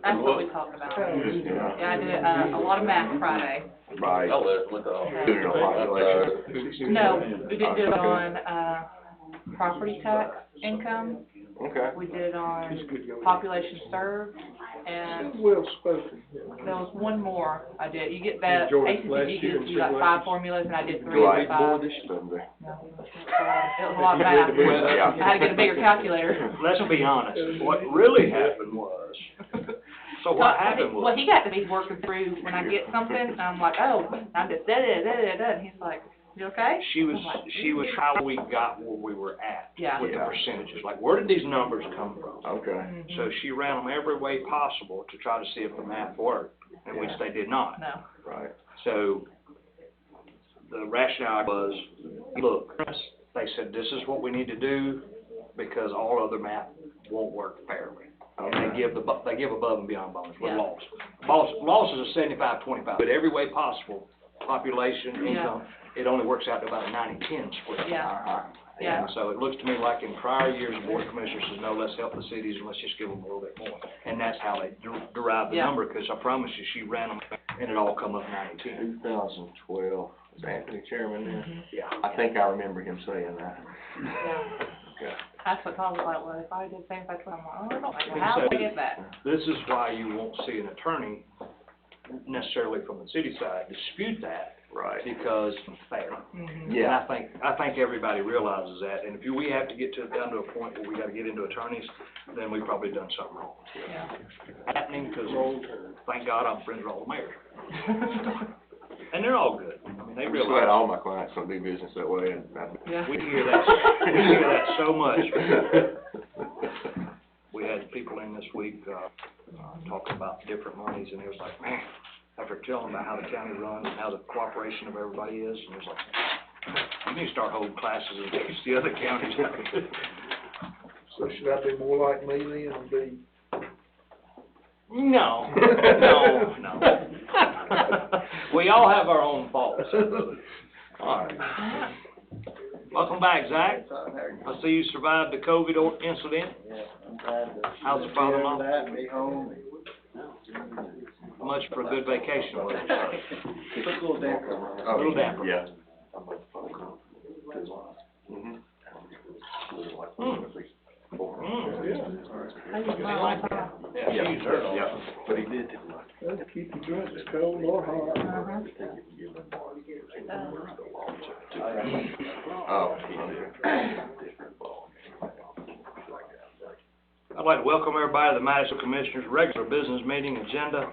That's what we talked about. Yeah, I did a lot of math Friday. Right. Doing a population. No, we did it on, property tax income. Okay. We did it on population served, and Well spoken. there was one more I did. You get that, Enjoyed it last ACCG year, gives you like 5 formulas, and I did 3 Right. of 5. This stuff there. No, it was a lot of math. Yeah. I had to get a bigger calculator. Let's be honest, what really happened was, so what happened was. Well, he got to be working through when I get something, and I'm like, oh, I'm just da-da-da-da-da, and he's like, you okay? She was how we got where we were at Yeah. with the percentages. Like, where did these numbers come from? Okay. So she ran them every way possible to try to see if the math worked, in which they did not. No. Right. So the rationale was, look, they said this is what we need to do because all other math won't work fairly. And they give above and beyond bonus with loss. Loss is a 75-25, but every way possible, population, income, it only works out to about a 90-10 split. Yeah. And so it looks to me like in prior years, the Board of Commissioners says, no, let's help the cities and let's just give them a little bit more. And that's how they derived the number, because I promise you, she ran them and it all come up 90-10. 2012, was Anthony chairman then? Yeah. I think I remember him saying that. Yeah. Okay. That's what Tom was like, well, if I did the same thing, I'm like, oh, I don't know, how did I get that? This is why you won't see an attorney necessarily from the city side dispute that. Right. Because it's fair. Yeah. And I think everybody realizes that, and if we have to get down to a point where we gotta get into attorneys, then we've probably done something wrong. Yeah. Happening, because thank God I'm friends with all the mayors. And they're all good. I mean, they I'm just glad realize. all my clients don't do business that way, and Yeah. We hear that so much. We had people in this week, talking about different monies, and it was like, man, after telling them about how the county runs and how the cooperation of everybody is, and it was like, you need to start holding classes and teach the other counties. So should I be more like me then and be? No. We all have our own faults. All right. Welcome back, Zach. I see you survived the COVID incident. Yeah, I'm glad to. How's the father-in-law? That, be home. How much for a good vacation was it? Took a little damper on it. A little damper. Yeah. My life, Yeah, she deserved it. Yeah, but he did. That'll keep you drunk, cold or hot. Oh. I'd like to welcome everybody to the Madison Commissioners' regular business meeting agenda,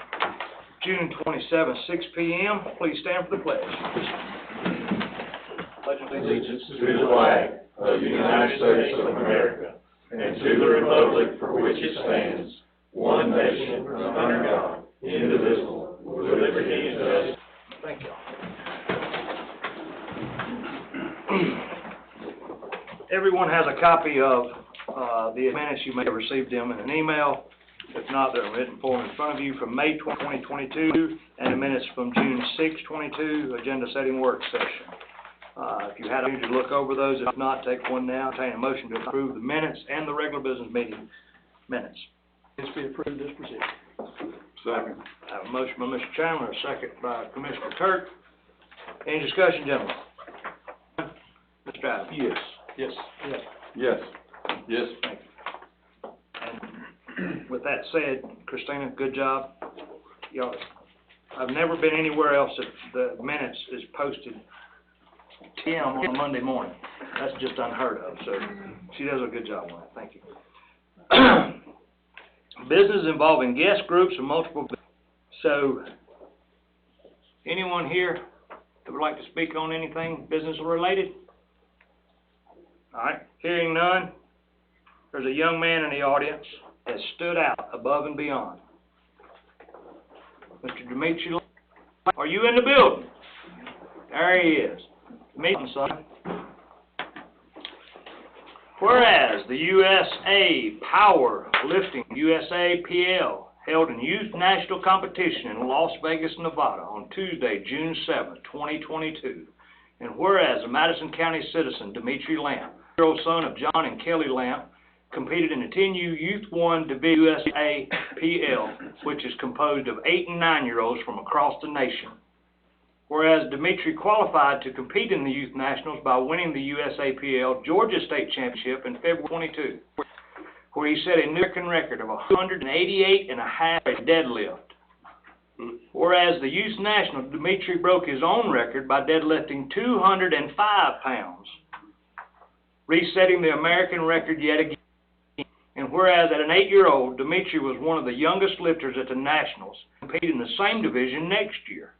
June 27, 6 p.m. Please stand for the pledge. Pledge Allegiance to the flag of the United States of America and to the republic for which it stands, one nation, under God, indivisible, with liberty and justice. Thank you. Everyone has a copy of the minutes. You may have received them in an email. If not, they're in written form in front of you from May 2022 and the minutes from June 6, 22, agenda setting work session. If you had a chance to look over those, if not, take one now. Entertain a motion to approve the minutes and the regular business meeting minutes. It's be approved as presented. Second. I have a motion by Mr. Chandler, a second by Commissioner Kirk. Any discussion, gentlemen? Mr. Adams? Yes. Yes. Yes. Yes. Yes. Thank you. And with that said, Christina, good job. Y'all, I've never been anywhere else that the minutes is posted 10 on a Monday morning. That's just unheard of, so she does a good job on that. Thank you. Business involving guest groups and multiple. So, anyone here that would like to speak on anything business related? All right, hearing none, there's a young man in the audience that stood out above and beyond. Mr. Dimitri, are you in the building? There he is. Meeting, son. Whereas the USA Power Lifting USAPL held a youth national competition in Las Vegas, Nevada on Tuesday, June 7, 2022. And whereas a Madison County citizen, Dimitri Lamp, 8-year-old son of John and Kelly Lamp, competed in the 10U Youth 1 Division USAPL, which is composed of 8 and 9-year-olds from across the nation. Whereas Dimitri qualified to compete in the Youth Nationals by winning the USAPL Georgia State Championship in February 22, where he set a new American record of 188.5 deadlift. Whereas the Youth National, Dimitri broke his own record by deadlifting 205 pounds, resetting the American record yet again. And whereas at an 8-year-old, Dimitri was one of the youngest lifters at the Nationals, competing in the same division next year.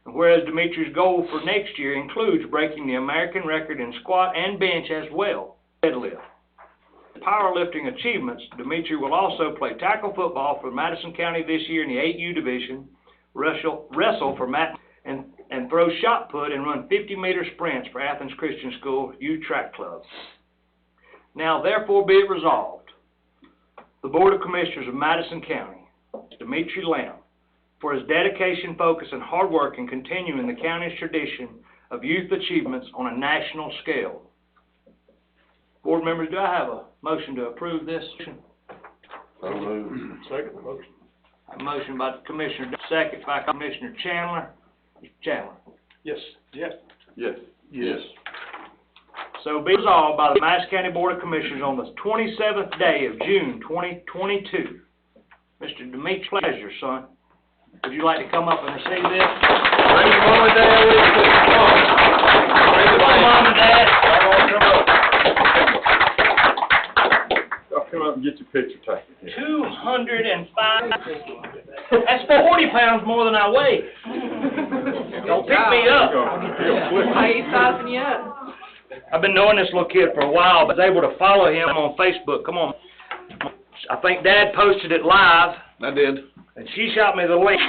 And whereas Dimitri's goal for next year includes breaking the American record in squat and bench as well, deadlift. Powerlifting achievements, Dimitri will also play tackle football for Madison County this year in the 8U division, wrestle for and throw shot put and run 50-meter sprints for Athens Christian School Youth Track Club. Now therefore be it resolved, the Board of Commissioners of Madison County, Dimitri Lamb, for his dedication, focus, and hard work in continuing the county's tradition of youth achievements on a national scale. Board members, do I have a motion to approve this? So moved. Second motion. A motion by Commissioner, second by Commissioner Chandler. Mr. Chandler. Yes. Yes. Yes. Yes. So be resolved by the Madison County Board of Commissioners on the 27th day of June 2022. Mr. Dimitri, pleasure, son. Would you like to come up and receive this? Bring your mom and dad with you. Come on. Come on, Mom and Dad. Y'all come up and get your picture taken here. 205. That's 40 pounds more than I weigh. Don't pick me up. He's sizing you up. I've been knowing this little kid for a while, but I was able to follow him on Facebook. Come on. I think Dad posted it live, I did. and she shot me the link.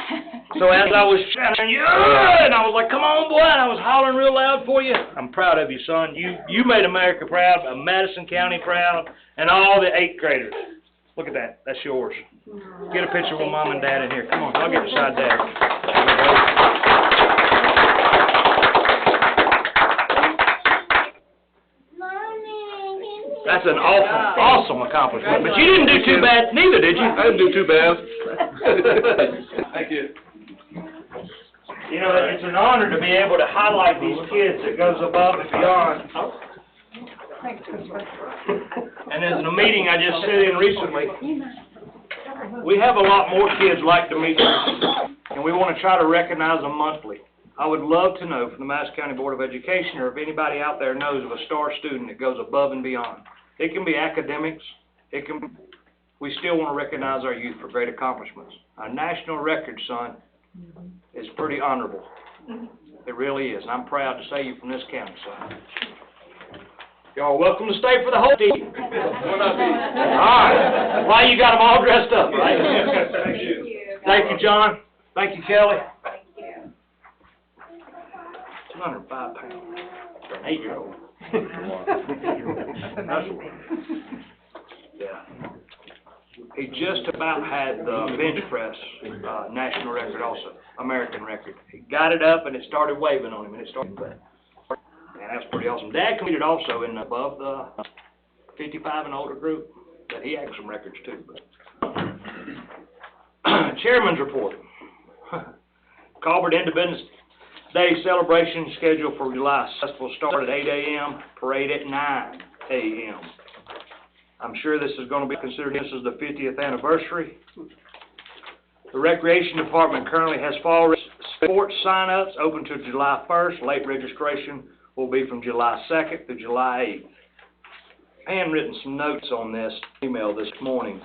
So as I was shouting, yeah, and I was like, come on, boy, and I was hollering real loud for you. I'm proud of you, son. You made America proud, Madison County proud, and all the 8th graders. Look at that. That's yours. Get a picture with Mom and Dad in here. Come on, I'll get beside Dad. That's an awesome accomplishment. But you didn't do too bad neither, did you? I didn't do too bad. Thank you. You know, it's an honor to be able to highlight these kids that goes above and beyond. And as in a meeting I just sat in recently, we have a lot more kids like Dimitri, and we want to try to recognize them monthly. I would love to know from the Madison County Board of Education, or if anybody out there knows of a star student that goes above and beyond. It can be academics. We still want to recognize our youth for great accomplishments. A national record, son, is pretty honorable. It really is, and I'm proud to say you from this county, son. Y'all welcome to stay for the whole team. All right. Why you got them all dressed up, right? Thank you. Thank you, John. Thank you, Kelly. 205 pounds for an 8-year-old. Yeah. He just about had the bench press national record also, American record. He got it up and it started waving on him, and it started. And that's pretty awesome. Dad competed also in above the 55 and older group, but he had some records too. But. Chairman's report. Colbert Independence Day celebration scheduled for July. Festival start at 8 a.m., parade at 9 a.m. I'm sure this is going to be considered, this is the 50th anniversary. The Recreation Department currently has fall sports sign-ups open to July 1st. Late registration will be from July 2nd to July 8th. Handwritten some notes on this email this morning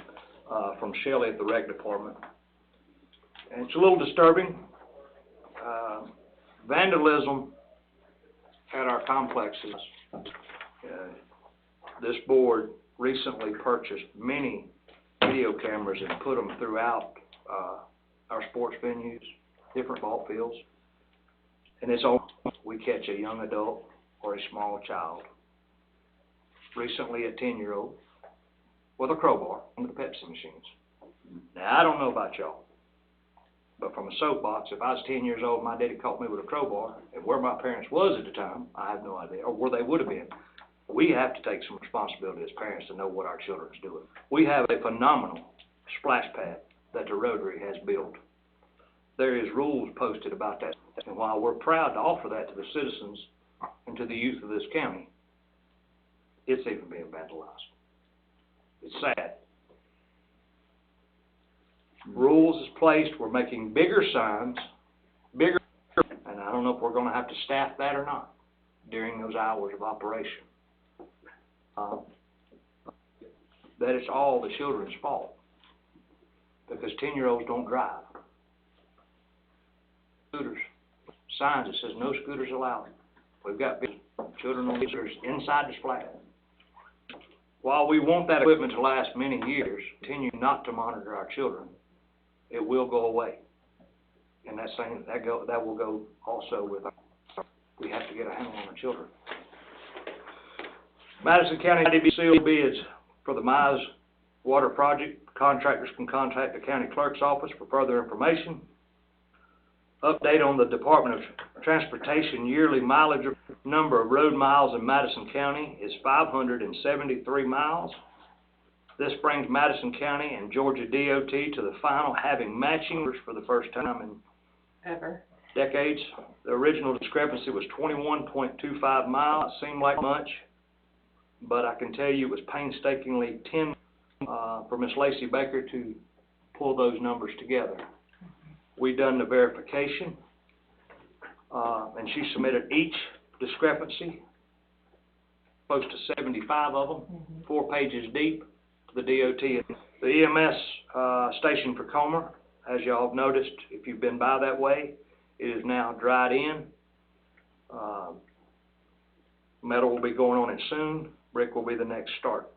from Shelley at the Rec Department. And it's a little disturbing. Vandalism at our complexes. This board recently purchased many video cameras and put them throughout our sports venues, different ball fields. And it's all we catch a young adult or a small child, recently a 10-year-old, with a crowbar on the Pepsi machines. Now, I don't know about y'all, but from a soapbox, if I was 10 years old and my daddy caught me with a crowbar, and where my parents was at the time, I have no idea, or where they would have been. we have to take some responsibility as parents to know what our children's doing. We have a phenomenal splash pad that the Rotary has built. There is rules posted about that, and while we're proud to offer that to the citizens and to the youth of this county, it's even being vandalized. It's sad. Rules is placed, we're making bigger signs, bigger, and I don't know if we're gonna have to staff that or not during those hours of operation. That it's all the children's fault, because 10-year-olds don't drive. Scooters, signs that says no scooters allowed. We've got children on scooters inside the flat. While we want that equipment to last many years, continue not to monitor our children, it will go away. And that will go also with we have to get a handle on our children. Madison County sealed bids for the Mize Water Project. Contractors can contact the county clerk's office for further information. Update on the Department of Transportation yearly mileage number of road miles in Madison County is 573 miles. This brings Madison County and Georgia DOT to the final having matching numbers for the first time in Ever. decades. The original discrepancy was 21.25 miles. It seemed like much, but I can tell you it was painstakingly 10 for Miss Lacey Baker to pull those numbers together. We done the verification, and she submitted each discrepancy, close to 75 of them, 4 pages deep, to the DOT. The EMS station for Comer, as y'all have noticed, if you've been by that way, it is now dried in. Metal will be going on it soon. Brick will be the next start.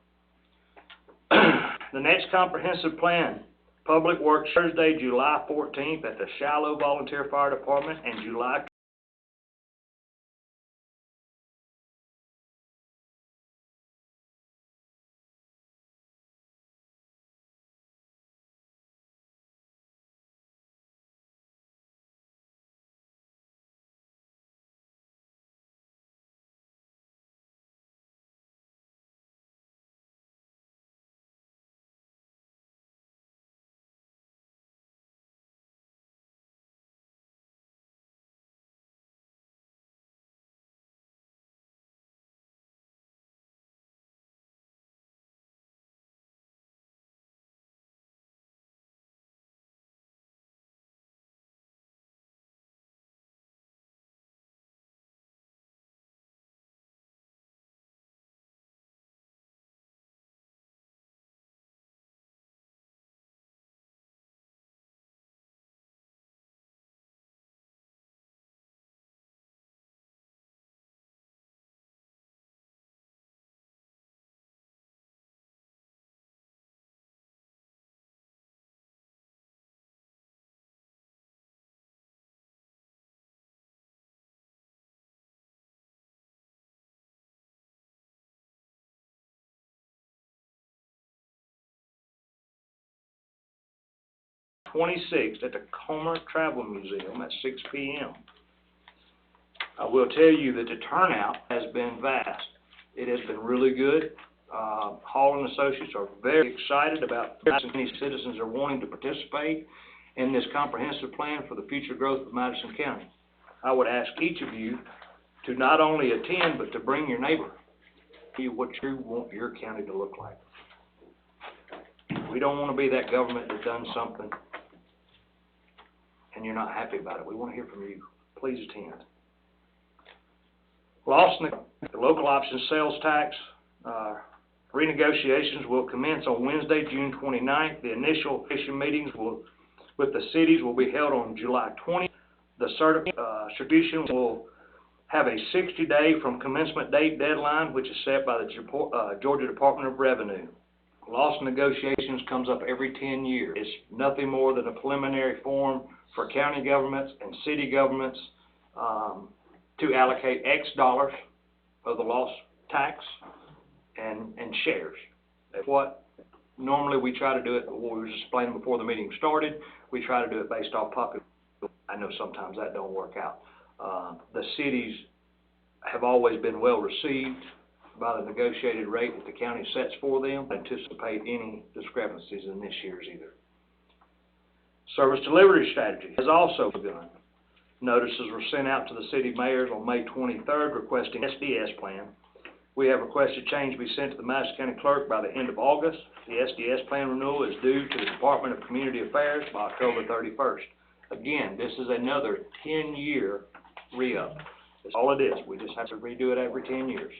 The next comprehensive plan, Public Works, Thursday, July 14th at the Shiloh Volunteer Fire Department, and July '26th at the Comer Travel Museum at 6 p.m. I will tell you that the turnout has been vast. It has been really good. Hall and Associates are very excited about how many citizens are wanting to participate in this comprehensive plan for the future growth of Madison County. I would ask each of you to not only attend, but to bring your neighbor. See what you want your county to look like. We don't want to be that government that done something and you're not happy about it. We want to hear from you. Please attend. Loss in the local option sales tax renegotiations will commence on Wednesday, June 29th. The initial meetings with the cities will be held on July 20th. The distribution will have a 60-day from commencement date deadline, which is set by the Georgia Department of Revenue. Loss negotiations comes up every 10 years. It's nothing more than a preliminary form for county governments and city governments to allocate X dollars of the loss tax and shares. That's what normally we try to do it. What we were just explaining before the meeting started, we try to do it based off popular. I know sometimes that don't work out. The cities have always been well received by the negotiated rate that the county sets for them. Anticipate any discrepancies in this year's either. Service delivery strategy has also begun. Notices were sent out to the city mayors on May 23rd requesting SDS plan. We have requested change be sent to the Madison County Clerk by the end of August. The SDS plan renewal is due to the Department of Community Affairs by October 31st. Again, this is another 10-year re-up. That's all it is. We just have to redo it every 10 years.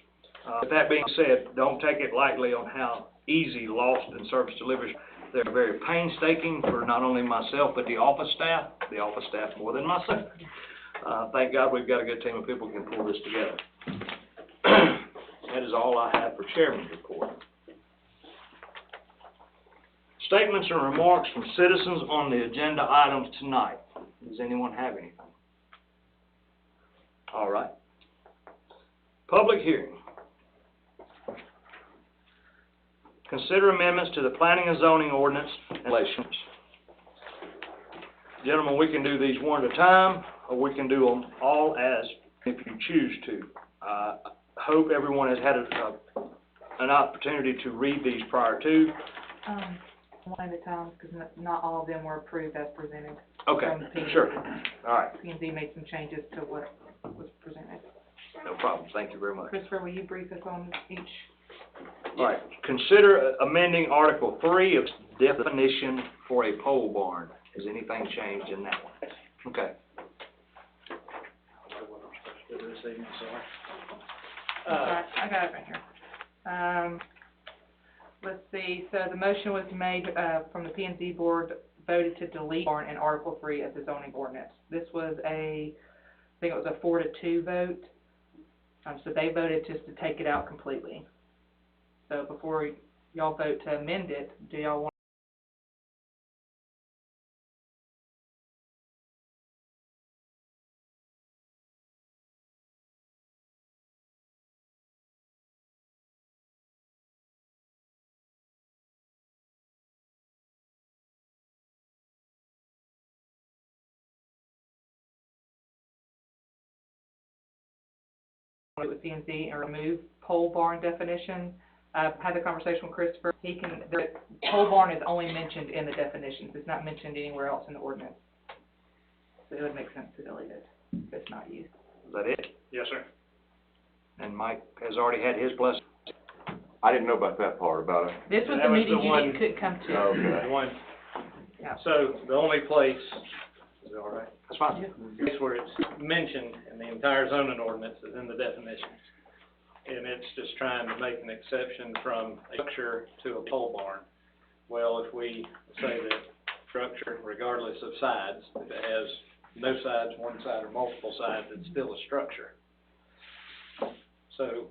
With that being said, don't take it lightly on how easy lost and service deliveries. They're very painstaking for not only myself, but the office staff more than myself. Thank God we've got a good team of people who can pull this together. That is all I have for Chairman's report. Statements and remarks from citizens on the agenda items tonight. Does anyone have anything? All right. Public hearing. Consider amendments to the planning and zoning ordinance and regulations. Gentlemen, we can do these one at a time, or we can do them all as if you choose to. Hope everyone has had an opportunity to read these prior to. One at a time, because not all of them were approved as presented. Okay, from P&Z. sure. All right, P&Z made some changes to what was presented. no problem. Thank you very much. Christopher, will you brief us on each? All right, consider amending Article 3 of definition for a pole barn. Has anything changed in that one? Okay. I got it right here. Let's see, so the motion was made, from the P&Z board, voted to delete barn in Article 3 of the zoning ordinance. This was I think it was a 4-2 vote. So they voted just to take it out completely. So before y'all vote to amend it, do y'all want to with P&Z and remove pole barn definition? I've had the conversation with Christopher. The pole barn is only mentioned in the definitions. It's not mentioned anywhere else in the ordinance. So it would make sense to delete it if it's not used. Is that it? Yes, sir. And Mike has already had his blessing. I didn't know about that part about it. This was That the was meeting the you one- couldn't come to. Okay. One, Yeah. so the only place, is it all right? That's fine. Place where it's mentioned in the entire zoning ordinance is in the definitions. And it's just trying to make an exception from a structure to a pole barn. Well, if we say that structure, regardless of sides, if it has no sides, one side, or multiple sides, it's still a structure. So,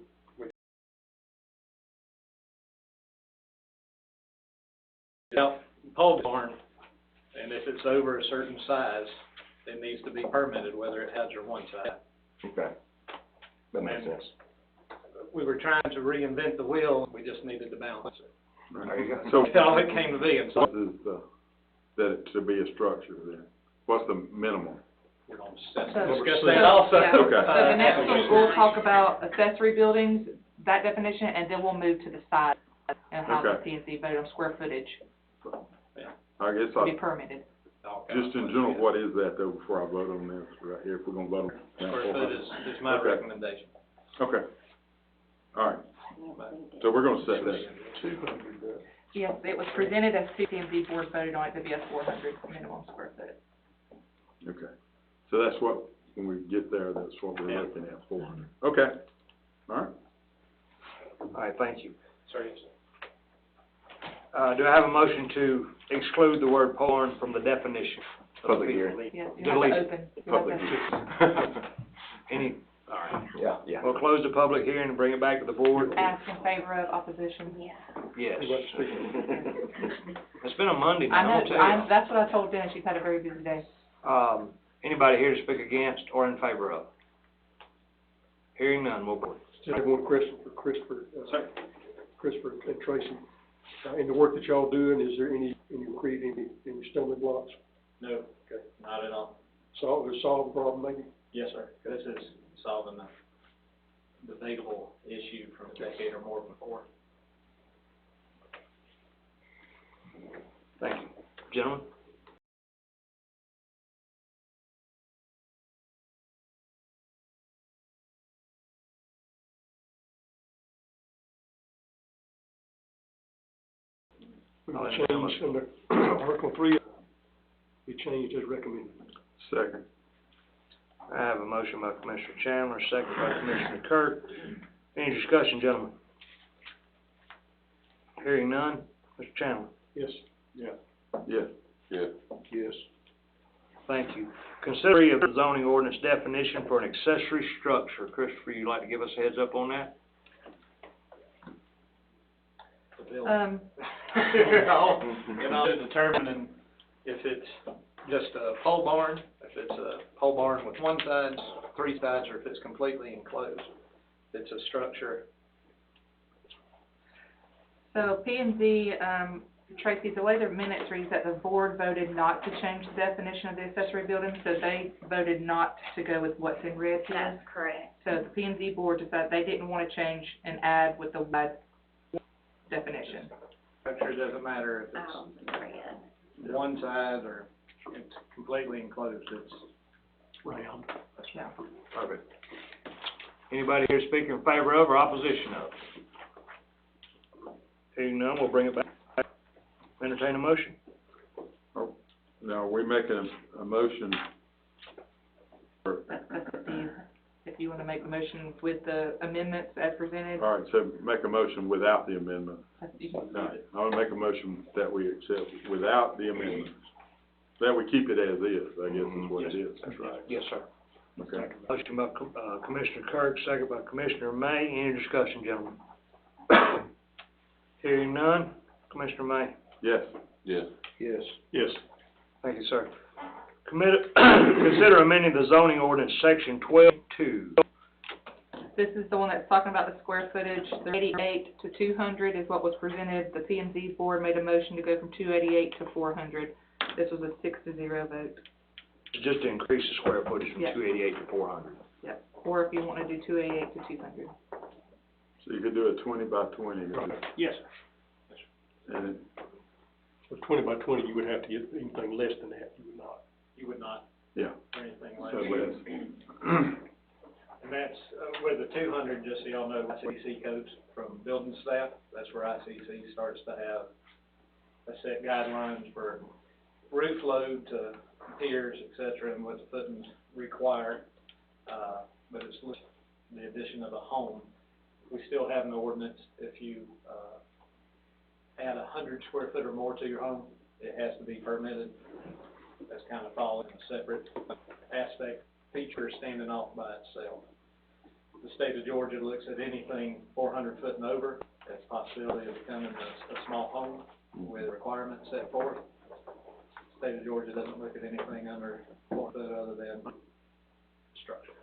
without pole barn, and if it's over a certain size, it needs to be permitted, whether it has or one side. Okay. That makes sense. We were trying to reinvent the wheel, we just needed to balance it. There you go. So, That's all it came to be, and so what is that it should be a structure then? What's the minimum? we're going to discuss So- that also. yeah. Okay. So the next one, we'll talk about accessory buildings, that definition, and then we'll move to the side and how the Okay. P&Z vote on square footage I guess to be permitted. just in general, what is that though, before I vote on this right here, if we're gonna vote on it? Square foot is my Okay. recommendation. Okay. All right. So we're gonna set that. Yes, it was presented as P&Z board voted on it to be a 400 minimum square foot. Okay. So that's what, when we get there, that's what we're Yeah. looking at, 400. Okay. All right. All right, thank you. Sorry. Do I have a motion to exclude the word pole barn from the definition? of Public the- hearing. Yes, you have Delete. to open. You have Public to- hearing. Any, all right. Yeah. We'll close the public hearing and bring it back to the board. Ask in favor of opposition. Yeah. Yes. It's been a Monday I now, I'll know, tell you. that's what I told Dennis, she's had a very busy day. Anybody here to speak against or in favor of? Hearing none, we'll vote. Just have one question for Christopher, Christopher and Tracy. In the work that y'all doing, is there any stumbling blocks? No, not at all. Solve the problem maybe? Yes, sir. This is solving debatable issue from a decade or more before. Thank you. Gentlemen? We will change under Article 3, be changed as recommended. Second. I have a motion by Commissioner Chandler, second by Commissioner Kirk. Any discussion, gentlemen? Hearing none. Mr. Chandler? Yes. Yes. Yes. Thank you. Consider of the zoning ordinance definition for an accessory structure. Christopher, you'd like to give us a heads up on that? And I'll determine if it's just a pole barn, if it's a pole barn with one side, three sides, or if it's completely enclosed. If it's a structure. So P and Z, Tracy, the way their minutes reads that the board voted not to change the definition of the accessory building, so they voted not to go with what's in red here. That's correct. So the P and Z board decided they didn't want to change and add with the wide definition. Structure doesn't matter if it's one side or it's completely enclosed, it's Round. Yeah. Perfect. Anybody here speaking in favor of or opposition of? Hearing none, we'll bring it back. Entertain a motion. Now, are we making a motion? That's up to you. If you want to make the motion with the amendments as presented. All right, so make a motion without the amendment. You can- All right, I want to make a motion that we accept without the amendments. That we keep it as is, I guess is what it is. That's right. Yes, sir. Okay. Motion by Commissioner Kirk, second by Commissioner May. Any discussion, gentlemen? Hearing none. Commissioner May? Yes. Yes. Yes. Yes. Thank you, sir. Consider amending the zoning ordinance section 12.2. This is the one that's talking about the square footage, the 88 to 200 is what was presented. The P and Z board made a motion to go from 288 to 400. This was a 6-0 vote. Just to increase the square footage from Yeah. 288 to 400. Yep. Or if you want to do 288 to 200. So you could do a 20 by 20. yes, sir. And it, With 20 by 20, you would have to get anything less than that, you would not. You would not, yeah, or anything like so that. less. And that's, with the 200, just so y'all know, ICC codes from building staff, that's where ICC starts to have a set guidelines for roof load to piers, et cetera, and what the footings require. But it's the addition of a home. We still have an ordinance, if you, add 100 square foot or more to your home, it has to be permitted. That's kind of following a separate aspect, feature standing off by itself. The state of Georgia looks at anything 400 foot and over as a possibility of becoming a small home with requirements set forth. The state of Georgia doesn't look at anything under 4 foot other than structure.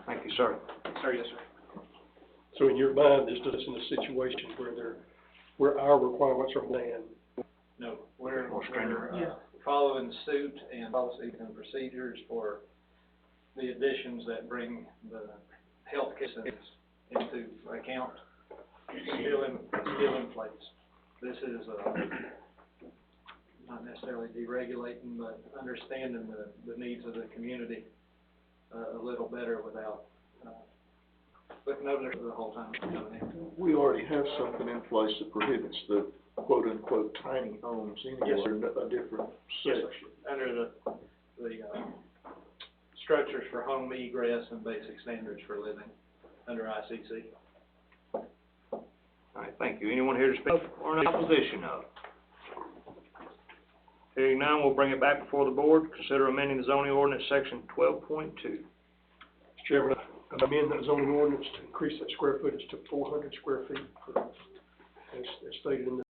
Thank you, sir. Sir, yes, sir. So in your mind, this is in a situation where our requirements are land. No, we're More stringent. following suit and policies and procedures for the additions that bring the health care centers into account. Still in place. This is, not necessarily deregulating, but understanding the needs of the community, a little better without, looking over there the whole time. We already have something in place that prohibits the quote-unquote tiny homes anywhere, in a different Yes, sir. section. Under the structures for home egress and basic standards for living, under ICC. All right, thank you. Anyone here to speak or in opposition of? Hearing none, we'll bring it back before the board. Consider amending the zoning ordinance section 12.2. Mr. Chairman, I amend that zoning ordinance to increase that square footage to 400 square feet, as stated in the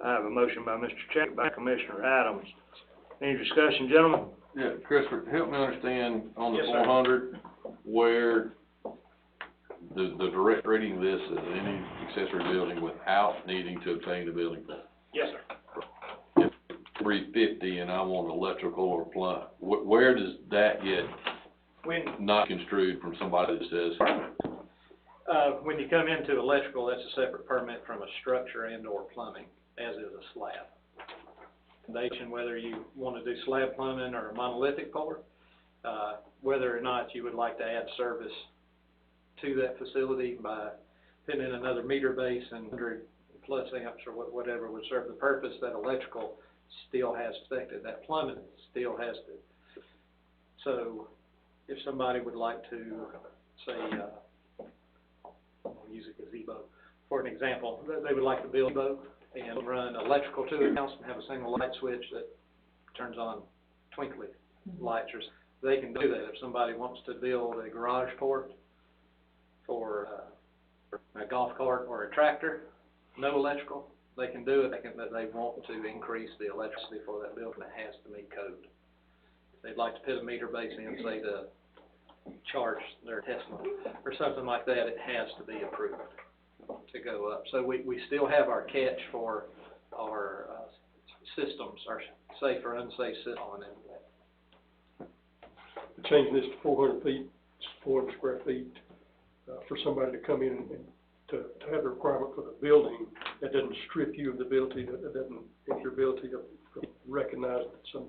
I have a motion by Mr. Check, by Commissioner Adams. Any discussion, gentlemen? Yeah, Christopher, help me understand on the Yes, sir. 400, where the direct reading of this is any accessory building without needing to obtain the building permit. Yes, sir. 350 and I want electrical or plumbing, where does that get When, not construed from somebody that says, when you come into electrical, that's a separate permit from a structure and or plumbing, as is a slab. Foundation, whether you want to do slab plumbing or a monolithic pour, whether or not you would like to add service to that facility by putting in another meter base and 100 plus amps or whatever would serve the purpose, that electrical still has affected, that plumbing still has to. So if somebody would like to, say, I'll use a gazebo for an example, they would like to build a boat and run electrical to their house and have a single light switch that turns on twinkly lights, or they can do that. If somebody wants to build a garage port for a golf cart or a tractor, no electrical, they can do it. They want to increase the electricity for that building, it has to meet code. If they'd like to put a meter base in, say, to charge their Tesla or something like that, it has to be approved to go up. So we still have our catch for our systems, our safe or unsafe system on it. Changing this to 400 feet, 400 square feet, for somebody to come in and to have the requirement for the building, that doesn't strip you of the ability, that doesn't hit your ability to recognize that some of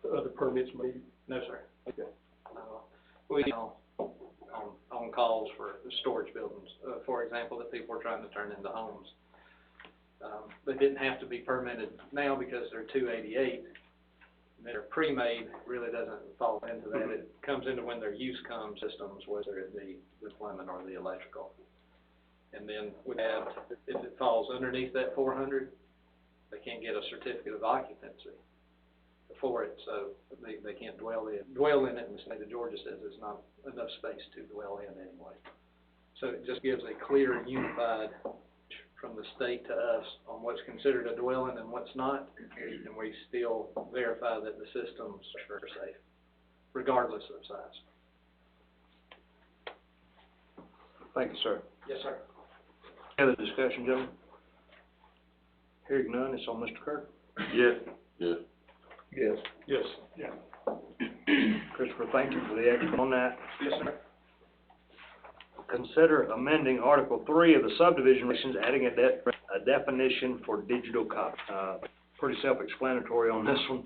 the other permits may. No, sir. Okay. We on calls for the storage buildings, for example, that people are trying to turn into homes. They didn't have to be permitted now because they're 288. They're pre-made, really doesn't fall into that. It comes into when their use come systems, whether it be the plumbing or the electrical. And then we have, if it falls underneath that 400, they can't get a certificate of occupancy for it, so they can't dwell in it. And the state of Georgia says there's not enough space to dwell in anyway. So it just gives a clear, unified from the state to us on what's considered a dwelling and what's not, and we still verify that the systems are safe, regardless of size. Thank you, sir. Yes, sir. Any other discussion, gentlemen? Hearing none, it's on Mr. Kirk. Yes. yes, Yes. Yes. Christopher, thank you for the extra on that. Yes, sir. Consider amending Article 3 of the subdivision regulations, adding a definition for digital copy. Pretty self-explanatory on this one.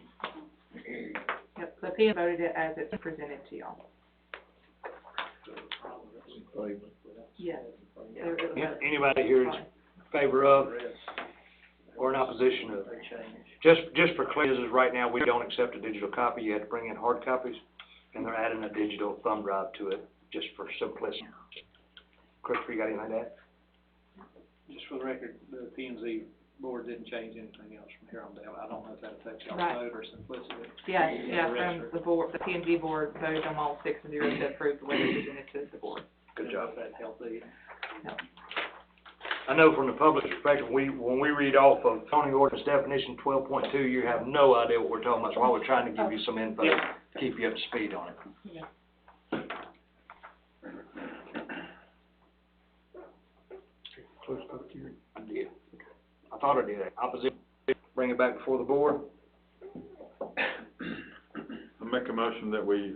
Yep, the PM voted it as it's presented to y'all. Yes. Yeah, anybody here is in favor of or in opposition of? Just for clarity, right now, we don't accept a digital copy. You have to bring in hard copies, and they're adding a digital thumb drive to it, just for simplicity. Christopher, you got anything to add? Just for the record, the P&Z board didn't change anything else from here on down. I don't know if that affects y'all's Right. vote or simplicity. Yeah, from the board, the P&Z board voted on all 6 and 0 to approve the way they presented to the board. Good job. That healthy. No. I know from the public perspective, when we read off of zoning ordinance definition 12.2, you have no idea what we're talking about, so why we're trying to give you some info, to keep you up to speed on it. Yeah. Close public hearing. I did. I thought I did. Opposition, bring it back before the board. I make a motion that we,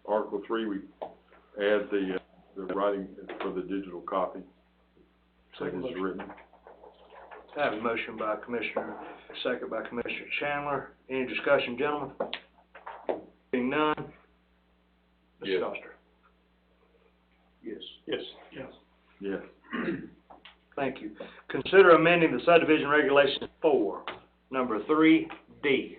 Article 3, we add the writing for the digital copy. Second is written. I have a motion by Commissioner, second by Commissioner Chandler. Any discussion, gentlemen? Being none. Mr. Yes. Coster. Yes. Yes. Yes. Yes. Thank you. Consider amending the subdivision regulations 4, number 3D.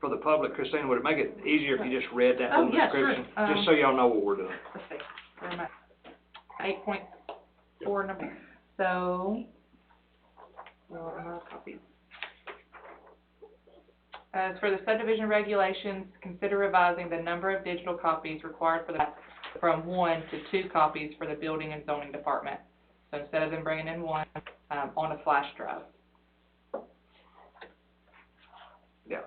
For the public, Christina, would it make it easier if you just read that whole yeah, sure. description? Just so y'all know what we're doing. Let's see, where am I? 8.4 number, so, well, another copy. As for the subdivision regulations, consider revising the number of digital copies required for the from 1 to 2 copies for the building and zoning department. So instead of them bringing in 1, on a flash drive. Yeah,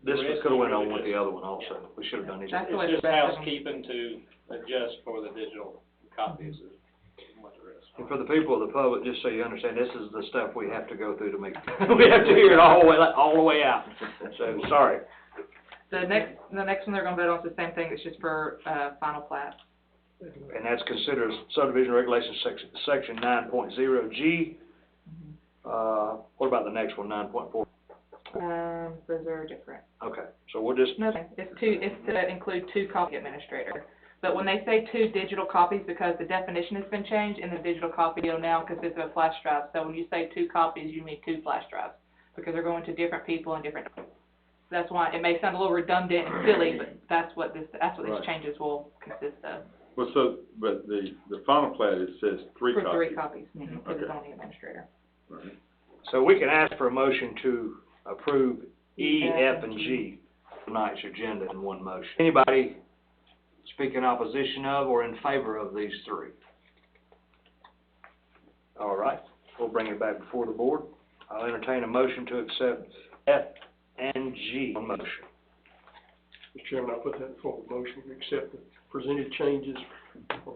this could've went on with the other one also, we should've done these. That's the way It's the just rest of them. housekeeping to adjust for the digital copies of what the rest. And for the people of the public, just so you understand, this is the stuff we have to go through to make, we have to hear it all the way out, so, sorry. The next one they're gonna vote on is the same thing, it's just for, final plat. And that's considered subdivision regulation section 9.0G. What about the next one, 9.4? Those are different. Okay, so we'll just, Nothing, it's to include 2 copy administrator. But when they say 2 digital copies, because the definition has been changed, and the digital copy now consists of a flash drive. So when you say 2 copies, you mean 2 flash drives, because they're going to different people and different. That's why, it may sound a little redundant and silly, but that's what these Right. changes will consist of. Well, so, but the final plat, it says 3 For copies. 3 copies, to the Okay. zoning administrator. Right. so we can ask for a motion to approve E, F, and G, tonight's agenda in one motion. Anybody speak in opposition of or in favor of these 3? All right, we'll bring it back before the board. I'll entertain a motion to accept F and G on motion. Mr. Chairman, I'll put that before the motion, to accept the presented changes on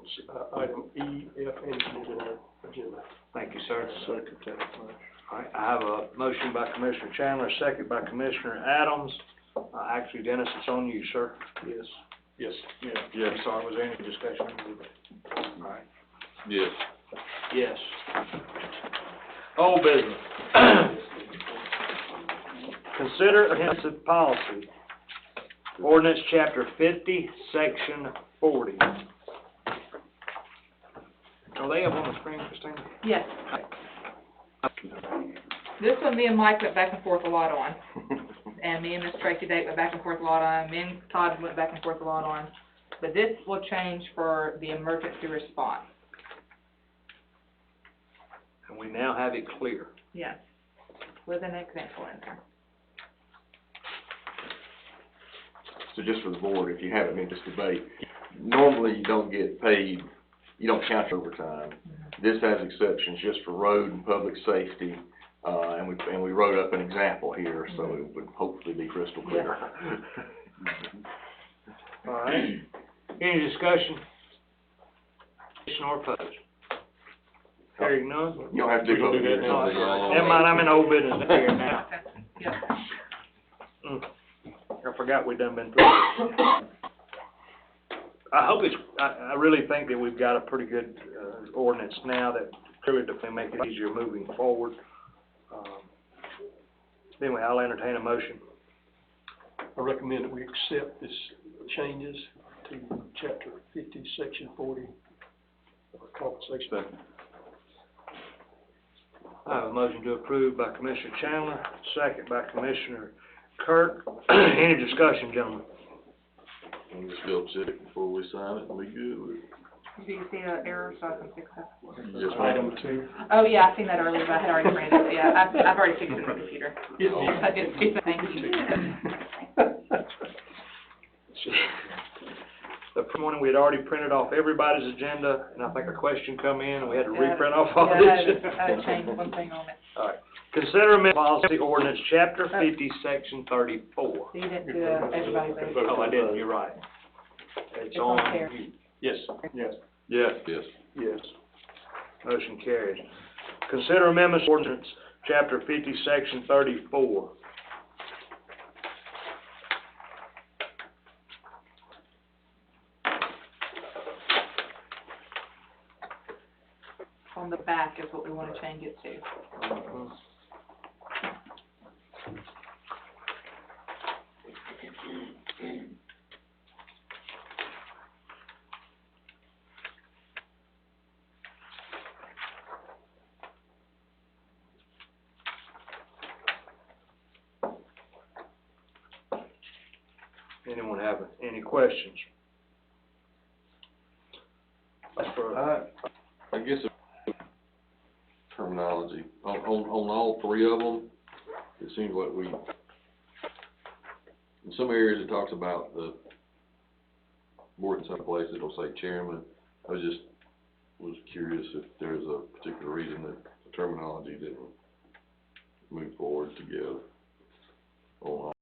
item E, F, and G in our agenda. Thank you, sir. Second that motion. All right, I have a motion by Commissioner Chandler, second by Commissioner Adams. Actually, Dennis, it's on you, sir. Yes. Yes. Yes. I'm sorry, was there any discussion? All right. Yes. Yes. Old business. Consider offensive policy. Ordinance chapter 50, section 40. Are they up on the screen, Christina? Yes. This one, me and Mike went back and forth a lot on, and me and Miss Tracy Date went back and forth a lot on, me and Todd went back and forth a lot on. But this will change for the emergency response. And we now have it clear. Yes. With an example in there. So just for the board, if you haven't in this debate, normally you don't get paid, you don't count your overtime. This has exceptions just for road and public safety, and we wrote up an example here, so it would hopefully be crystal clear. All right. Any discussion? Discussion or opposed? Hearing none? You don't have to We're gonna do that now. Never mind, I'm in old business here now. Okay. Yep. I forgot we done been through it. I hope I really think that we've got a pretty good, ordinance now that clearly definitely make it easier moving forward. Anyway, I'll entertain a motion. I recommend that we accept this changes to chapter 50, section 40, compensation. Second. I have a motion to approve by Commissioner Chandler, second by Commissioner Kirk. Any discussion, gentlemen? We'll just go check it before we sign it, and we good with it. Did you see the error, so I can fix that? Yes, ma'am. Item 2. Oh, yeah, I seen that earlier, but I had already printed it, yeah, I've already fixed it on the computer. I did see that, thank you. The morning, we had already printed off everybody's agenda, and I think a question come in, and we had to Yeah, reprint off all yeah, this. I had to change one thing on it. All right. Consider amendment policy ordinance, chapter 50, section 34. So you didn't do everybody vote. Oh, I didn't, you're right. It's It's on on there. you. Yes. Yes. Yes. Yes. Yes. Motion carries. Consider amendments ordinance, chapter 50, section 34. On the back is what we want to change it to. Anyone have any questions? I guess terminology, on all 3 of them, it seems like in some areas it talks about more than some places it'll say chairman. I was curious if there's a particular reason that the terminology didn't move forward to give on.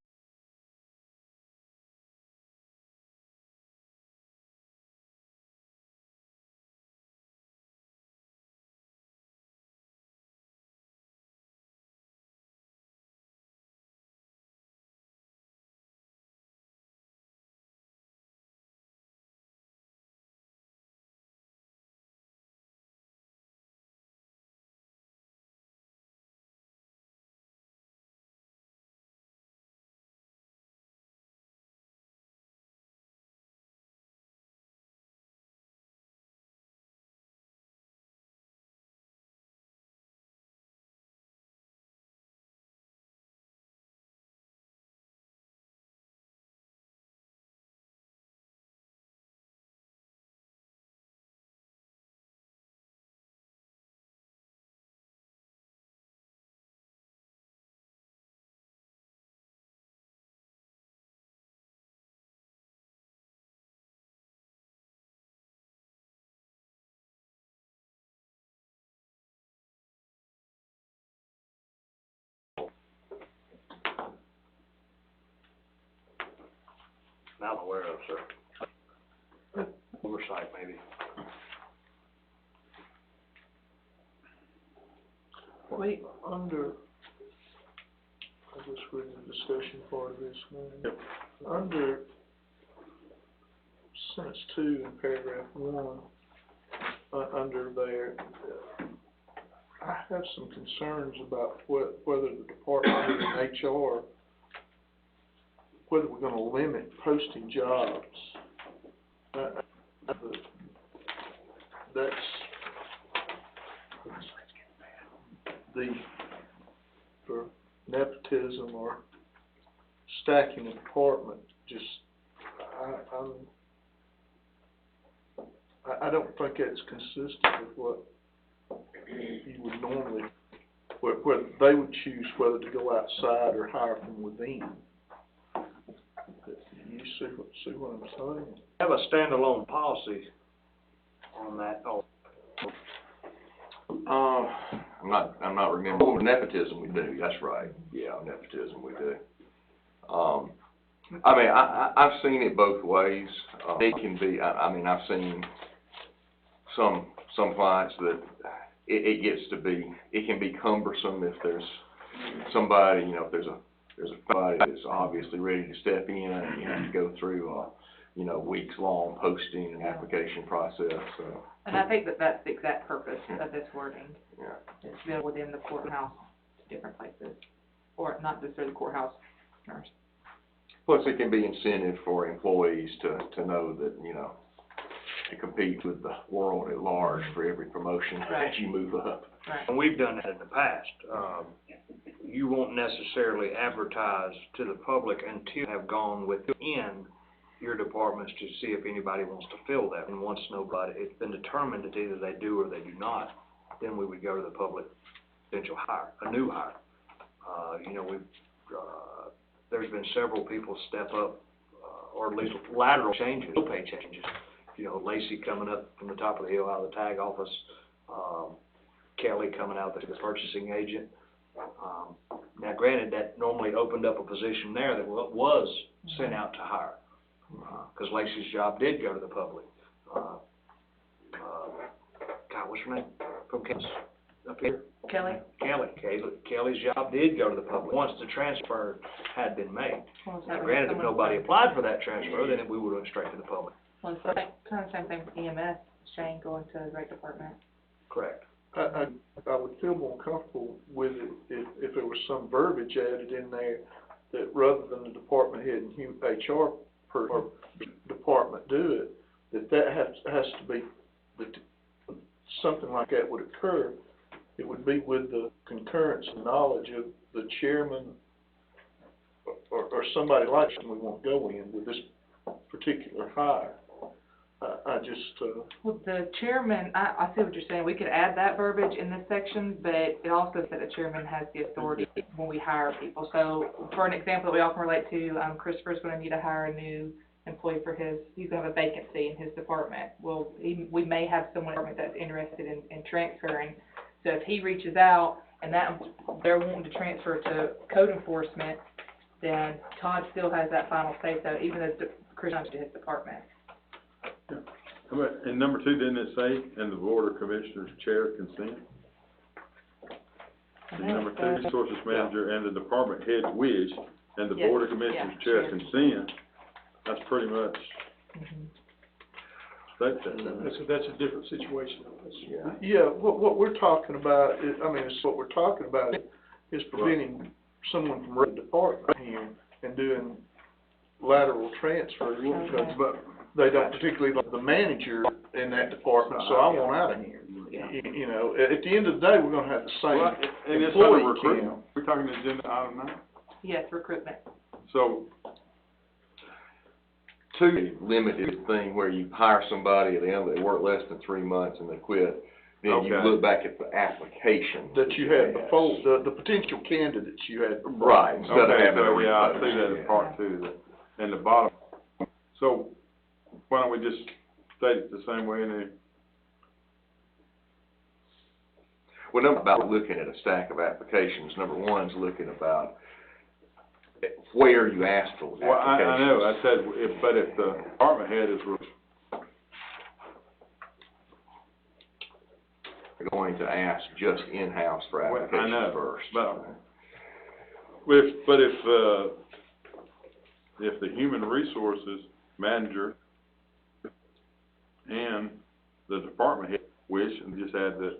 Not aware of, sir. Oversight, maybe. Under, I just read the discussion part of this one. Under sentence 2 in paragraph 1, under there, I have some concerns about whether the department in HR, whether we're gonna limit posting jobs. That's for nepotism or stacking the department, just, I don't think that's consistent with what you would normally, whether they would choose whether to go outside or hire from within. You see what I'm saying? Have a standalone policy on that. Oh, I'm not remembering. Nepotism we do, that's right. Yeah, nepotism we do. I mean, I've seen it both ways. It can be, I mean, I've seen some clients that it gets to be, it can be cumbersome if there's somebody, you know, if there's somebody that's obviously ready to step in and you have to go through weeks-long posting and application process, so. And I think that that's the exact purpose of this wording. Yeah. It's built within the courthouse to different places, or not necessarily the courthouse nurse. Plus, it can be incentive for employees to know that, you know, to compete with the world at large for every promotion as you move up. Right. and we've done that in the past. You won't necessarily advertise to the public until you have gone within your departments to see if anybody wants to fill that. And once it's been determined that either they do or they do not, then we would go to the public potential hire, a new hire. There's been several people step up, or at least lateral changes, no pay changes. You know, Lacey coming up from the top of the hill out of the tag office, Kelly coming out as the purchasing agent. Now granted, that normally opened up a position there that was sent out to hire, because Lacey's job did go to the public. God, what's her name? From Kansas, up here? Kelly? Kelly's job did go to the public, once the transfer had been made. Well, Now granted, if nobody applied for that transfer, then we would have went straight to the public. Well, it's kind of the same thing with EMS, Shane going to the rec department. Correct. I would feel more comfortable with it if there was some verbiage added in there that rather than the department head and HR or department do it, that has to be, that something like that would occur. It would be with the concurrence and knowledge of the chairman or somebody like that we want to go in with this particular hire. Well, the chairman, I see what you're saying. We could add that verbiage in this section, but it also said the chairman has the authority when we hire people. So, for an example that we all can relate to, Christopher's going to need to hire a new employee for he's gonna have a vacancy in his department. Well, we may have someone in the department that's interested in transferring. So if he reaches out and they're wanting to transfer to code enforcement, then Todd still has that final say, so even though Chris comes to his department. How about, in number 2, didn't it say, and the Board of Commissioners Chair consent? See, number 2, Resources Manager and the Department Head wish, and the Yes, Board of Commissioners yeah, Chair sure. consent, that's pretty much, states that, doesn't it? That's a different situation. Yeah, what we're talking about is, what we're talking about is preventing someone from running the department here and doing lateral transfers, Okay. but they don't particularly like the manager in that department, so I want out of here. Yeah. You know, at the end of the day, we're gonna have the Well, same and it's under employee recruitment, count. we're talking agenda item 9, Yes, recruitment. so, 2, limited thing where you hire somebody and they work less than 3 months and they quit, then you Okay. look back at the application. That you had before, the potential candidates you had before. Right, instead of okay, having so, a yeah, I repost. see that in part 2, and the bottom, so, why don't we just state it the same way and then? Well, number about looking at a stack of applications, number 1's looking about where you ask for applications. Well, I know, I said, if the department head is We're going to ask just in-house for Well, I applications know, first. but if the human resources manager and the department head wish, and just add the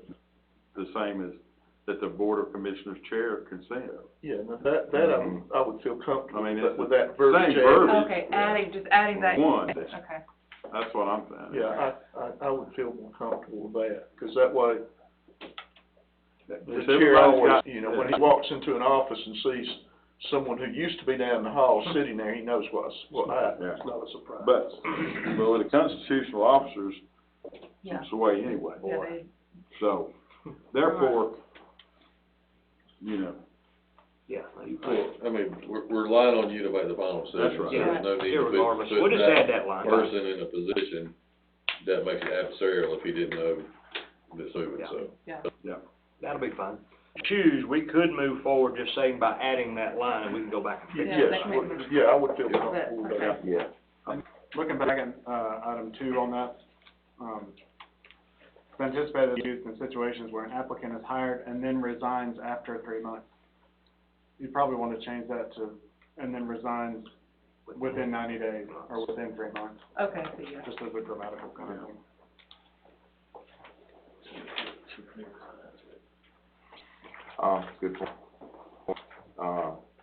same as that the Board of Commissioners Chair consent. Yeah, now that I would feel comfortable I mean, with it's that the verbiage. same verbiage. Okay, just adding that. One. Okay. That's what I'm saying. Yeah, I would feel more comfortable with that, because that way, the If chair everybody's always, got- you know, when he walks into an office and sees someone who used to be down the hall sitting there, he knows what happened. Yeah. It's not a surprise. But with the constitutional officers, Yeah. it's the way anyway. Yeah, So, therefore, you know, Yeah. I mean, we're relying on you to make the final decision. That's right. So there's no need to Irregardless, put we'll just add that line. person in a position that makes it adversarial if he didn't know this moving, so. That'll be fine. Choose, we could move forward just saying by adding that line, and we can go back and fix it. Yeah, Yes, that makes yeah, I would feel Yeah. comfortable with that. Okay. Yeah. Looking back at, item 2 on that, it's anticipated to be used in situations where an applicant is hired and then resigns after 3 months. You probably want to change that to, and then resigns within 90 days, or within 3 months, Okay, so yeah. just as a grammatical kind of thing. Good point.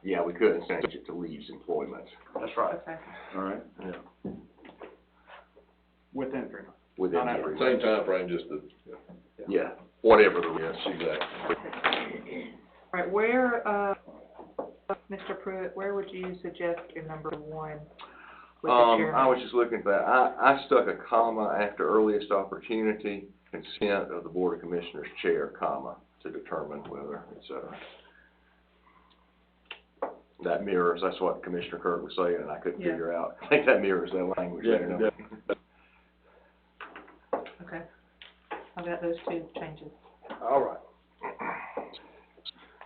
Yeah, we could change it to leaves employment That's right. Okay. all right, yeah. Within 3 months. within Not the after. Same timeframe, just the, yeah, whatever the yes, risk. exactly. All right, where, Mr. Pruitt, where would you suggest your number 1 with the chairman? I was just looking at that. I stuck a comma after earliest opportunity, consent of the Board of Commissioners Chair, comma, to determine whether, et cetera. That mirrors, that's what Commissioner Kirk was saying, and I couldn't Yeah. figure out. I think that mirrors that language Yeah, there. yeah. Okay. I've got those 2 changes. All right.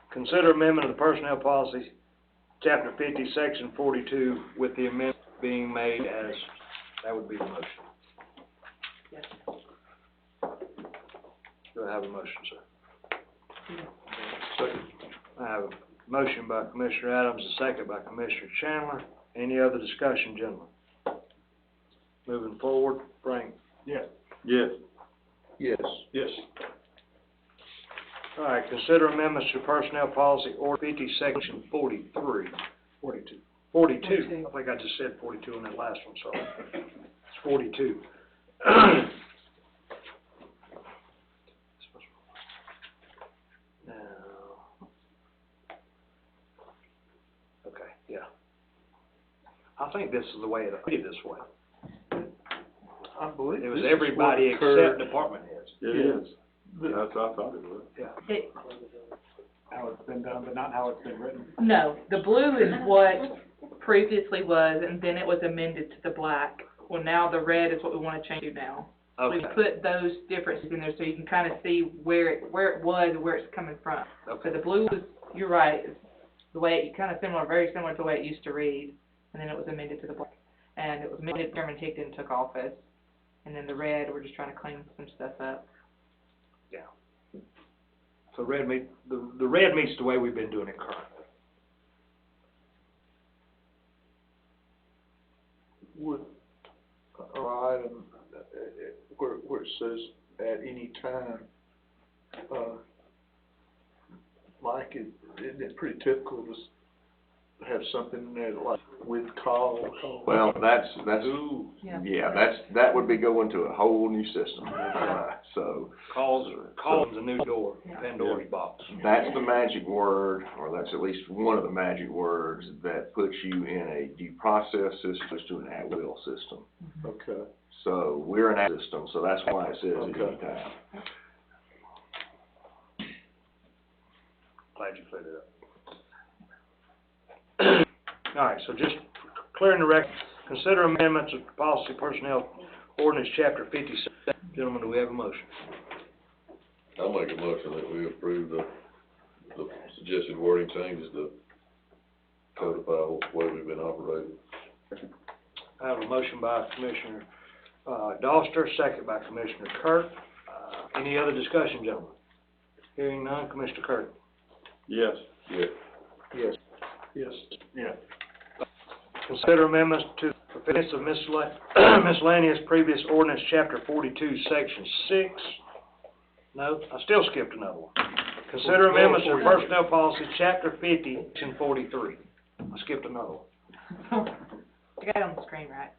Consider amendment of the personnel policy, chapter 50, section 42, with the amendment being made as, that would be the motion. Yes. Do I have a motion, sir? Second. I have a motion by Commissioner Adams, a second by Commissioner Chandler. Any other discussion, gentlemen? Moving forward, Frank? Yes. Yes. Yes. All right, consider amendments to personnel policy, Order 50, section 42. 42. I think I just said 42 on that last one, sorry. It's 42. Now, okay, yeah. I think this is the way it appeared this way. I believe It was this is everybody what occurred. except department heads. It is. That's what I thought it was. How it's been done, but not how it's been written. No, the blue is what previously was, and then it was amended to the black. Well, now the red is what we want to change to now. Okay, We put those differences in there so you can kind of see where it was and where it's coming from. okay. So the blue was, you're right, it's the way, kind of similar, very similar to the way it used to read, and then it was amended to the black. And it was amended, Chairman Higdon took office, and then the red, we're just trying to clean some stuff up. So the red meets the way we've been doing it currently. Would, item, where it says at any time, Mike, isn't it pretty typical to have something in there like with call? Well, that's, Yeah. that would be going to a whole new system. So, Calls a new door, Pandora's box. that's the magic word, or that's at least one of the magic words that puts you in a due process system to an at-will system. Okay. So, we're an at system, so that's why it says at any Okay. time. Glad you cleared it up. All right, so just clearing the record, consider amendments of policy personnel ordinance chapter 57. Gentlemen, do we have a motion? I'll make a motion that we approve the suggested wording changes to codify the way we've been operating. I have a motion by Commissioner, Doster, second by Commissioner Kirk. Any other discussion, gentlemen? Hearing none, Commissioner Kirk. Yes. Yeah. Yes. Yes. Yeah. Consider amendments to the offense of miscellaneous previous ordinance, chapter 42, section 6. No, I still skipped another one. Consider amendments to personnel policy, chapter 50, section 43. I skipped another one. I got it on the screen, right?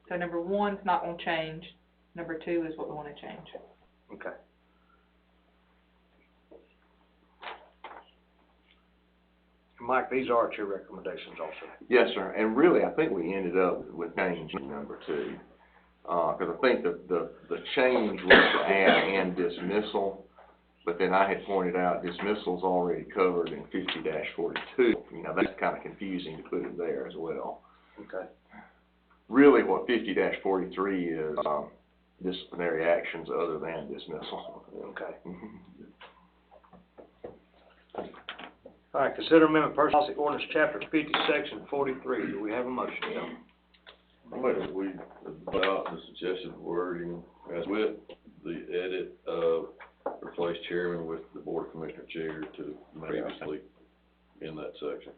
So number 1's not gonna change, number 2 is what we wanna change. Okay. Mike, these are at your recommendations also. Yes, sir, and really, I think we ended up with changing number 2. Because I think the change was to add and dismissal, but then I had pointed out dismissal's already covered in 50-42. You know, that's kind of confusing to put it there as well. Okay. Really, what 50-43 is, disciplinary actions other than dismissal. Okay. All right, consider amendment policy ordinance chapter 50, section 43. Do we have a motion, gentlemen? I make that we adopt the suggested wording as with the edit of replace chairman with the board of commissioner chair to previously in that section.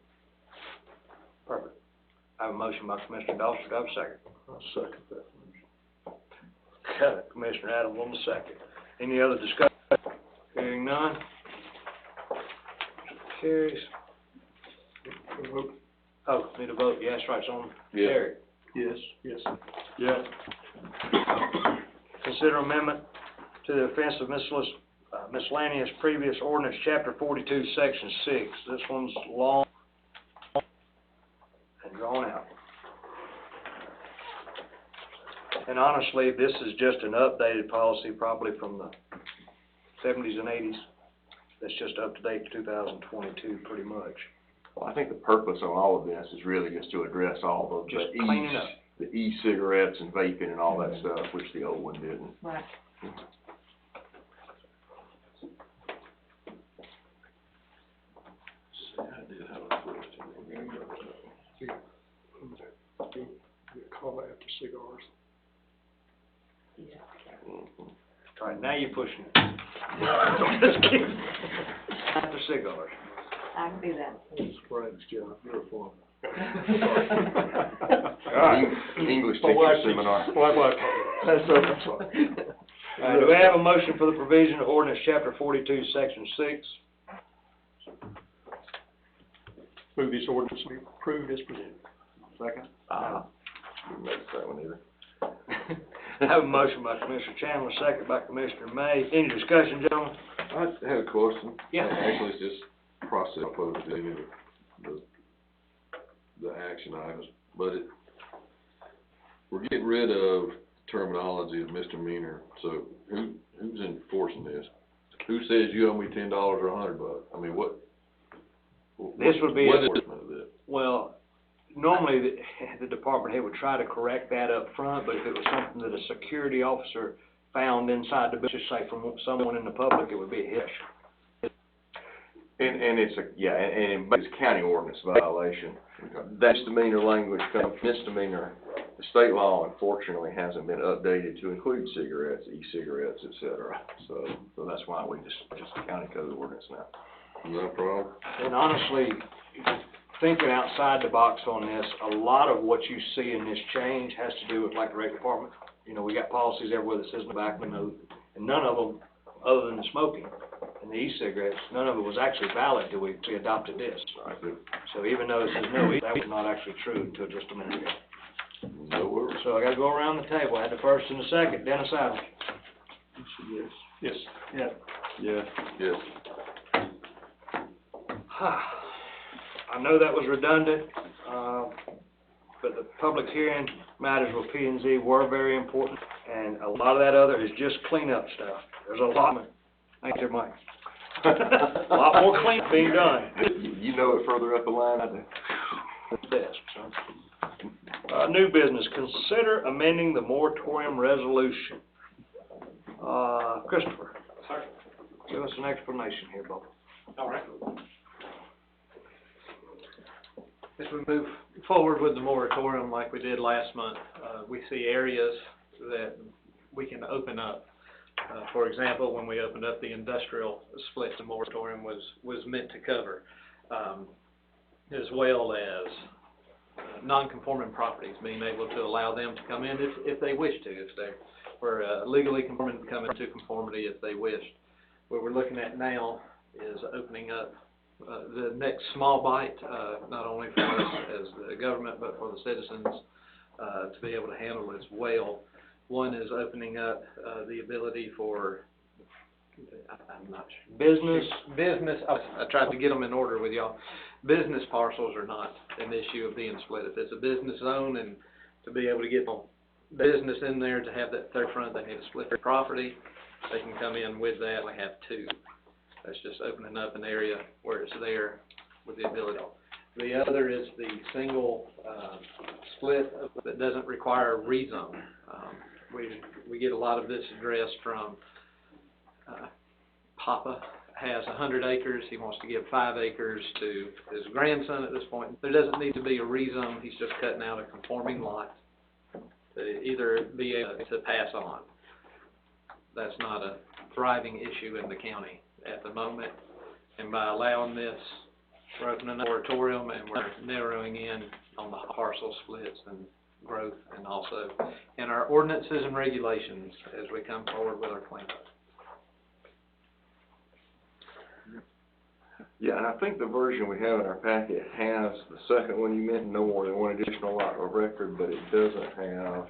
Perfect. I have a motion by Commissioner Doster. Do I have a second? I'll second that motion. Got it. Commissioner Adams on the second. Any other discussion? Hearing none. Carries. Oh, need a vote. Yes, right, it's on. Yeah. Carried. Yes. Yes. Yes. Consider amendment to the offense of miscellaneous previous ordinance, chapter 42, section 6. This one's long and drawn out. And honestly, this is just an updated policy, probably from the 70s and 80s. That's just up to date to 2022, pretty much. Well, I think the purpose on all of this is really just to address all of Just cleaning up. the e-cigarettes and vaping and all that stuff, which the old one didn't. Right. I did have a question. Call after cigars. All right, now you're pushing it. Just kidding. After cigars. I can do that. That's Frank's job. You're a foreman. English My teacher wife seminar. That's okay, I'm sorry. All right, do we have a motion for the provision of ordinance chapter 42, section 6? Move this ordinance be approved as presented. Second? Didn't notice that one either. I have a motion by Commissioner Chandler, second by Commissioner May. Any discussion, gentlemen? I had a question. Yeah. Actually, it's just process opposed to any of the action items, but we're getting rid of terminology of misdemeanor, so who's enforcing this? Who says you owe me $10 or $100? I mean, what? This would be, What is enforcement of this? well, normally the department head would try to correct that up front, but if it was something that a security officer found inside the building, just say from someone in the public, it would be a hit. And it's it's a county ordinance violation. That misdemeanor language comes from misdemeanor. The state law, unfortunately, hasn't been updated to include cigarettes, e-cigarettes, et cetera. So that's why we just a county code ordinance now. No problem. And honestly, thinking outside the box on this, a lot of what you see in this change has to do with like the rec department. You know, we got policies everywhere that says tobacco note, and none of them, other than the smoking and the e-cigarettes, none of it was actually valid till we adopted this. So even though it says no, that was not actually true until just a minute ago. No worries. So I gotta go around the table. I had the first and the second. Dennis Adams. Yes. Yeah. Yes. Yes. I know that was redundant, but the public hearing matters with P&Z were very important, and a lot of that other is just cleanup stuff. There's a lot, thank you, Mike. A lot more cleanup being done. You know it further up the line, I do. Best, so. New business, consider amending the moratorium resolution. Christopher. Sorry. Give us an explanation here, Bob. All right. As we move forward with the moratorium like we did last month, we see areas that we can open up. For example, when we opened up the industrial split, the moratorium was meant to cover, as well as non-conforming properties, being able to allow them to come in if they wish to, if they were legally conforming, to come into conformity if they wished. What we're looking at now is opening up the next small bite, not only for us as the government, but for the citizens, to be able to handle as well. One is opening up the ability for, I'm not sure. Business, I tried to get them in order with y'all. Business parcels are not an issue of being split. If it's a business zone and to be able to get business in there to have that third front, they need to split their property. They can come in with that. We have two. That's just opening up an area where it's there with the ability. The other is the single split that doesn't require a rezone. We get a lot of this addressed from Papa has 100 acres. He wants to give 5 acres to his grandson at this point. There doesn't need to be a rezone. He's just cutting out a conforming lot to either be able to pass on. That's not a thriving issue in the county at the moment, and by allowing this, we're opening a moratorium and we're narrowing in on the parcel splits and growth, and also in our ordinances and regulations as we come forward with our cleanup. Yeah, and I think the version we have in our packet has the second one you mentioned, no more than one additional lot of record, but it doesn't have,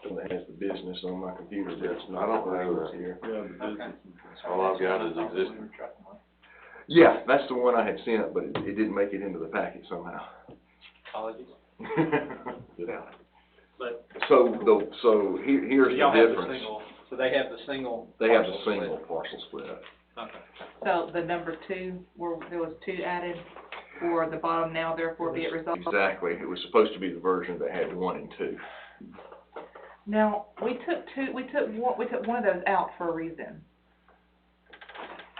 it has the business on my computer. I don't have that here. Yeah, the business. All I've got is existing. Yeah, that's the one I had sent, but it didn't make it into the packet somehow. Apologies. Yeah. But So here's the y'all have the difference. single, so they have the single. They have the parcel split. single parcel split. Okay. So the number 2, where there was 2 added, or the bottom now, therefore be it resolved? Exactly. It was supposed to be the version that had 1 and 2. Now, we took one of those out for a reason.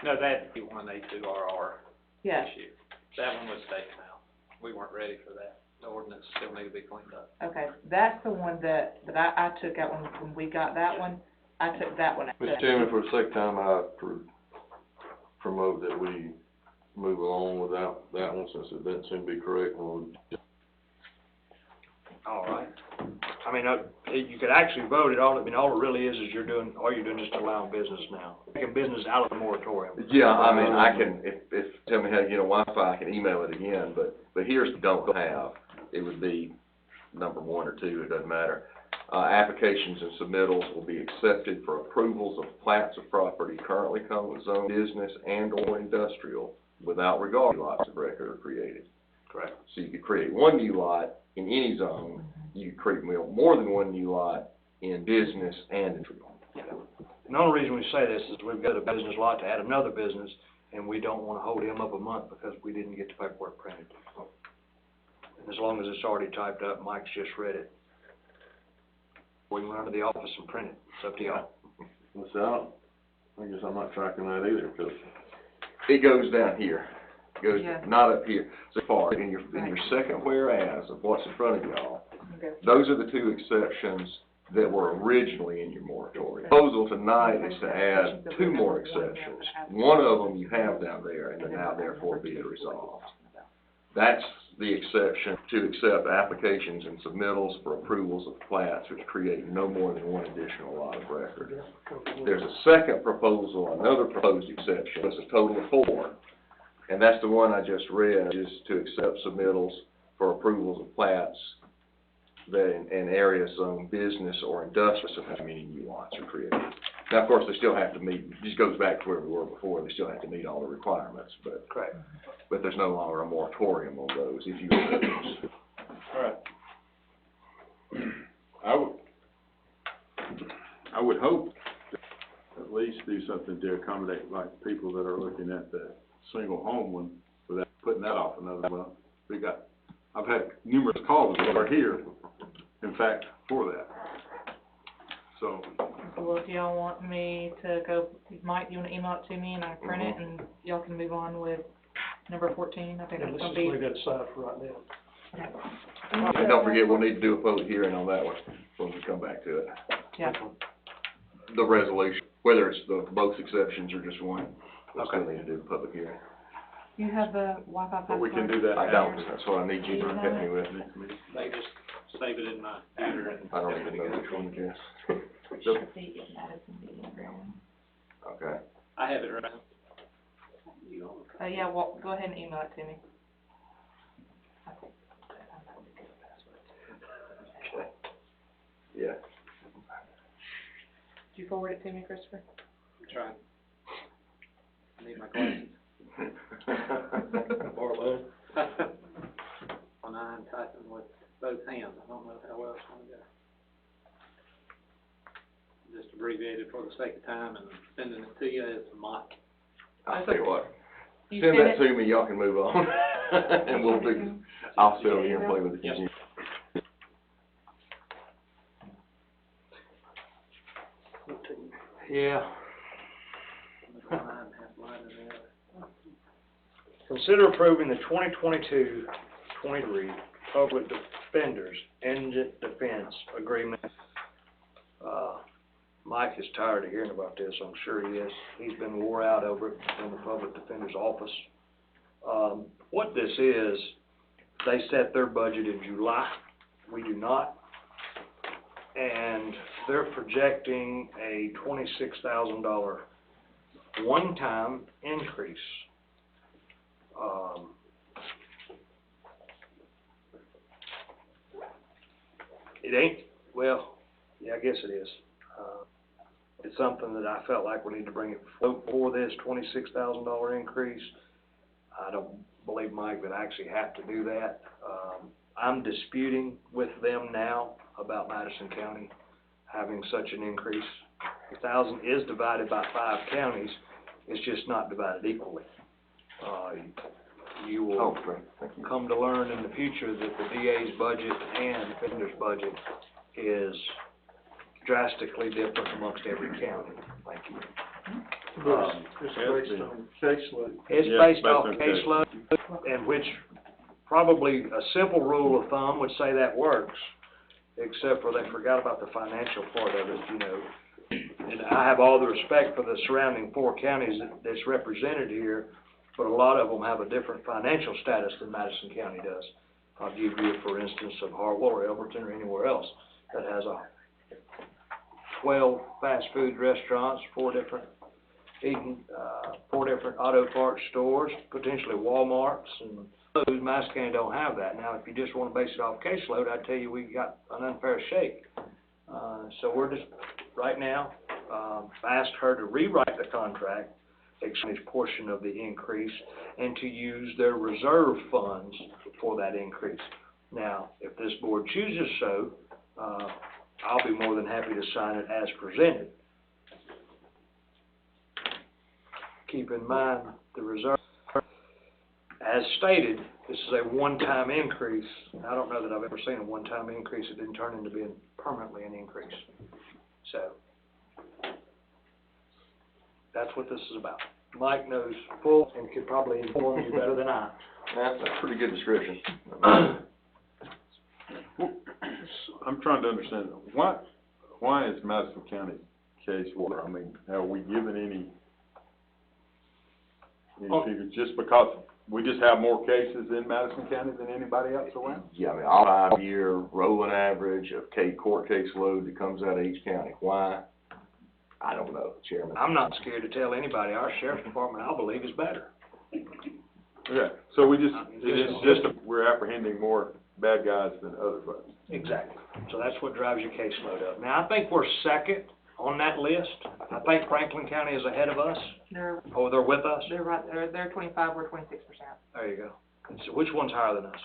No, that'd be 1A2RR Yes. issue. That one was taken out. We weren't ready for that. The ordinance still needed to be cleaned up. Okay, that's the one that I took out when we got that one. I took that one out. Mr. Chairman, for the second time, I promote that we move along without that one, since it doesn't seem to be correct. All right. I mean, you could actually vote it all. I mean, all it really is you're doing just allowing business now. Taking business out of the moratorium. Yeah, I mean, I can, if tell me how to get a Wi-Fi, I can email it again, but here's the don't have. It would be number 1 or 2, it doesn't matter. Applications and submittals will be accepted for approvals of plats of property currently zoned business and or industrial without regard to lots of record are created. Correct. So you could create 1 new lot in any zone. You could create more than 1 new lot in business and industrial. Yeah. And the only reason we say this is we've got a business lot to add another business, and we don't wanna hold him up a month because we didn't get the paperwork printed. And as long as it's already typed up, Mike's just read it. We can run to the office and print it, it's up to y'all. Well, I guess I'm not tracking that either, because It goes down here, it goes, Yeah. not up here, so far, in your second whereas of what's in front of y'all, Okay. those are the two exceptions that were originally in your moratorium. Proposal tonight is to add two more exceptions. One of them you have down there, and then now therefore be it resolved. That's the exception to accept applications and submittals for approvals of plats which create no more than one additional lot of record. There's a second proposal, another proposed exception, it's a total of 4, and that's the one I just read, is to accept submittals for approvals of plats that in areas zoned business or industrial, so how many new lots are created. Now, of course, they still have to meet, it just goes back to where we were before, they still have to meet all the requirements, but Correct. there's no longer a moratorium on those if you choose. All right. I would hope to at least do something to accommodate like people that are looking at the single home one without putting that off another month. I've had numerous calls that are here, in fact, for that. So, Well, if y'all want me to go, Mike, you wanna email it to me and I can print it and y'all can move on with number 14? I think And that's let's gonna just be. leave that aside for right now. And don't forget, we'll need to do a public hearing on that one when we come back to it. Yeah. The resolution, whether it's both exceptions or just one, we'll still need to do a public hearing. You have the Wi-Fi password? but we can do that I after. don't, that's what I need you to help me with. They just save it in my computer and. I don't even know which one, Jess. It should be in Madison meeting room. Okay. I have it right. Yeah, well, go ahead and email it to me. Yeah. Did you forward it to me, Christopher? Trying. I need my glasses. Borrow mine. When I'm typing with both hands, I don't know how else I'm gonna go. Just abbreviated for the sake of time and sending it to you as a mock. I'll tell you what, You send sent that it? to me, y'all can move on, and we'll do, I'll sit over here and play with the computer. Yeah. Consider approving the 2022-23 Public Defenders Indigent Defense Agreement. Mike is tired of hearing about this, I'm sure he is. He's been wore out over it in the Public Defender's office. What this is, they set their budget in July. We do not. And they're projecting a $26,000 one-time increase. It ain't, well, yeah, I guess it is. It's something that I felt like we need to bring it for this $26,000 increase. I don't believe, Mike, that I actually have to do that. I'm disputing with them now about Madison County having such an increase. 1,000 is divided by 5 counties, it's just not divided equally. You will come to learn in the future that the DA's budget and defender's budget is drastically different amongst every county. Thank you. It's based on caseload. It's Yeah, based off based on caseload, and which probably a simple rule of thumb would say that works, except for they forgot about the financial part of it, you know. And I have all the respect for the surrounding 4 counties that's represented here, but a lot of them have a different financial status than Madison County does. I'll give you, for instance, of Hartwell or Elberton or anywhere else that has 12 fast food restaurants, 4 different auto parts stores, potentially Walmarts, and those. Madison County don't have that. Now, if you just want to base it off caseload, I'd tell you we got an unfair shake. So we're just, right now, asked her to rewrite the contract, exchange portion of the increase, and to use their reserve funds for that increase. Now, if this board chooses so, I'll be more than happy to sign it as presented. keep in mind the reserve. As stated, this is a one-time increase. I don't know that I've ever seen a one-time increase that didn't turn into being permanently an increase. So, that's what this is about. Mike knows full and could probably inform you better than I. That's a pretty good description. I'm trying to understand, why is Madison County case water? I mean, have we given any figures, just because we just have more cases in Madison County than anybody else around? Yeah, I mean, all 5-year rolling average of court case load that comes out of each county. Why? I don't know, Chairman. I'm not scared to tell anybody, our sheriff's department, I believe, is better. Okay, so it's just, we're apprehending more bad guys than other folks. Exactly. So that's what drives your caseload up. Now, I think we're second on that list. I think Franklin County is ahead of us. They're They're with us? right, they're 25, we're 26%. There you go. So which one's higher than us?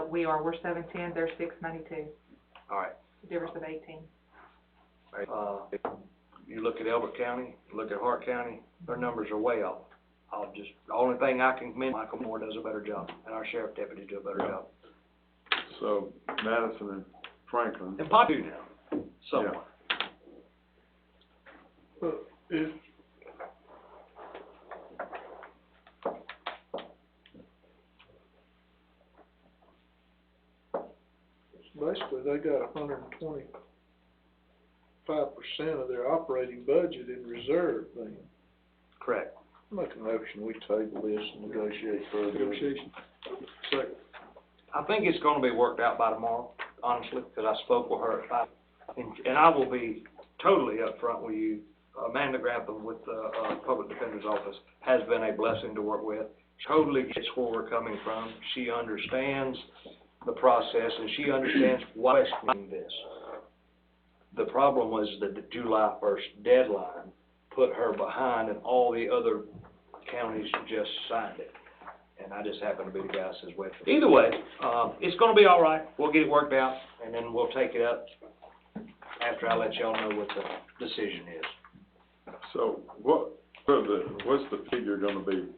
We're 710, they're 692, All right. difference of 18. You look at Elbert County, you look at Hart County, their numbers are way off. The only thing I can commend, Michael Moore does a better job, and our sheriff deputy do a better job. So Madison and Franklin. And Pop do now, somewhat. If, basically, they got 125% of their operating budget in reserve then. Correct. Make a motion, we table this and negotiate further. Negotiation. Second. I think it's gonna be worked out by tomorrow, honestly, because I spoke with her at 5. And I will be totally upfront with you. Amanda Grantham with the Public Defender's Office has been a blessing to work with. Totally gets where we're coming from. She understands the process, and she understands why we're questioning this. The problem was that the July 1st deadline put her behind, and all the other counties just signed it. And I just happen to be the guy that says, wait. Either way, it's gonna be all right. We'll get it worked out, and then we'll take it up after I let y'all know what the decision is. So what's the figure gonna be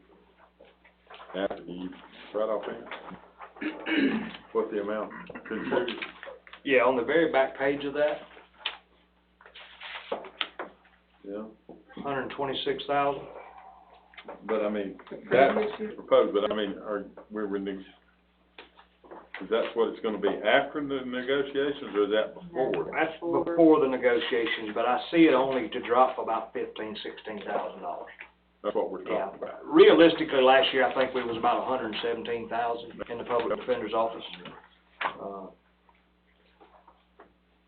after you right off in? What the amount considered? Yeah, on the very back page of that, Yeah, 126,000. but I mean, that's proposed, but I mean, is that what it's gonna be after the negotiations, or is that before? That's before the negotiations, but I see it only to drop about $16,000. That's what we're Yeah, talking about. realistically, last year, I think we was about 117,000 in the Public Defender's Office.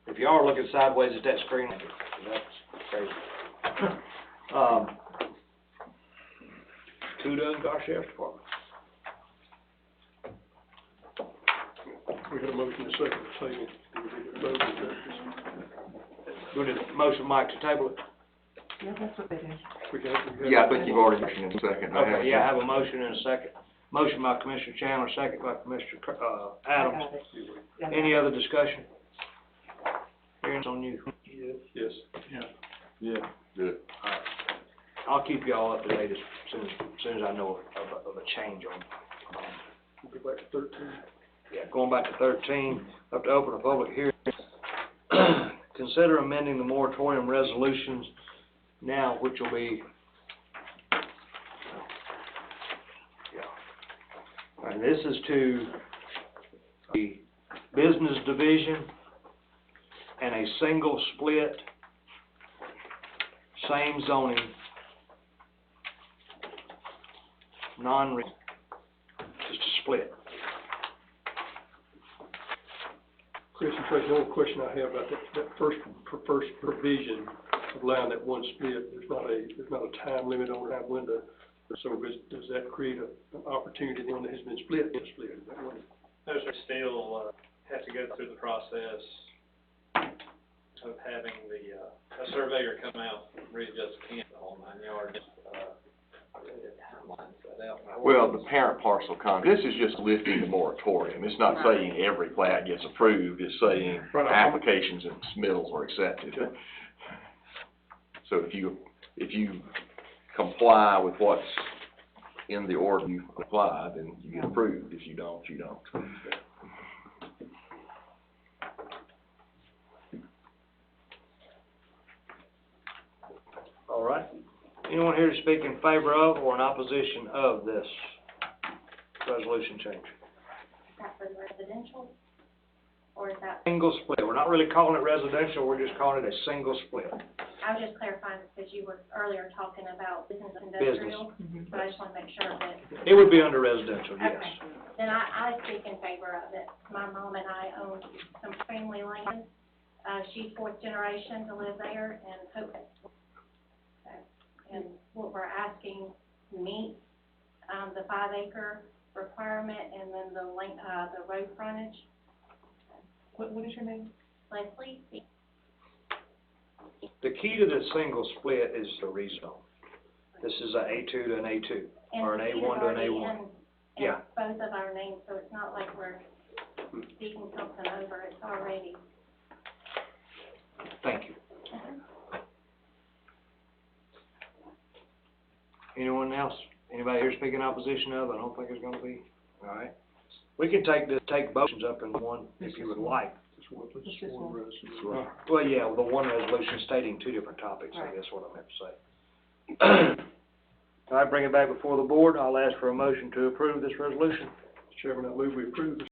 If y'all are looking sideways at that screen, that's crazy. Kudos to our sheriff's department. We had a motion and a second to table. We did a motion, Mike, to table it? Yeah, that's what they do. Yeah, I think you've already mentioned in a second. Okay, yeah, I have a motion and a second. Motion by Commissioner Chandler, second by Commissioner, Adams. I got it. Yeah, I got Any it. other discussion? Hearing's on you. Yes. Yeah. Good. I'll keep y'all up to date as soon as I know of a change on. We'll go back to 13. Yeah, going back to 13, have to open a public hearing. Consider amending the moratorium resolutions now, which will be, and this is to the business division and a single split, same zoning, just a split. Chris and Tracy, the only question I have about that first provision of allowing that one split, there's not a time limit on that window. So does that create an opportunity then that has been split to split? Is that what it- Those are still, have to go through the process of having a surveyor come out, readjust the whole 9 yards, timeline set out. Well, the parent parcel this is just lifting the moratorium. It's not saying every plat gets approved, it's saying applications and submittals are accepted. So if you comply with what's in the order you apply, then you get approved. If you don't, you don't. All right. Anyone here to speak in favor of or in opposition of this resolution change? Is that for residential, or is that, Single split. We're not really calling it residential, we're just calling it a single split. I was just clarifying, because you were earlier talking about business and industrial, so I just want to make sure that. It would be under residential, yes. Okay, then I speak in favor of it. My mom and I own some family land. She's fourth generation to live there, and hope that, and what we're asking meets, the 5 acre requirement, and then the length, the road frontage. What is your name? Leslie? The key to this single split is the rezone. This is a A2 to an A2, or an A1 to an A1. Yeah. Both of our names, so it's not like we're speaking something over, it's already. Thank you. Anyone else? Anybody here speaking opposition of? I don't think it's gonna be. All right. We can take motions up in one if you would like. Just one one. resolution. Well, yeah, the one resolution stating 2 different topics, I Right. guess what I meant to say. All right, bring it back before the board. I'll ask for a motion to approve this resolution. Mr. Chairman, I move we approve this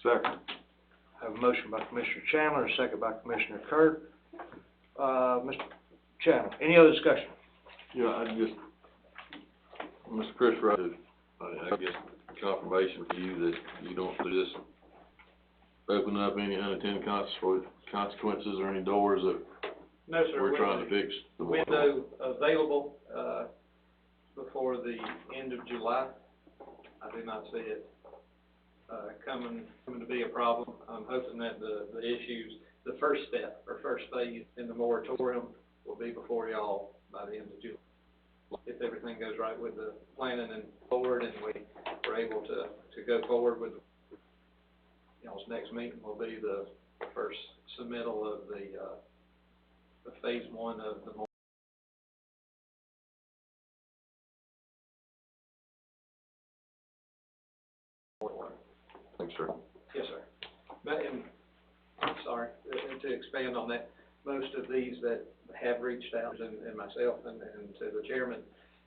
Second. Have a motion by Commissioner Chandler, a second by Commissioner Kurt. Mr. Chandler, any other discussion? Yeah, I just, Mr. Chris, I guess confirmation to you that you don't do this, open up any unintended consequences or any doors that No, sir. we're trying to fix. Window available, before the end of July. I do not see it, coming to be a problem. I'm hoping that the issues, the first step or first phase in the moratorium will be before y'all by the end of July. If everything goes right with the planning and forward, and we are able to go forward with, y'all's next meeting will be the first submittal of the phase one of the moratorium. Thanks, sir. Yes, sir. But, and, sorry, to expand on that, most of these that have reached out, and myself and to the chairman,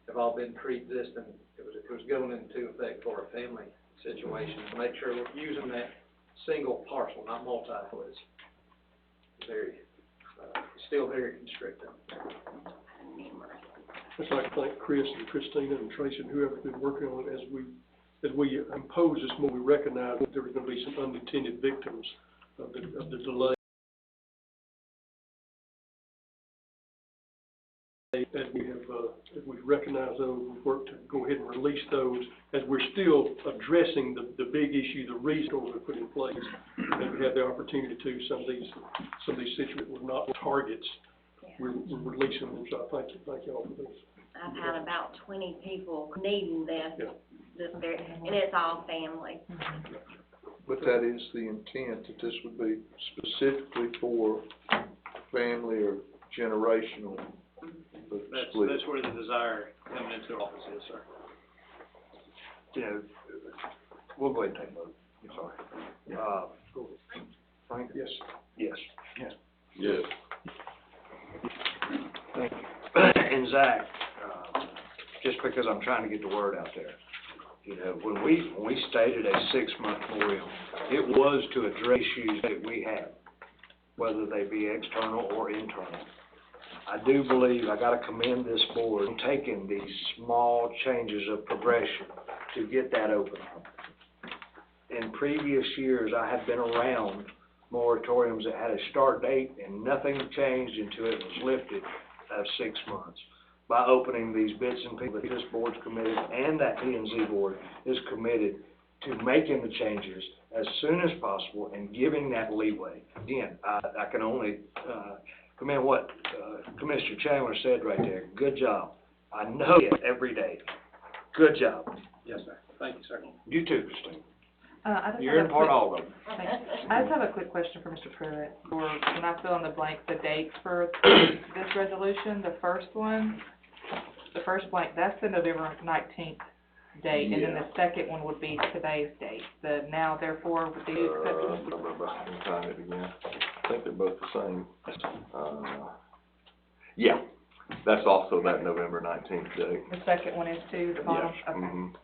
have all been pre-existing. It was going into effect for a family situation, to make sure we're using that single parcel, not multi, was very, still very constricted. I'd like to thank Chris and Christina and Tracy and whoever's been working on it as we impose this more. We recognize that there are going to be some unintended victims of the delay. As we recognize those, we work to go ahead and release those as we're still addressing the big issue, the reason we put in place. And we have the opportunity to, some of these situations were not targets. We're releasing them, so I thank you all for this. I've had about 20 people needing this, Yeah. and it's all family. But that is the intent, that this would be specifically for family or generational split. That's where the desire coming into office is, sir. You know, we'll go ahead and take a vote. I'm sorry. Frank? Yes. Yes. Yes. Thank you. And Zach, just because I'm trying to get the word out there, you know, when we stated a 6-month moratorium, it was to address issues that we had, whether they be external or internal. I do believe I got to commend this board on taking these small changes of progression to get that open. In previous years, I have been around moratoriums that had a start date and nothing changed until it was lifted of 6 months. By opening these bits and pieces, this board's committed, and that P&Z board is committed to making the changes as soon as possible and giving that leeway. Again, I can only commend what Commissioner Chandler said right there. Good job. I know it every day. Good job. Yes, sir. Thank you, sir. You too, Christine. I just You're have in a part quick- all of them. I just have a quick question for Mr. Pruitt, or when I fill in the blank, the dates for this resolution, the first blank, that's the November 19th date, and then the second one would be today's date, the now therefore with the exception. I'm trying it again. I think they're both the same. Yeah, that's also that November 19th date. The second one is too, the bottom? Yes. Okay. Mm-hmm.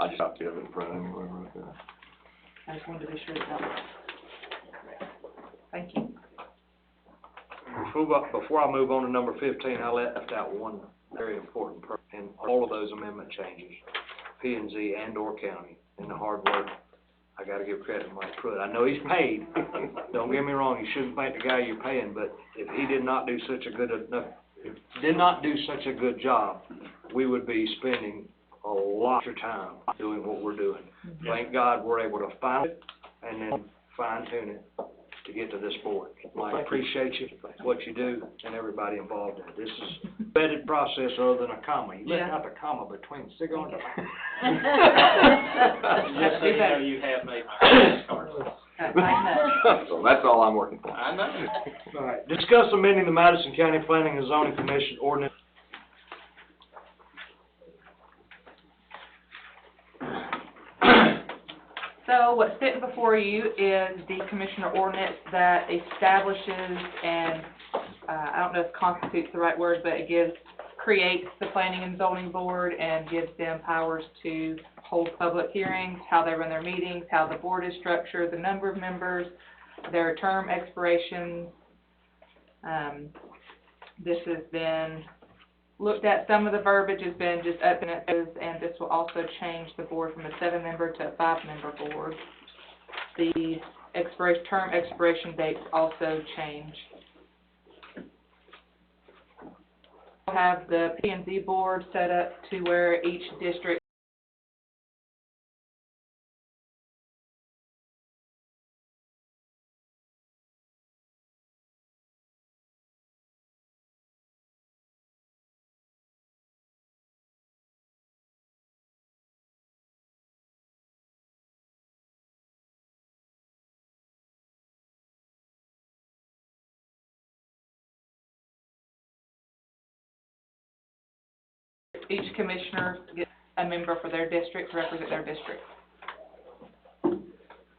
I just have to have it in front of me, right there. I just wanted to be sure that was. Thank you. Before I move on to number 15, I left out one very important part in all of those amendment changes, P&Z and/or county, and the hard work. I got to give credit to Mike Pruitt. I know he's paid. Don't get me wrong, you shouldn't thank the guy you're paying, but if he did not do such a good job, we would be spending a lot of time doing what we're doing. Thank God we're able to find it and then fine tune it to get to this board. I appreciate you, what you do, and everybody involved in it. This is a vetted process other than a comma. You left out the comma between cigar and tobacco. Just so you know, you have made my business card. So that's all I'm working for. I know. All right, discuss amending the Madison County Planning and Zoning Commission ordinance. So what's sitting before you is the commissioner ordinance that establishes and, I don't know if constitutes the right word, but it creates the planning and zoning board and gives them powers to hold public hearings, how they run their meetings, how the board is structured, the number of members, their term expirations. This has been looked at. Some of the verbiage has been just up and and this will also change the board from a 7-member to a 5-member board. The term expiration dates also change. We'll have the P&Z board set up to where each district each commissioner gets a member for their district to represent their district.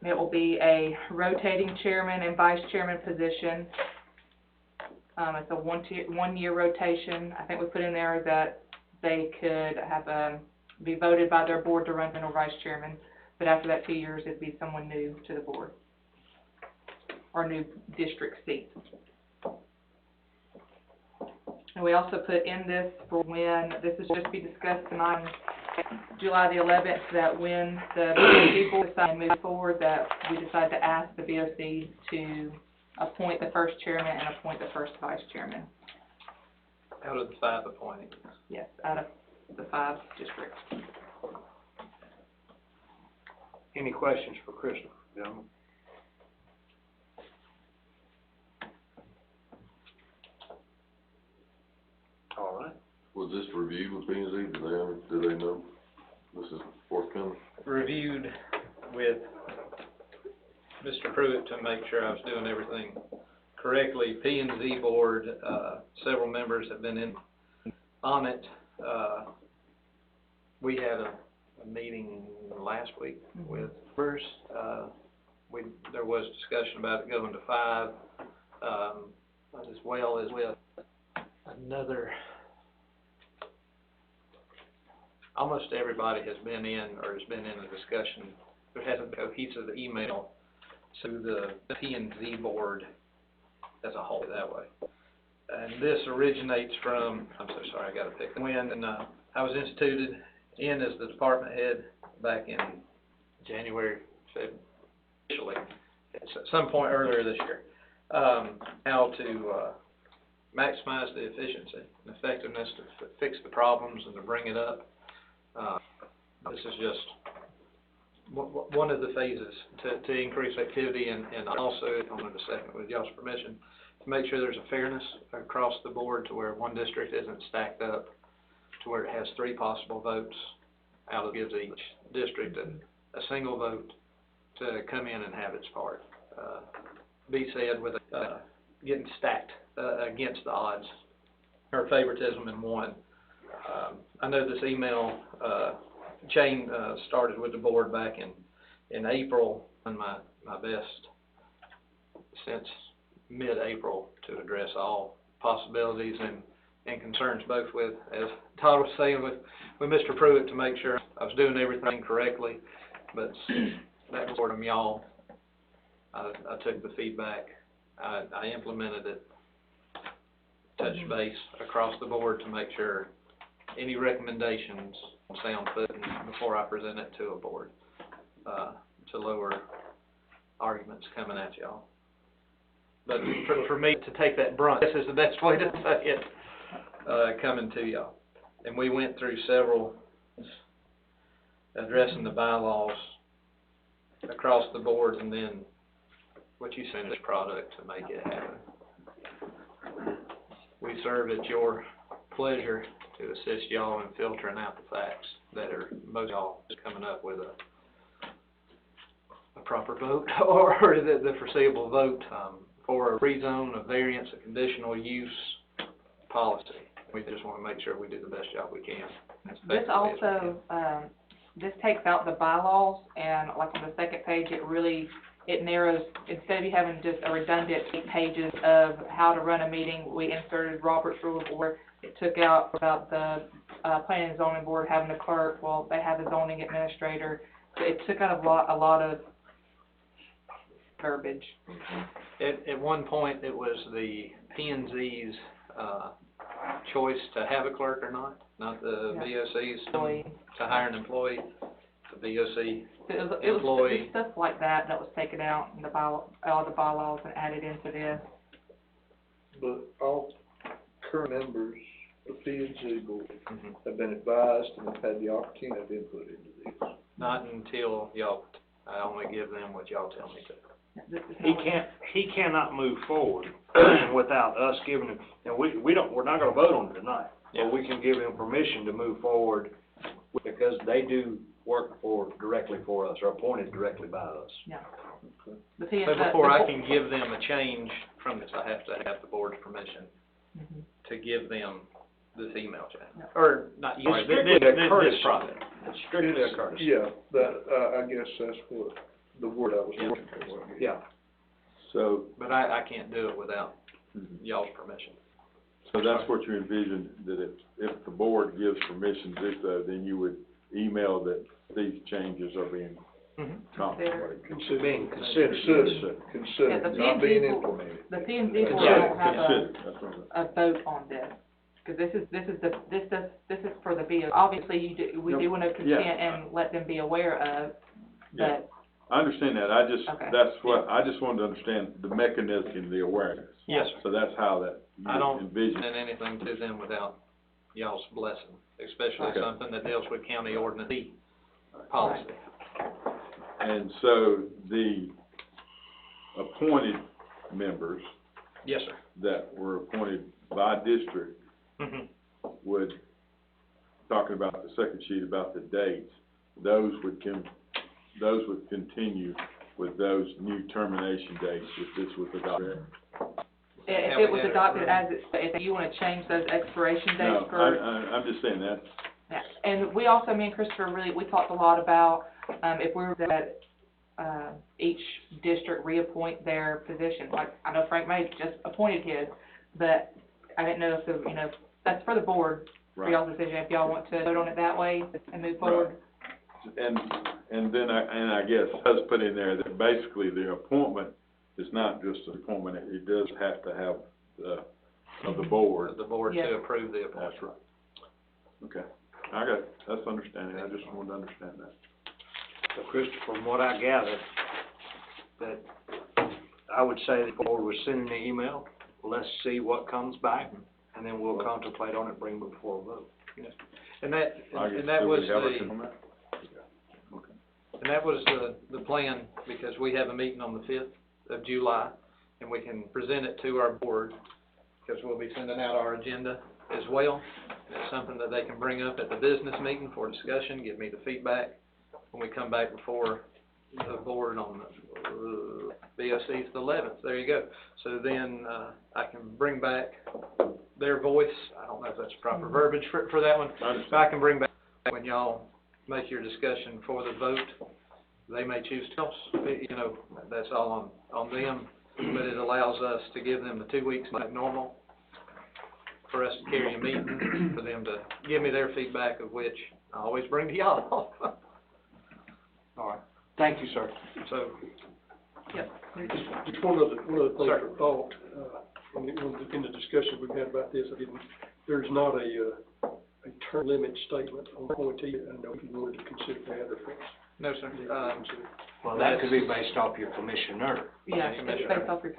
It will be a rotating chairman and vice chairman position. It's a one-year rotation. I think we put in there that they could have be voted by their board to run or vice chairman, but after that 2 years, it'd be someone new to the board or new district seat. And we also put in this for when, this is just to be discussed tonight, July the 11th, that when the BOC decide to move forward, that we decide to ask the BOC to appoint the first chairman and appoint the first vice chairman. Out of the 5 appointees. Yes, out of the 5 districts. Any questions for Christopher, gentlemen? All right. Was this reviewed with P&Z? Do they know this is forthcoming? Reviewed with Mr. Pruitt to make sure I was doing everything correctly. P&Z board, several members have been in on it. We had a meeting last week with members. There was discussion about it going to 5, as well as with another. Almost everybody has been in or has been in a discussion. There hasn't been a cohesive email to the P&Z board as a whole that way. And this originates from, I'm so sorry, I got to pick when I was instituted in as the department head back in January, officially, at some point earlier this year. How to maximize the efficiency and effectiveness to fix the problems and to bring it up. This is just one of the phases to increase activity and also, I wanted to second with y'all's permission, to make sure there's a fairness across the board to where one district isn't stacked up to where it has 3 possible votes out of gives each district a single vote to come in and have its part. Be said with getting stacked against the odds or favoritism in one. I know this email chain started with the board back in April, and my best since mid-April to address all possibilities and concerns, both with, as Todd was saying, with Mr. Pruitt, to make sure I was doing everything correctly, but that was from y'all. I took the feedback, I implemented it, touched base across the board to make sure any recommendations sound footing before I present it to a board, to lower arguments coming at y'all. But for me to take that brunt, this is the best way to say it, coming to y'all. And we went through several, addressing the bylaws across the board, and then what you send as product to make it happen. We serve at your pleasure to assist y'all in filtering out the facts that are most y'all coming up with a proper vote or the foreseeable vote for a rezone, a variance, a conditional use policy. We just want to make sure we do the best job we can. This also, this takes out the bylaws, and like on the second page, it narrows, instead of you having just a redundant 8 pages of how to run a meeting, we inserted Robert's Rule of Order. It took out about the planning and zoning board having a clerk, well, they have a zoning administrator. It took out a lot of verbiage. At one point, it was the P and Z's, choice to have a clerk or not the Yeah. BOC's, Employee. to hire an employee, the BOC It was employee. stuff like that was taken out in all the bylaws and added into this. But all current members of P and Z board Mhm. have been advised and have had the opportunity of input into this. Not until y'all, I only give them what y'all tell me to. This is He not- he cannot move forward without us giving him, and we're not gonna vote on it tonight. Yeah. But we can give him permission to move forward because they do work directly for us, or appointed directly by us. Yeah. The P So and Z. before I can give them a change from this, I have to have the board's permission Mhm. to give them this email chain. Yeah. Or not, It's sorry, strictly a this courtesy. process. It's strictly a courtesy. Yeah, that, I guess that's what the word I was Yeah. looking for. Yeah. So, But I can't do it without y'all's permission. so that's what you envisioned, that if the board gives permission to do so, then you would email that these changes are being contemplated. Being Considered, Yeah, the not being P&Z implemented. The P and Z board Yeah, don't have consider, that's what I'm- a vote on this, because this is for the BO. Obviously, we do want to consent and let them be aware of, Yeah. but, I understand that, I just, Okay. that's what, I just wanted to understand the mechanism, the awareness. Yes, sir. So that's how that, I you don't envision. send anything to them without y'all's blessing, especially Okay. something that deals with county ordinance policy. And so the appointed members Yes, sir. that were appointed by district Mhm. would, talking about the second sheet about the dates, those would continue with those new termination dates if this was adopted. if it was adopted as, if you want to change those expiration No, dates for. I'm just saying that, Yeah, and we also, me and Christopher, we talked a lot about, if we were that, each district reappoint their position, like, I know Frank May just appointed his, but I didn't know if that's for the board, for right. y'all's decision, if y'all want to vote on it that way and move forward. And then I guess us put in there that basically the appointment is not just an appointment, it does have to have of the board. The board Yes. to approve the appointment. That's right. Okay, I got it, that's understanding, I just wanted to understand that. So Christopher, from what I gathered, that I would say the board was sending the email, let's see what comes back, and then we'll contemplate on it, bring it before a vote. And that, I guess, and that do was we have a the, comment? Okay. and that was the plan, because we have a meeting on the 5th of July, and we can present it to our board, because we'll be sending out our agenda as well. It's something that they can bring up at the business meeting for discussion, give me the feedback, when we come back before the board on the, BOC's the 11th, there you go. So then, I can bring back their voice, I don't know if that's proper verbiage for that one. I understand. But I can bring back, when y'all make your discussion for the vote, they may choose to, that's all on them, but it allows us to give them the 2 weeks like normal, for us to carry a meeting, for them to give me their feedback, of which I always bring to y'all. All right. Thank you, sir. So, Just one other thing Sir. for thought, in the discussion we've had about this, there's not a term limit statement on appointee. I don't know if you wanted to consider that or if it's. no, sir, Well, that could be based off your commissioner. Yeah, it's based off your,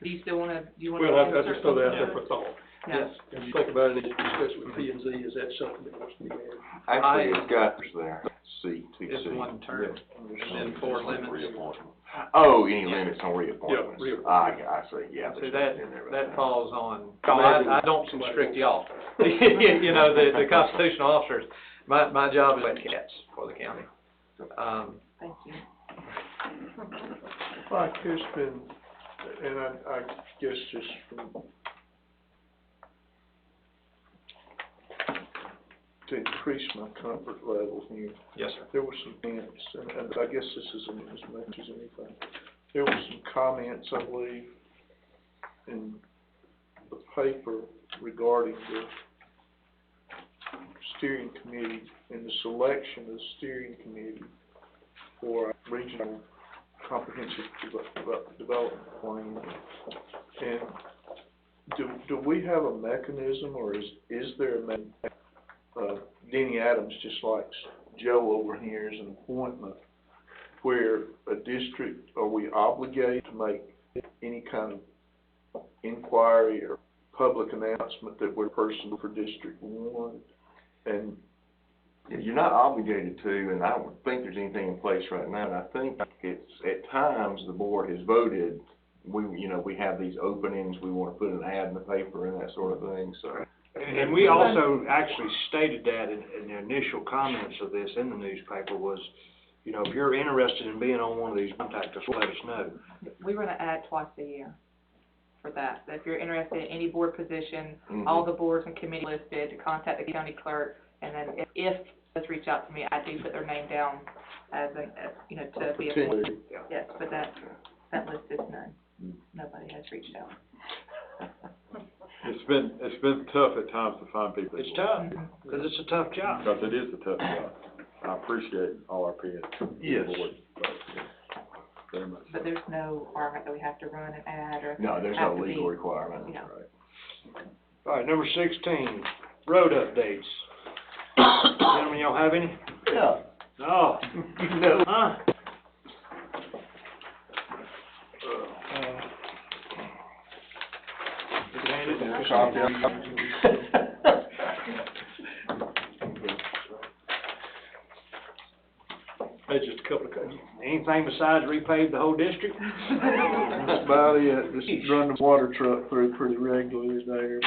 do you still wanna, Well, I just throw that out there for thought. Yeah. As you think about it, and discuss with P and Z, is that something that wants to be added? Actually, it's got there, C, it's one term, and then 4 limits. Reappointment. Oh, any limits on reappointments? Yeah, I see, yeah. See, there's that, nothing in there about that falls on, I don't constrict y'all. The constitutional officers, my job is wet cats for the county. Thank you. Like it's been, and I guess just from, to increase my comfort level here, Yes, sir. there were some hints, and I guess this isn't as much as anything. There were some comments, I believe, in the paper regarding steering committee and the selection of the steering committee for our regional comprehensive development plan. And do we have a mechanism, or is there a Denny Adams just likes Joe over here as an appointment, where a district, are we obligated to make any kind of inquiry or public announcement that we're a person for District 1? And You're not obligated to, and I don't think there's anything in place right now, and I think it's, at times, the board has voted, we have these openings, we wanna put an ad in the paper and that sort of thing, so. And we also actually stated that in the initial comments of this in the newspaper was, if you're interested in being on one of these, contact us, let us know. We run an ad twice a year for that. So if you're interested in any board position, all the boards and committees listed, to contact the county clerk, and then if does reach out to me, I do put their name down as to be appointed. Yes, but that list is none. Nobody has reached out. It's been tough at times to find people. It's tough, because it's a tough job. Because it is a tough job. I appreciate all our peers. Yes. Very much. But there's no requirement that we have to run an ad or. No, there's no legal requirement. Yeah. All right, number 16, road updates. Gentlemen, y'all have any? Yeah. No. No. Huh? That's just a couple of, Anything besides repave the whole district? that's about it. Just run the water truck through pretty regularly there.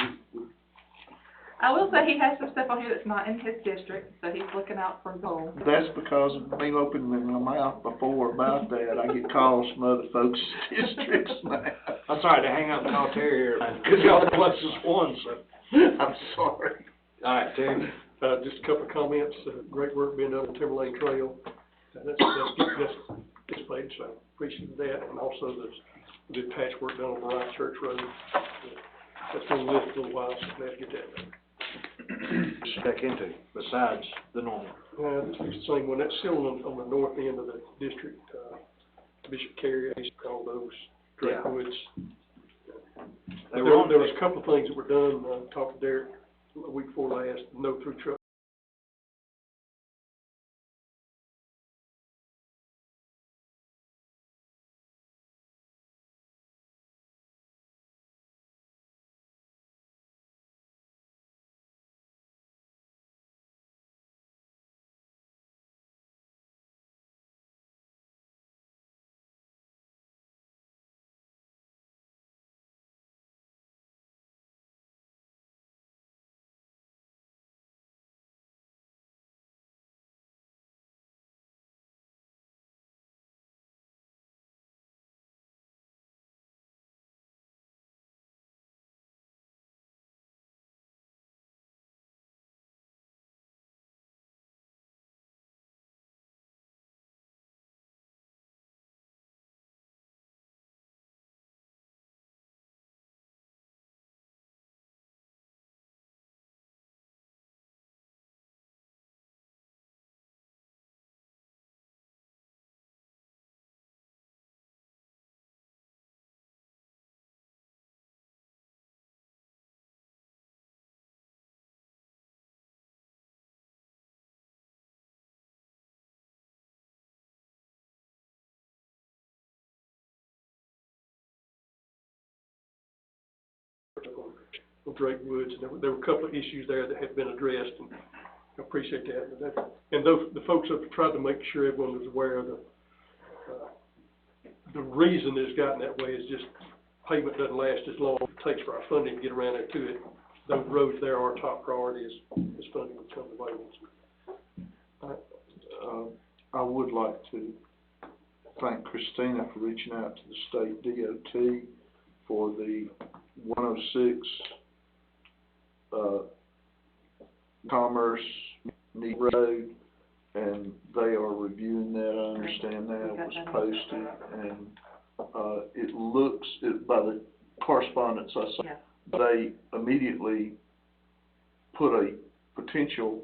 I will say he has some stuff on here that's not in his district, so he's looking out for gold. That's because of me opening my mouth before about that. I get calls from other folks' districts now. I'm sorry to hang up and call Terry here, because y'all the closest one, so. I'm sorry. All right, Terry. just a couple of comments, great work being done on Timber Lane Trail. That's displayed, so appreciate that, and also the patchwork done on Mariah Church Road. That's been listed a little while, so glad to get that done. Back into, besides the normal. This is the same one, that's still on the north end of the district, Bishop Carey, all those, Drake Yeah. Woods. They There were on was a couple of things that were done, talked to Derek a week before last, no through truck. On Drake Woods, and there were a couple of issues there that had been addressed, and I appreciate that. And the folks have tried to make sure everyone was aware of the reason it's gotten that way is just pavement doesn't last as long as it takes for our funding to get around there to it. Those roads there are top priority as funding becomes available. I would like to thank Christina for reaching out to the state DOT for the 106 Commerce Neat Road, and they are reviewing that. I understand that it was posted, and it looks, by the correspondence I saw, they immediately put a potential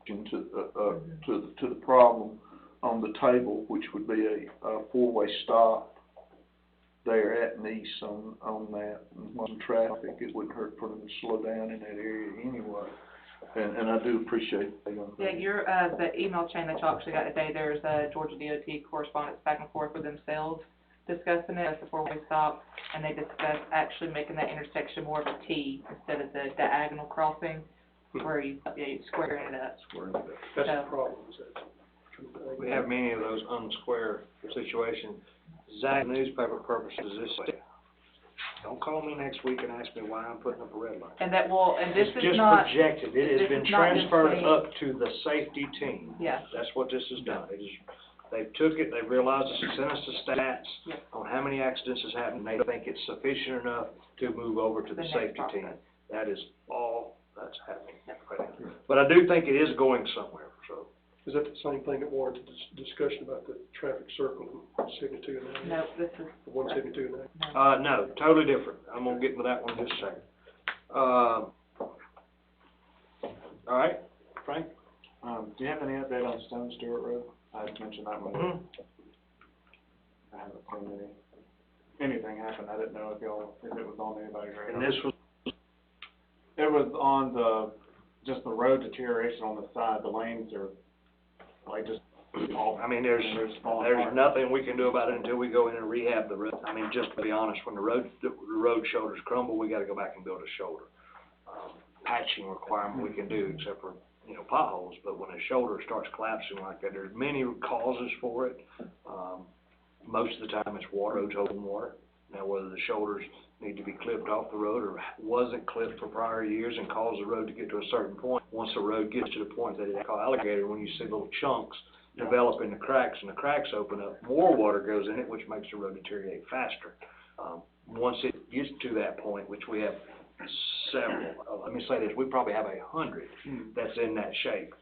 to the problem on the table, which would be a four-way stop there at Nice on that. And when traffic, it wouldn't hurt for them to slow down in that area anyway. And I do appreciate that. Yeah, the email chain that you actually got today, there's a Georgia DOT correspondence back and forth with themselves discussing it as a four-way stop, and they discussed actually making that intersection more of a T instead of the diagonal crossing, where you square it up. That's the problem, is that. We have many of those unsquare situations. Exact newspaper purposes, this way. Don't call me next week and ask me why I'm putting up a red light. And this It's is just not, projected, it has been this is not just transferred saying- up to the safety team. yeah. That's what this has done. It is, they took it, they realized it's sent us the stats Yeah. on how many accidents has happened, they think it's sufficient enough to move over to the next safety team. process. That is all that's happening right now. But I do think it is going somewhere, so. Is that the same thing that warranted discussion about the traffic circle on 72 and 90? No, this is. 172 and 90? No, totally different. I'm gonna get into that one in just a second. All right, Frank? Do you have any update on Stone Stewart Road? I had mentioned that one. Mhm. I haven't seen anything happen. I didn't know if it was on anybody's radar. And this was, It was on just the road deterioration on the side. The lanes are like just all. I mean, there's nothing we can do about it until we go in and rehab the road. I mean, just to be honest, when the road shoulders crumble, we gotta go back and build a shoulder. Patching requirement we can do, except for, potholes, but when a shoulder starts collapsing like that, there's many causes for it. Most of the time it's roads holding water. Now, whether the shoulders need to be clipped off the road or wasn't clipped for prior years and caused the road to get to a certain point, once the road gets to the point that it's called alligator, when you see little chunks develop in the cracks and the cracks open up, more water goes in it, which makes the road deteriorate faster. Once it gets to that point, which we have several, let me say this, we probably have 100 that's in that shape.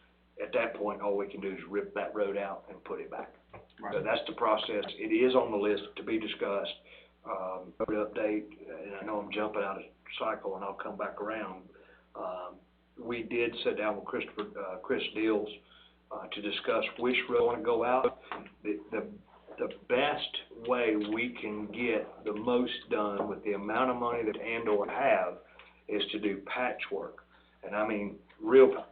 At that point, all we can do is rip that road out and put it back. Right. So that's the process. It is on the list to be discussed. Road update, and I know I'm jumping out of cycle and I'll come back around. We did sit down with Chris Deals, to discuss which road we want to go out. The best way we can get the most done with the amount of money that Andor have is to do patchwork. And I mean, real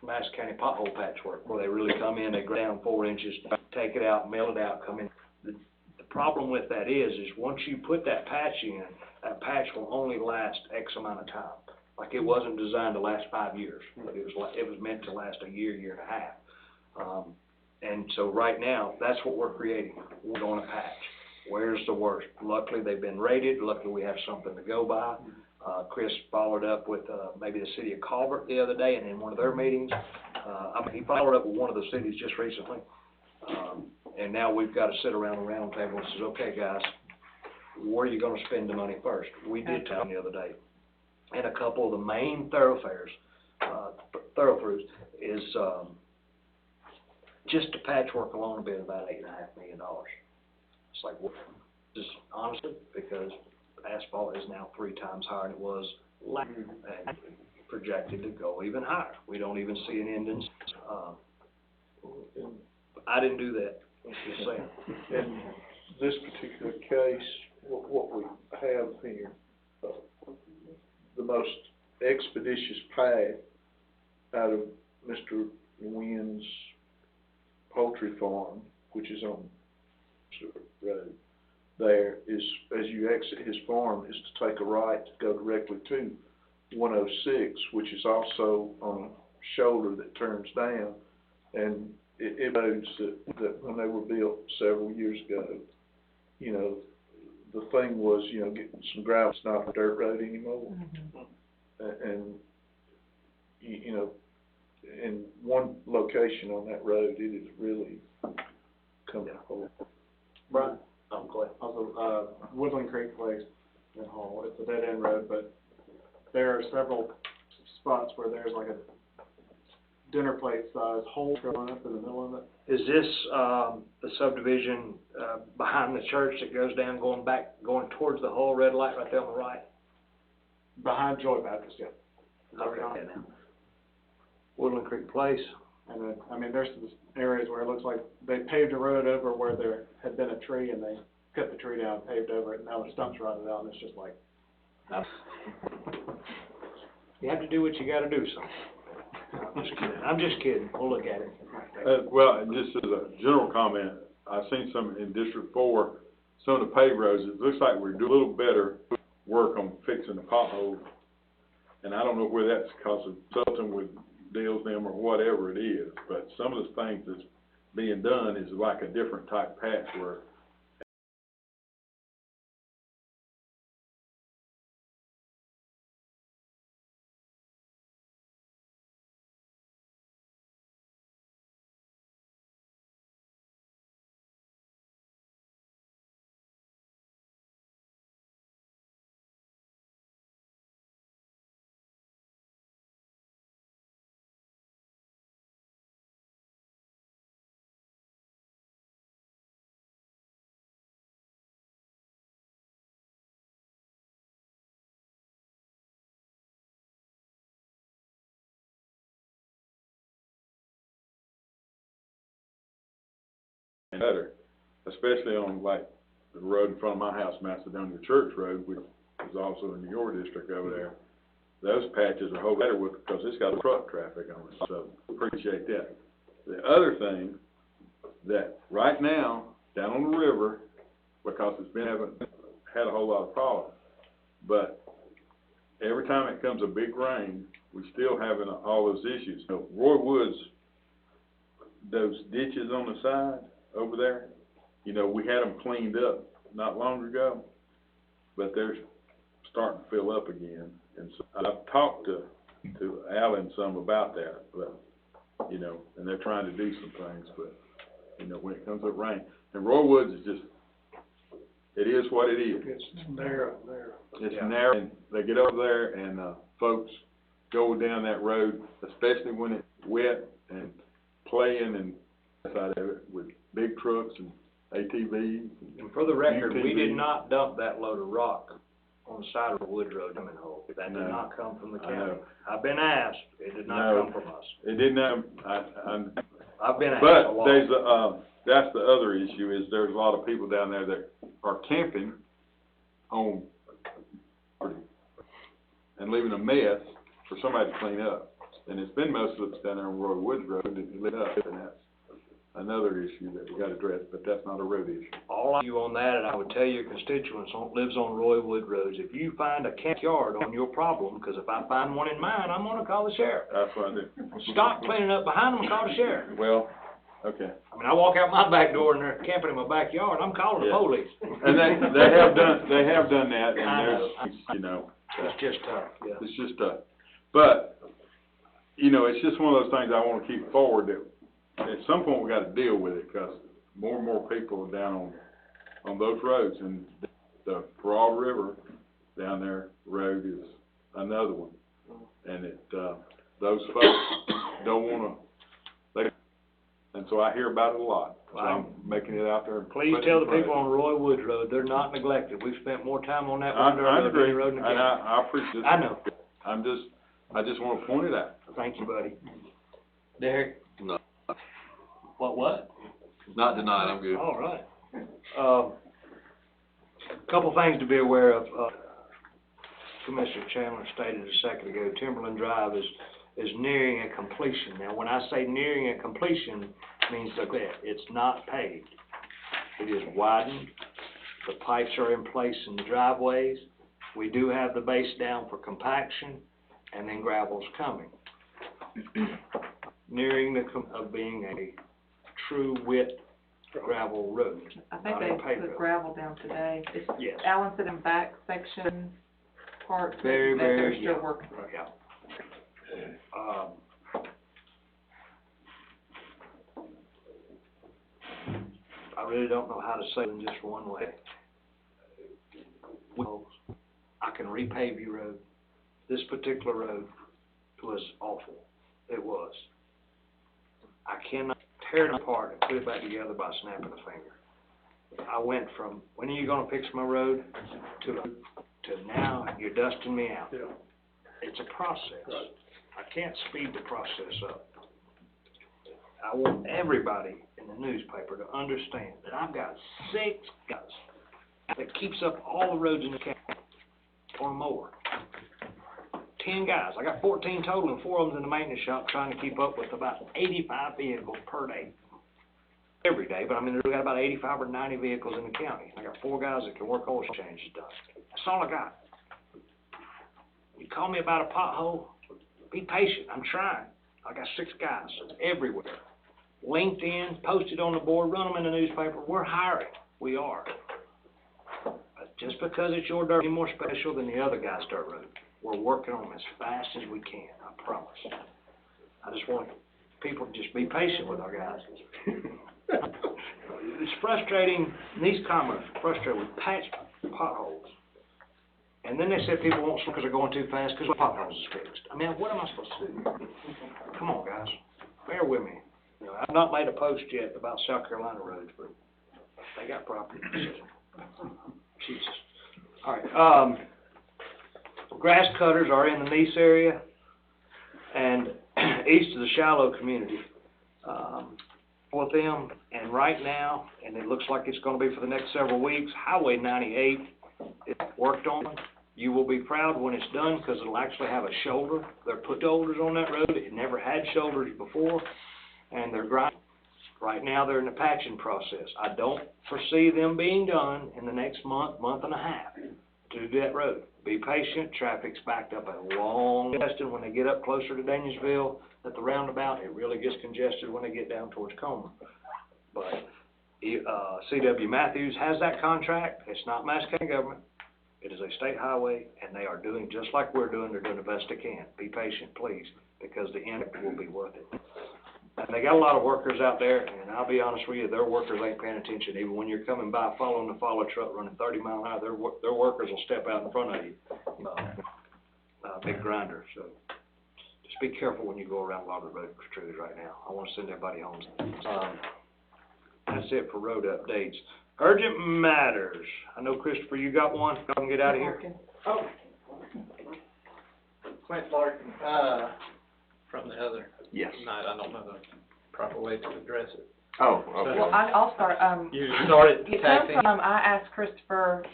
Madison County pothole patchwork, where they really come in, they go down 4 inches, take it out, mill it out, come in. The problem with that is once you put that patch in, that patch will only last X amount of time. Like, it wasn't designed to last 5 years, but it was meant to last a year, year and a half. And so right now, that's what we're creating. We're going to patch. Where's the worst? Luckily, they've been rated. Luckily, we have something to go by. Chris followed up with maybe the city of Colbert the other day, and in one of their meetings, he followed up with one of the cities just recently. And now we've got to sit around the round table and say, okay, guys, where are you going to spend the money first? We did tell them the other day. And a couple of the main thoroughfares, thoroughfares is just the patchwork alone will be about $8.5 million. It's like, well, just honestly, because asphalt is now 3 times higher than it was last year, and projected to go even higher. We don't even see an end in. I didn't do that. Just saying. In this particular case, what we have here, the most expeditious path out of Mr. Wynn's poultry farm, which is on Stewart Road, there is, as you exit his farm, is to take a right to go directly to 106, which is also on a shoulder that turns down. And it roads that when they were built several years ago, the thing was, getting some gravel. It's not a dirt road anymore. And, in one location on that road, it is really coming forward. Brian? I'm glad. Also, Woodland Creek Place in Hall, it's a dead end road, but there are several spots where there's like a dinner plate size hole going up in the middle of it. Is this, the subdivision, behind the church that goes down, going towards the whole red light right there on the right? Behind Joy Baptist, yeah. Okay. Woodland Creek Place. And then, I mean, there's some areas where it looks like they paved a road over where there had been a tree and they cut the tree down, paved over it, and now the stump's rotted out, and it's just like, You have to do what you gotta do, son. I'm just kidding, we'll look at it. Well, and just as a general comment, I've seen some in District 4, some of the paved roads, it looks like we're doing a little better work on fixing the potholes. And I don't know whether that's because of something with deals them or whatever it is, but some of the things that's being done is like a different type patchwork. Better, especially on like the road in front of my house, Macedonia Church Road, which is also in your district over there. Those patches are a whole better with, because it's got truck traffic on it, so appreciate that. The other thing, that right now, down on the river, because it's been, haven't had a whole lot of problems, but every time it comes a big rain, we still having all those issues. So Roy Woods, those ditches on the side over there, you know, we had them cleaned up not long ago, but they're starting to fill up again. And so I've talked to Alan some about that, but, you know, and they're trying to do some things, but, you know, when it comes to rain, and Roy Woods is just, it is what it is. It's narrow. It's narrow, and they get over there, and folks go down that road, especially when it's wet and playing and side of it with big trucks and ATVs. And for the record, we did UTVs. not dump that load of rock on the side of the Wood Road coming home. That did No. not come from the I county. know. I've been asked, it did not No. come from us. It didn't have, I've been asked a but lot. there's that's the other issue, is there's a lot of people down there that are camping on property and leaving a mess for somebody to clean up. And it's been most of us down there on Roy Woods Road that lit up, and that's another issue that we got to address, but that's not a road issue. All I do on that, and I would tell your constituents lives on Roy Wood Roads, if you find a camp yard on your problem, because if I find one in mine, I'm gonna call the sheriff. That's what I do. Stop cleaning up behind them and call the sheriff. Well, okay. I mean, I walk out my back door and they're camping in my backyard, I'm calling the Yeah. police. And they have done that, and I know. there's, you know, It's just tough, yeah. it's just tough. But, you know, it's just one of those things I wanna keep forward, that at some point we gotta deal with it, because more and more people are down on those roads, and the Broad River down there road is another one. And those folks don't wanna, and so I hear about it a lot, so I'm making it out there. Please tell the people on Roy Woods Road, they're not neglected. We've spent more time on that road I than agree, any road in and the county. I appreciate it. I know. I just wanna point it out. Thank you, buddy. Derek? No, What? not denied, I'm good. All right. Couple things to be aware of. Commissioner Chandler stated a second ago, Timberland Drive is nearing a completion. Now, when I say nearing a completion, it means that it's not paved. It is widened. The pipes are in place in the driveways. We do have the base down for compaction, and then gravel's coming. Nearing of being a true width gravel road. I think not a they paved put road. gravel down today. It's, Yes. Alan said in back section parts that Very, they're very, still yeah. working. Yeah. I really don't know how to say it in just one way. Well, I can repave your road. This particular road was awful. It was. I cannot tear it apart and put it back together by snapping a finger. I went from, when are you gonna fix my road, to now, you're dusting me out. Yeah. It's a process. Right. I can't speed the process up. I want everybody in the newspaper to understand that I've got 6 guys that keeps up all the roads in the county, or more. 10 guys, I got 14 total, and 4 of them's in the maintenance shop trying to keep up with about 85 vehicles per day. Every day, but I mean, we've got about 85 or 90 vehicles in the county. I got 4 guys that can work oil changes done. That's all I got. You call me about a pothole, be patient, I'm trying. I got 6 guys everywhere. LinkedIn, posted on the board, run them in the newspaper, we're hiring, we are. But just because it's your dirt, any more special than the other guy's dirt road. We're working on them as fast as we can, I promise. I just want people to just be patient with our guys. It's frustrating, these comments are frustrated with patched potholes. And then they said people won't slow because they're going too fast because the potholes is fixed. I mean, what am I supposed to do? Come on, guys, bear with me. You know, I've not made a post yet about South Carolina roads, but they got problems. Jesus. All right, grass cutters are in the Nice area and east of the Shallow community. With them, and right now, and it looks like it's going to be for the next several weeks, Highway 98 is worked on. You will be proud when it's done because it'll actually have a shoulder. They're put shoulders on that road. It never had shoulders before, and they're grinding. Right now, they're in the patching process. I don't foresee them being done in the next month, month and a half to do that road. Be patient. Traffic's backed up a long distance when they get up closer to Danielsville. At the roundabout, it really gets congested when they get down towards Comer. But C.W. Matthews has that contract. It's not Madison County government. It is a state highway, and they are doing just like we're doing. They're doing the best they can. Be patient, please, because the end will be worth it. And they got a lot of workers out there, and I'll be honest with you, their workers ain't paying attention. Even when you're coming by following the follow truck running 30 miles an hour, their workers will step out in front of you. Big grinder, so. Be careful when you go around a lot of the road crews right now. I want to send everybody home. That's it for road updates. Urgent matters. I know, Christopher, you got one. Go and get out of here. Oh. Clint Larkin, from the other Yes. night, I don't know the proper way to address it. Oh, okay. Well, I'll start, You started it taxing. comes from, I asked Christopher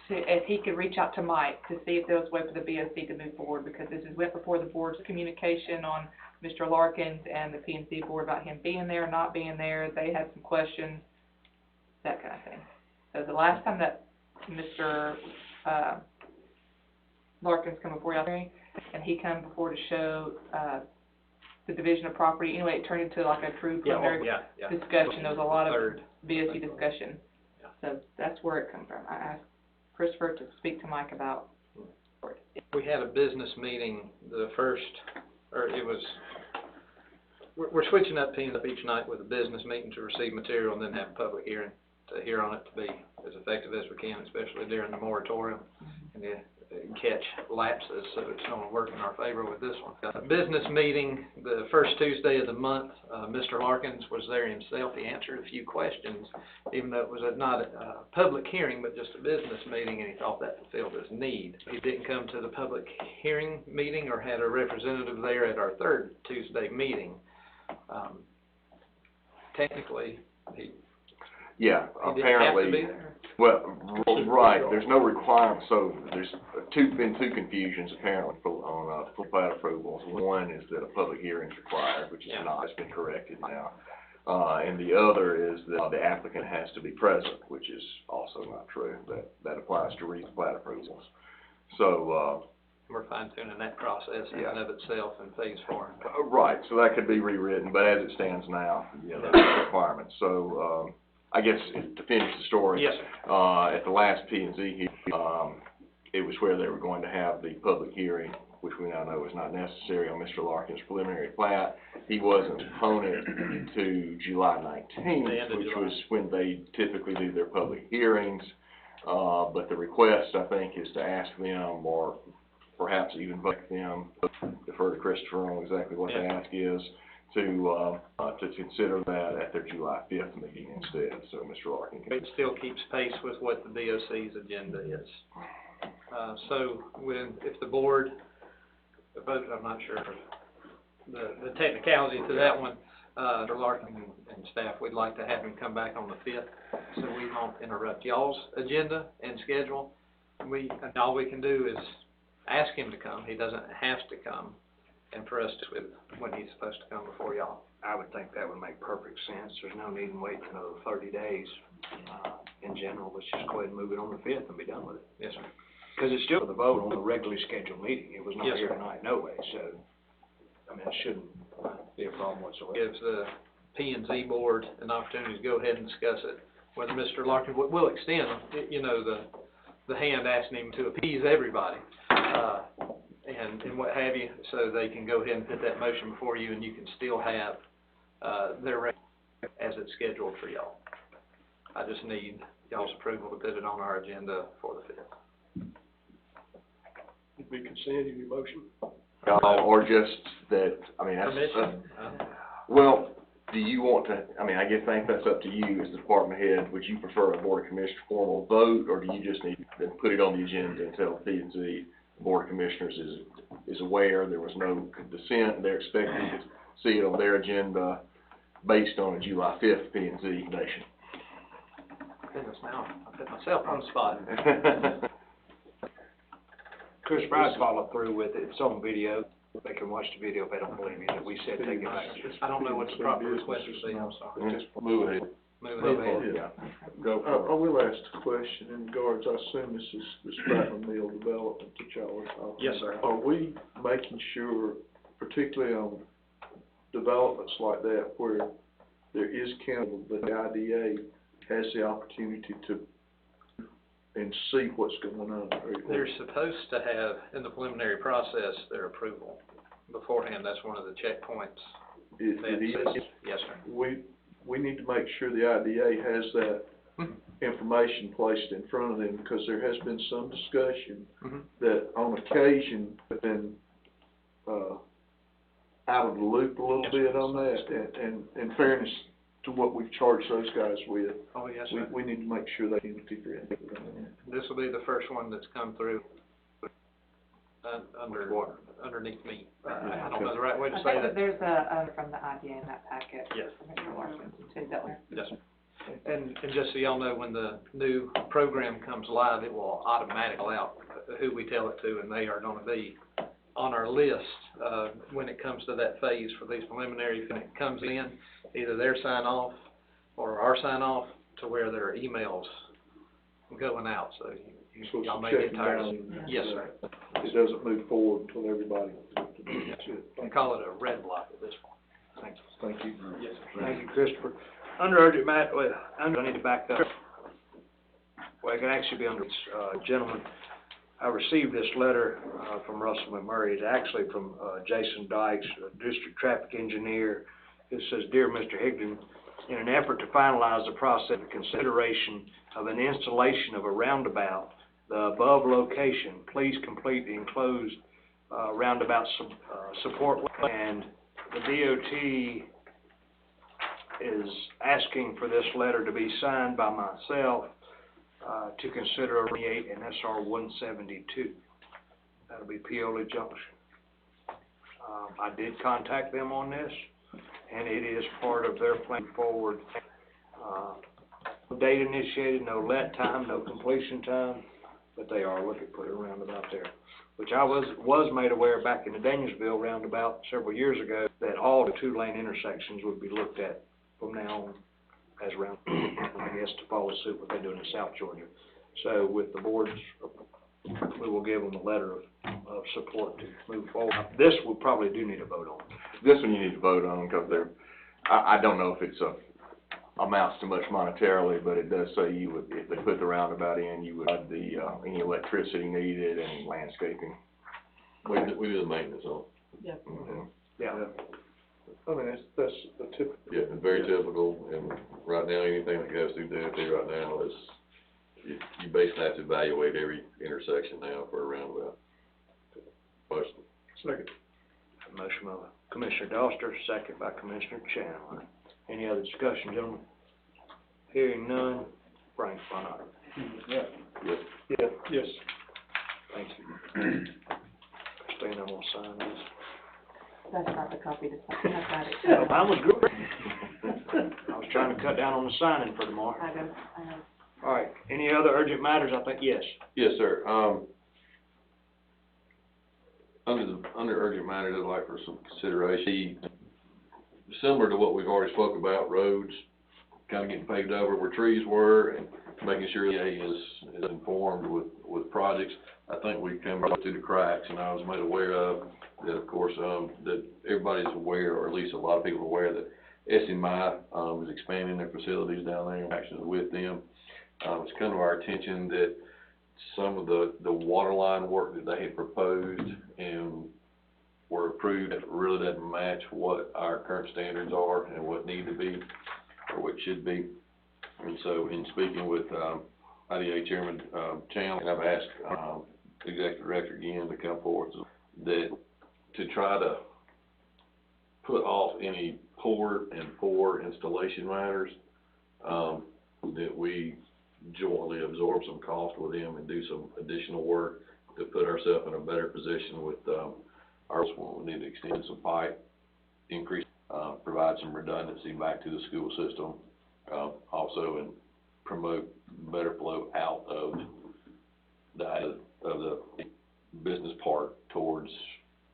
if he could reach out to Mike to see if there was a way for the BOC to move forward, because this is went before the board's communication on Mr. Larkins and the P&C board about him being there, not being there. They had some questions, that kind of thing. So the last time that Mr. Larkins come before y'all, and he come before to show the division of property, anyway, it turned into like a true preliminary discussion. There was a lot of BOC discussion. Yeah. So that's where it comes from. I asked Christopher to speak to Mike about it. We had a business meeting, we're switching up teams up each night with a business meeting to receive material and then have a public hearing to hear on it to be as effective as we can, especially during the moratorium, and to catch lapses, so it's going to work in our favor with this one. Business meeting, the first Tuesday of the month, Mr. Larkins was there himself. He answered a few questions, even though it was not a public hearing, but just a business meeting, and he thought that fulfilled his need. He didn't come to the public hearing meeting or had a representative there at our third Tuesday meeting. Technically, he Yeah, didn't apparently. have to be there. Well, right, there's no requirement, so there's been two confusions apparently on full plat approvals. One is that a public hearing is required, which is not, it's been corrected now. And the other is that the applicant has to be present, which is also not true. That applies to plat approvals. So, We're fine-tuning that process in and of itself in phase 4. right, so that could be rewritten, but as it stands now, that's a requirement. So, I guess to finish the story. Yes, at the last P&Z hearing, it was where they were going to have the public hearing, which we now know is not necessary on Mr. Larkin's preliminary plat. He was an opponent to July 19th, which was when they typically do their public hearings. But the request, I think, is to ask them, or perhaps even vote them, defer to Christopher on exactly what the ask is, to consider that at their July 5th meeting instead, so Mr. Larkin can. it still keeps pace with what the BOC's agenda is. So if the board the vote, I'm not sure the technicality to that one. Mr. Larkin and staff, we'd like to have him come back on the 5th, so we won't interrupt y'all's agenda and schedule. And all we can do is ask him to come. He doesn't have to come, and for us to, when he's supposed to come before y'all. I would think that would make perfect sense. There's no need in waiting another 30 days, in general. Let's just go ahead and move it on the 5th and be done with it. Yes, sir. Because it's still the vote on the regularly scheduled meeting. It was not Yes, here sir. tonight, no way, so, I mean, it shouldn't be a problem whatsoever. Gives the P and Z board an opportunity to go ahead and discuss it. Whether Mr. Larkin will extend, you know, the hand asking him to appease everybody, and what have you, so they can go ahead and put that motion before you, and you can still have, their rec as it's scheduled for y'all. I just need y'all's approval to put it on our agenda for the 5th. It'd be consent in your motion. Or just that, I mean, that's, Permission? well, do you want to, I mean, I think that's up to you as the department head. Would you prefer a Board of Commissioners formal vote, or do you just need to put it on the agenda and tell the P&Z Board of Commissioners is aware there was no dissent, they're expecting to see it on their agenda based on a July 5th P&Z nation? Goodness, now, I put myself on the spot. Chris, I'd follow through with it. It's on video. They can watch the video if they don't believe me, that we said take it back. I don't know what the proper request would be, I'm sorry. Just move ahead. Move ahead. Yeah. Go I for it. will ask the question in regards, I assume this is the Stratton Mill development that y'all are talking Yes, sir. about. Are we making sure, particularly on developments like that, where there is council, but the IDA has the opportunity to and see what's going on? They're supposed to have, in the preliminary process, their approval beforehand. That's one of the checkpoints. It is. Yes, sir. We need to make sure the IDA has that information placed in front of them, because there has been some discussion that on occasion have been, out of the loop a little bit on that, and in fairness to what we've charged those guys with, Oh, yes, sir. we need to make sure they can keep their input on that. This will be the first one that's come through, underneath me. I don't know the right way to I say think that. that there's a, from the IDA in that packet. Yes. Mr. Larkin, too, that one. Yes, sir. And just so y'all know, when the new program comes live, it will automatically out who we tell it to, and they are gonna be on our list, when it comes to that phase for these preliminaries. When it comes in, either their sign off or our sign off, to where there are emails going out, so So y'all it's may checking get tired. down. Yes, sir. It doesn't move forward until everybody. We call it a red block at this point. Thank you. Yes, sir. Thank you, Christopher. Under urgent matter, well, I need to back up. Well, it can actually be under, gentlemen, I received this letter, from Russell McMurray. It's actually from, Jason Dykes, District Traffic Engineer. It says, "Dear Mr. Higdon, in an effort to finalize the process of consideration of an installation of a roundabout, the above location, please complete the enclosed, roundabout support, and the DOT is asking for this letter to be signed by myself, to consider a 28 and SR 172. That'll be Pioli Junction. I did contact them on this, and it is part of their plan forward. No date initiated, no let time, no completion time, but they are looking for a roundabout there, which I was made aware back in the Danielsville roundabout several years ago, that all the two-lane intersections would be looked at from now on as round, I guess, to follow suit what they're doing in South Georgia. So with the board's, we will give them a letter of support to move forward. This we probably do need a vote on. This one you need to vote on, because I don't know if it's amounts to much monetarily, but it does say you would, if they put the roundabout in, you would have the, any electricity needed and landscaping. We do the maintenance on it. Yeah. I mean, that's a typical. Yeah, it's very typical, and right now, anything that goes through DOT right now is, you basically have to evaluate every intersection now for a roundabout. Motion. Second. Motion by Commissioner Doster, second by Commissioner Chandler. Any other discussion, gentlemen? Hearing none, Frank Bonner. Yeah. Yes. Yeah, yes. Thank you. Christina gonna sign this. That's not the copy to sign, I've got it. Well, mine was good. I was trying to cut down on the signing for tomorrow. I know. All right, any other urgent matters? I think, yes. Yes, sir. Under urgent matters, I'd like for some consideration. Similar to what we've already spoke about, roads kind of getting paved over where trees were and making sure EA is informed with projects. I think we come through the cracks, and I was made aware of that, of course, that everybody's aware, or at least a lot of people are aware, that SMI is expanding their facilities down there and actions with them. It's come to our attention that some of the water line work that they had proposed and were approved really doesn't match what our current standards are and what need to be or what should be. And so in speaking with IDA Chairman Chandler, and I've asked Executive Director again to come forward, that to try to put off any poor installation matters, that we jointly absorb some cost with them and do some additional work to put ourselves in a better position with our school. We need to extend some pipe, increase, provide some redundancy back to the school system, also and promote better flow out of the business park towards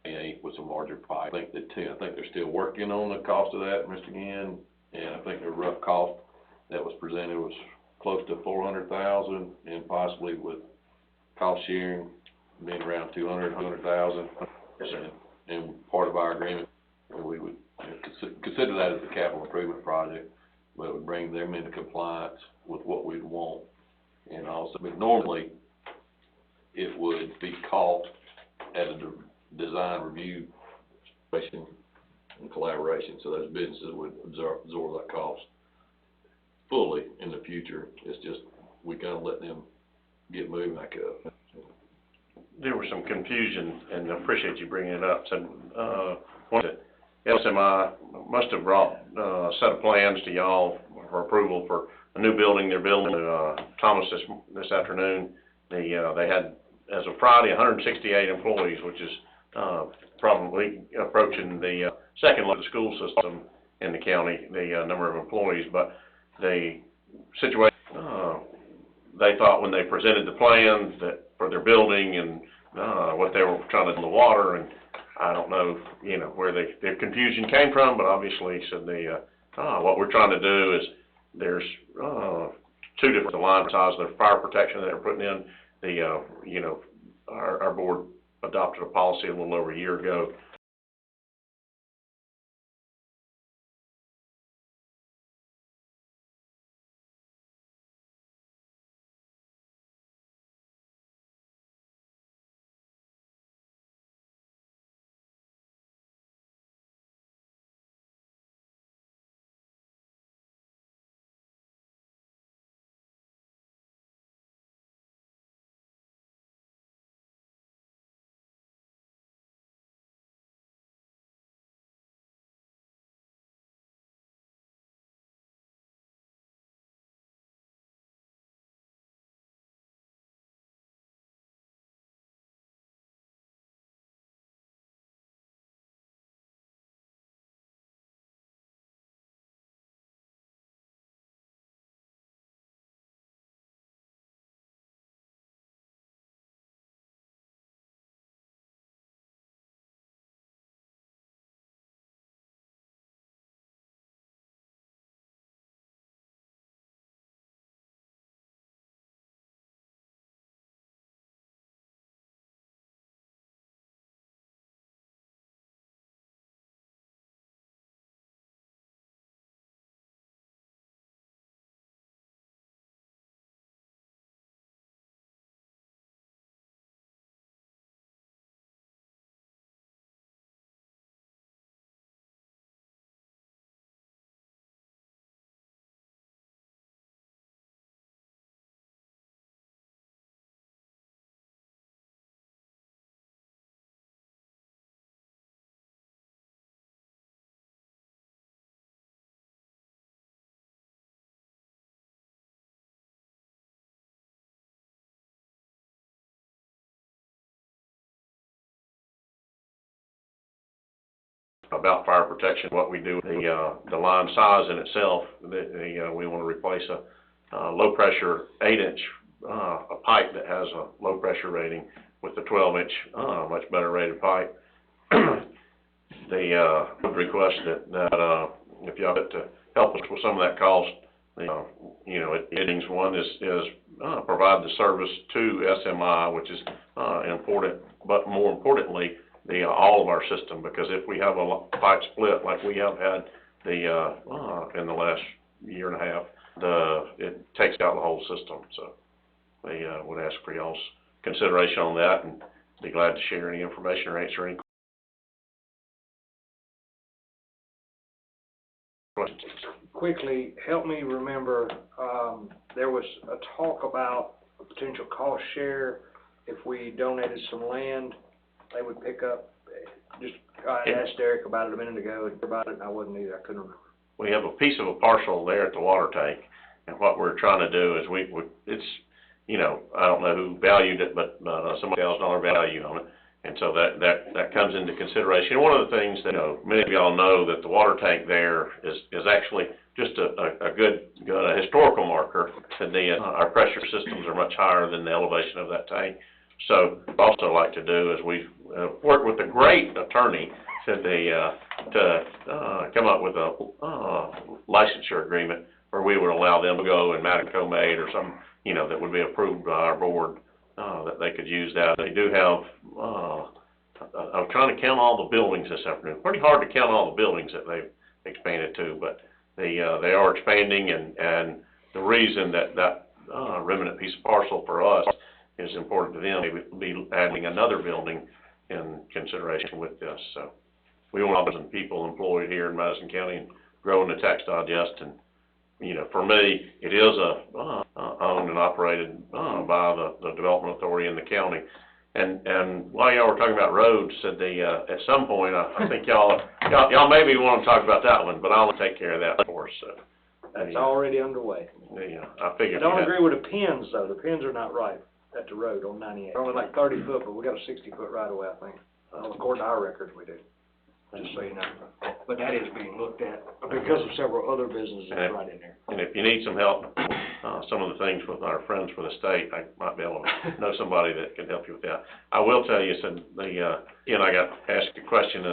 A with some larger pipe. I think they're still working on the cost of that, Mr. Gann, and I think the rough cost that was presented was close to $400,000, and possibly with cost sharing being around $200,000. And part of our agreement, we would consider that as a capital improvement project, but it would bring them into compliance with what we'd want. And also, but normally, it would be caught at a design review session and collaboration, so those businesses would absorb that cost fully in the future. It's just, we kind of let them get moving back up. There was some confusion, and I appreciate you bringing it up. So, SMI must have brought a set of plans to y'all for approval for a new building they're building Thomas this afternoon. They had, as of Friday, 168 employees, which is probably approaching the second largest school system in the county, the number of employees. But the situation, they thought when they presented the plans that for their building and what they were trying to do in the water, and I don't know, where their confusion came from, but obviously said what we're trying to do is there's two different line size of their fire protection that they're putting in. Our board adopted a policy a little over a year ago about fire protection, what we do, the line size in itself, we wanna replace a low-pressure 8-inch, a pipe that has a low-pressure rating with the 12-inch, much better rated pipe. They, would request that, if y'all get to help us with some of that cost, you know, Eddings one is provide the service to SMI, which is, important, but more importantly, all of our system, because if we have a pipe split like we have had in the last year and a half, it takes out the whole system, so they, would ask for y'all's consideration on that, and be glad to share any information or answer any questions. Quickly, help me remember, there was a talk about a potential cost share if we donated some land, they would pick up, I asked Derek about it a minute ago, and I wasn't either, I couldn't remember. We have a piece of a parcel there at the water tank, and what we're trying to do is it's, you know, I don't know who valued it, but, some $1,000 value on it. And so that comes into consideration. One of the things that, you know, many of y'all know that the water tank there is actually just a good historical marker. Our pressure systems are much higher than the elevation of that tank. So what we also like to do is we've worked with a great attorney to come up with a licensure agreement where we would allow them to go and Madison made or some, you know, that would be approved by our board, that they could use that. They do have, I'm trying to count all the buildings this afternoon. Pretty hard to count all the buildings that they've expanded to, but they are expanding, and the reason that remnant piece of parcel for us is important to them. They would be adding another building in consideration with this. So we want some people employed here in Madison County and growing the tax digest. And, you know, for me, it is owned and operated by the Development Authority in the county. And while y'all were talking about roads, said at some point, I think y'all maybe want to talk about that one, but I'll take care of that for us. So. That's already underway. Yeah, I figured. I don't agree with the pins, though. The pins are not right at the road on 98. They're only like 30 foot, but we got a 60-foot right of way, I think. According to our records, we do. Just so you know. But that is being looked at because of several other businesses right in there. And if you need some help, some of the things with our friends for the state, I might be able to know somebody that can help you with that. I will tell you, I got asked a question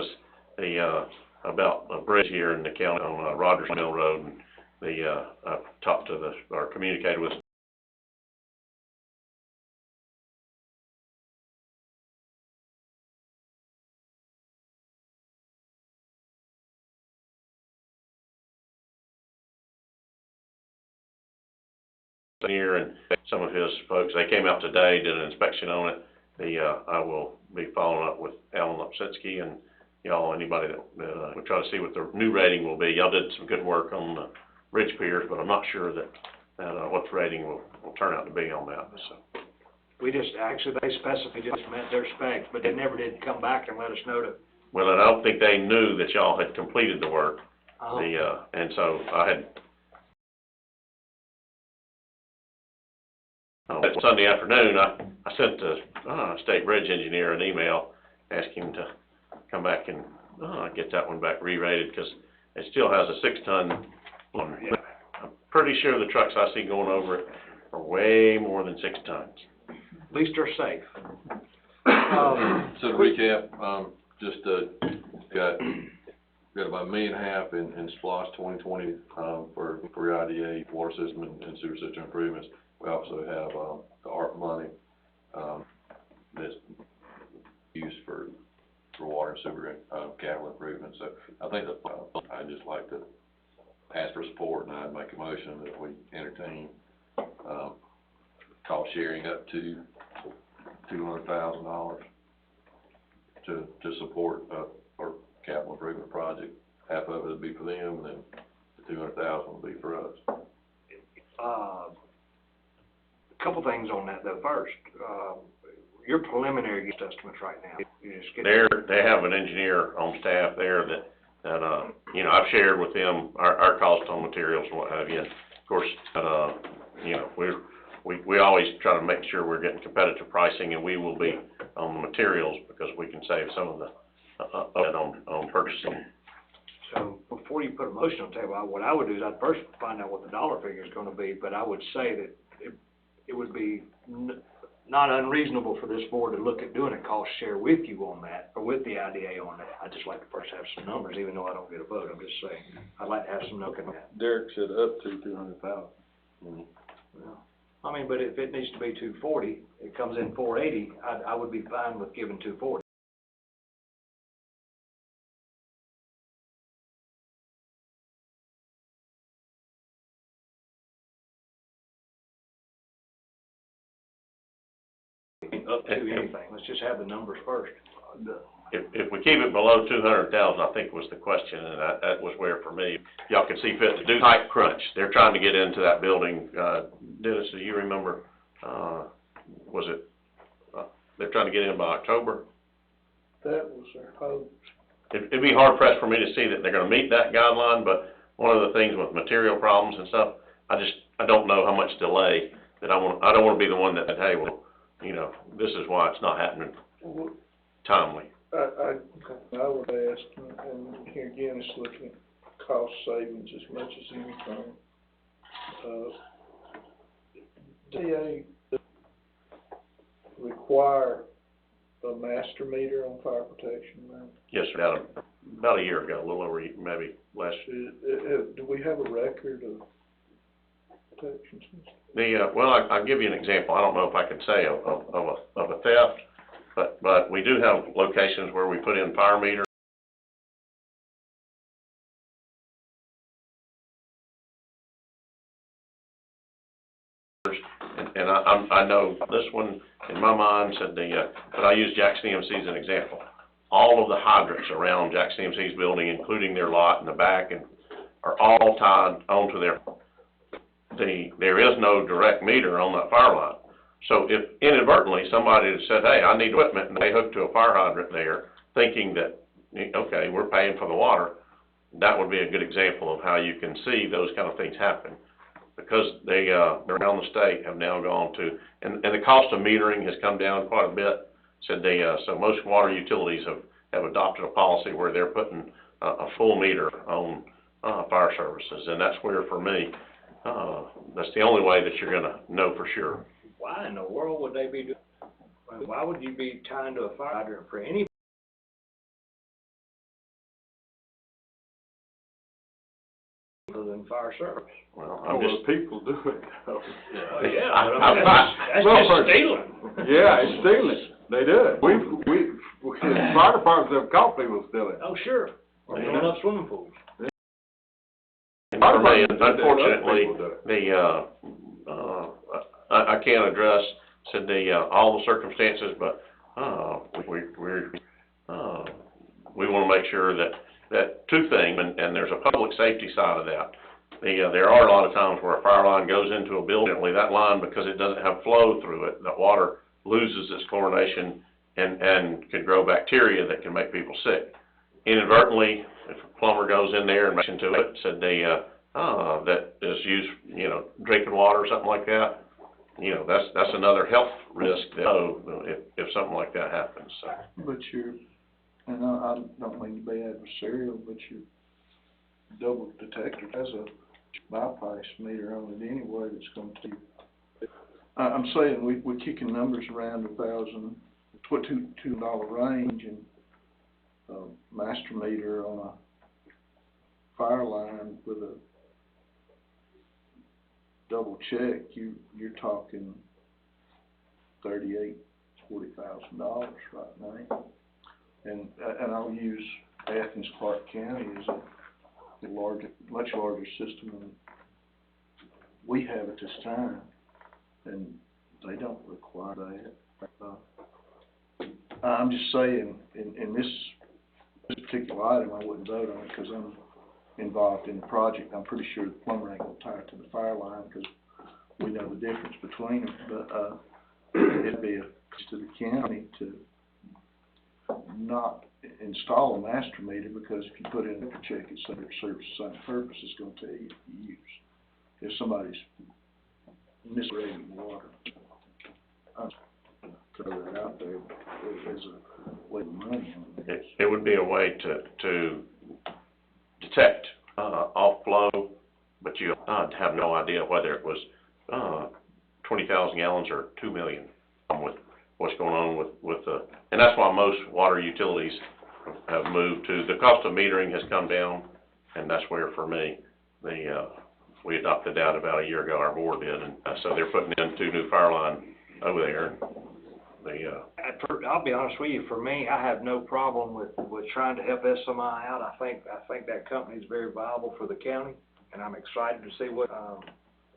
about a bridge here in the county on Rogers Mill Road, and I've talked to or communicated with here and some of his folks. They came out today, did an inspection on it. I will be following up with Alan Lipsinski and y'all, anybody that will try to see what the new rating will be. Y'all did some good work on the bridge piers, but I'm not sure that what the rating will turn out to be on that. So we just they specifically just met their specs, but they never did come back and let us know to. Well, and I don't think they knew that y'all had completed the work. And so I had. Sunday afternoon, I sent the state bridge engineer an email asking him to come back and get that one back re-rated, because it still has a 6-ton. I'm pretty sure the trucks I see going over it are way more than 6 tons. At least they're safe. So to recap, just got about $1.5 million in SPLOST 2020 for IDA water system and sewer system improvements. We also have the ARP money that's used for water and sewer capital improvements. So I think that I'd just like to ask for support, and I'd make a motion that we entertain cost sharing up to $200,000 to support our capital improvement project. Half of it would be for them, and then the $200,000 would be for us. Couple things on that though. First, your preliminary estimates right now. They have an engineer on staff there that you know, I've shared with them our cost on materials and what have you. And of course, you know, we always try to make sure we're getting competitive pricing, and we will be on the materials because we can save some of the on purchasing. So before you put a motion on the table, what I would do is I'd first find out what the dollar figure is gonna be, but I would say that it would be not unreasonable for this board to look at doing a cost share with you on that, or with the IDA on that. I'd just like to first have some numbers, even though I don't get a vote, I'm just saying. I'd like to have some numbers on that. Derek said up to 200,000. Well, I mean, but if it needs to be 240, it comes in 480, I would be fine with giving 240. Up to anything, let's just have the numbers first. If we keep it below 200,000, I think was the question, and that was where, for me, y'all could see fit to do tight crunch. They're trying to get into that building. Dennis, do you remember, was it, they're trying to get in by October? That was their hope. It'd be hard pressed for me to see that they're gonna meet that guideline, but one of the things with material problems and stuff, I don't know how much delay that I don't wanna be the one that, hey, well, you know, this is why it's not happening timely. I would ask, and here again, it's looking at cost savings as much as anything. Do they require a master meter on fire protection now? Yes, sir, about a year ago, a little over, maybe less. Do we have a record of protection system? Well, I'll give you an example. I don't know if I can say of a theft, but we do have locations where we put in fire meters. And I know this one, in my mind, said but I use Jack CMC as an example. All of the hydrants around Jack CMC's building, including their lot in the back, are all tied onto there is no direct meter on that fire line. So if inadvertently somebody had said, hey, I need equipment, and they hooked to a fire hydrant there, thinking that, okay, we're paying for the water, that would be a good example of how you can see those kind of things happen. Because they around the state have now gone to, and the cost of metering has come down quite a bit. So most water utilities have adopted a policy where they're putting a full meter on fire services, and that's where, for me, that's the only way that you're gonna know for sure. Why in the world would they be doing, why would you be tying to a fire hydrant for any other than fire service? Well, People do it though. Yeah, that's just stealing. Yeah, it's stealing. They do it. Fire departments have caught people stealing. Oh, sure. Or filling up swimming pools. And for me, unfortunately, I can't address, all the circumstances, but, we wanna make sure that two things, and there's a public safety side of that. There are a lot of times where a fire line goes into a building, that line, because it doesn't have flow through it, the water loses its chlorination and can grow bacteria that can make people sick. Inadvertently, if a plumber goes in there and makes into it, that is used, drinking water or something like that, that's another health risk that, if something like that happens, so. But and I don't mean to be adversarial, but your double detector has a bypass meter on it anyway that's going to. I'm saying we're kicking numbers around $1,000, $2 range, and master meter on a fire line with a double check. You're talking $40,000 right now. And I'll use Athens Clark County as a much larger system than we have at this time, and they don't require that. I'm just saying, in this particular item, I wouldn't vote on it because I'm involved in the project. I'm pretty sure the plumber ain't gonna tie it to the fire line because we know the difference between them. But it'd be a cost to the county to not install a master meter, because if you put in a check, it's under service assigned purpose, it's gonna tell you if you use. If somebody's misreading water, I'll throw that out there as a It would be a way to detect, off-flow, but you, have no idea whether it was, 20,000 gallons or 2 million, with what's going on with the, and that's why most water utilities have moved to, the cost of metering has come down, and that's where, for me, we adopted that about a year ago, our board did, and so they're putting in 2 new fire line over there. I'll be honest with you, for me, I have no problem with trying to help SMI out. I think that company is very viable for the county, and I'm excited to see what,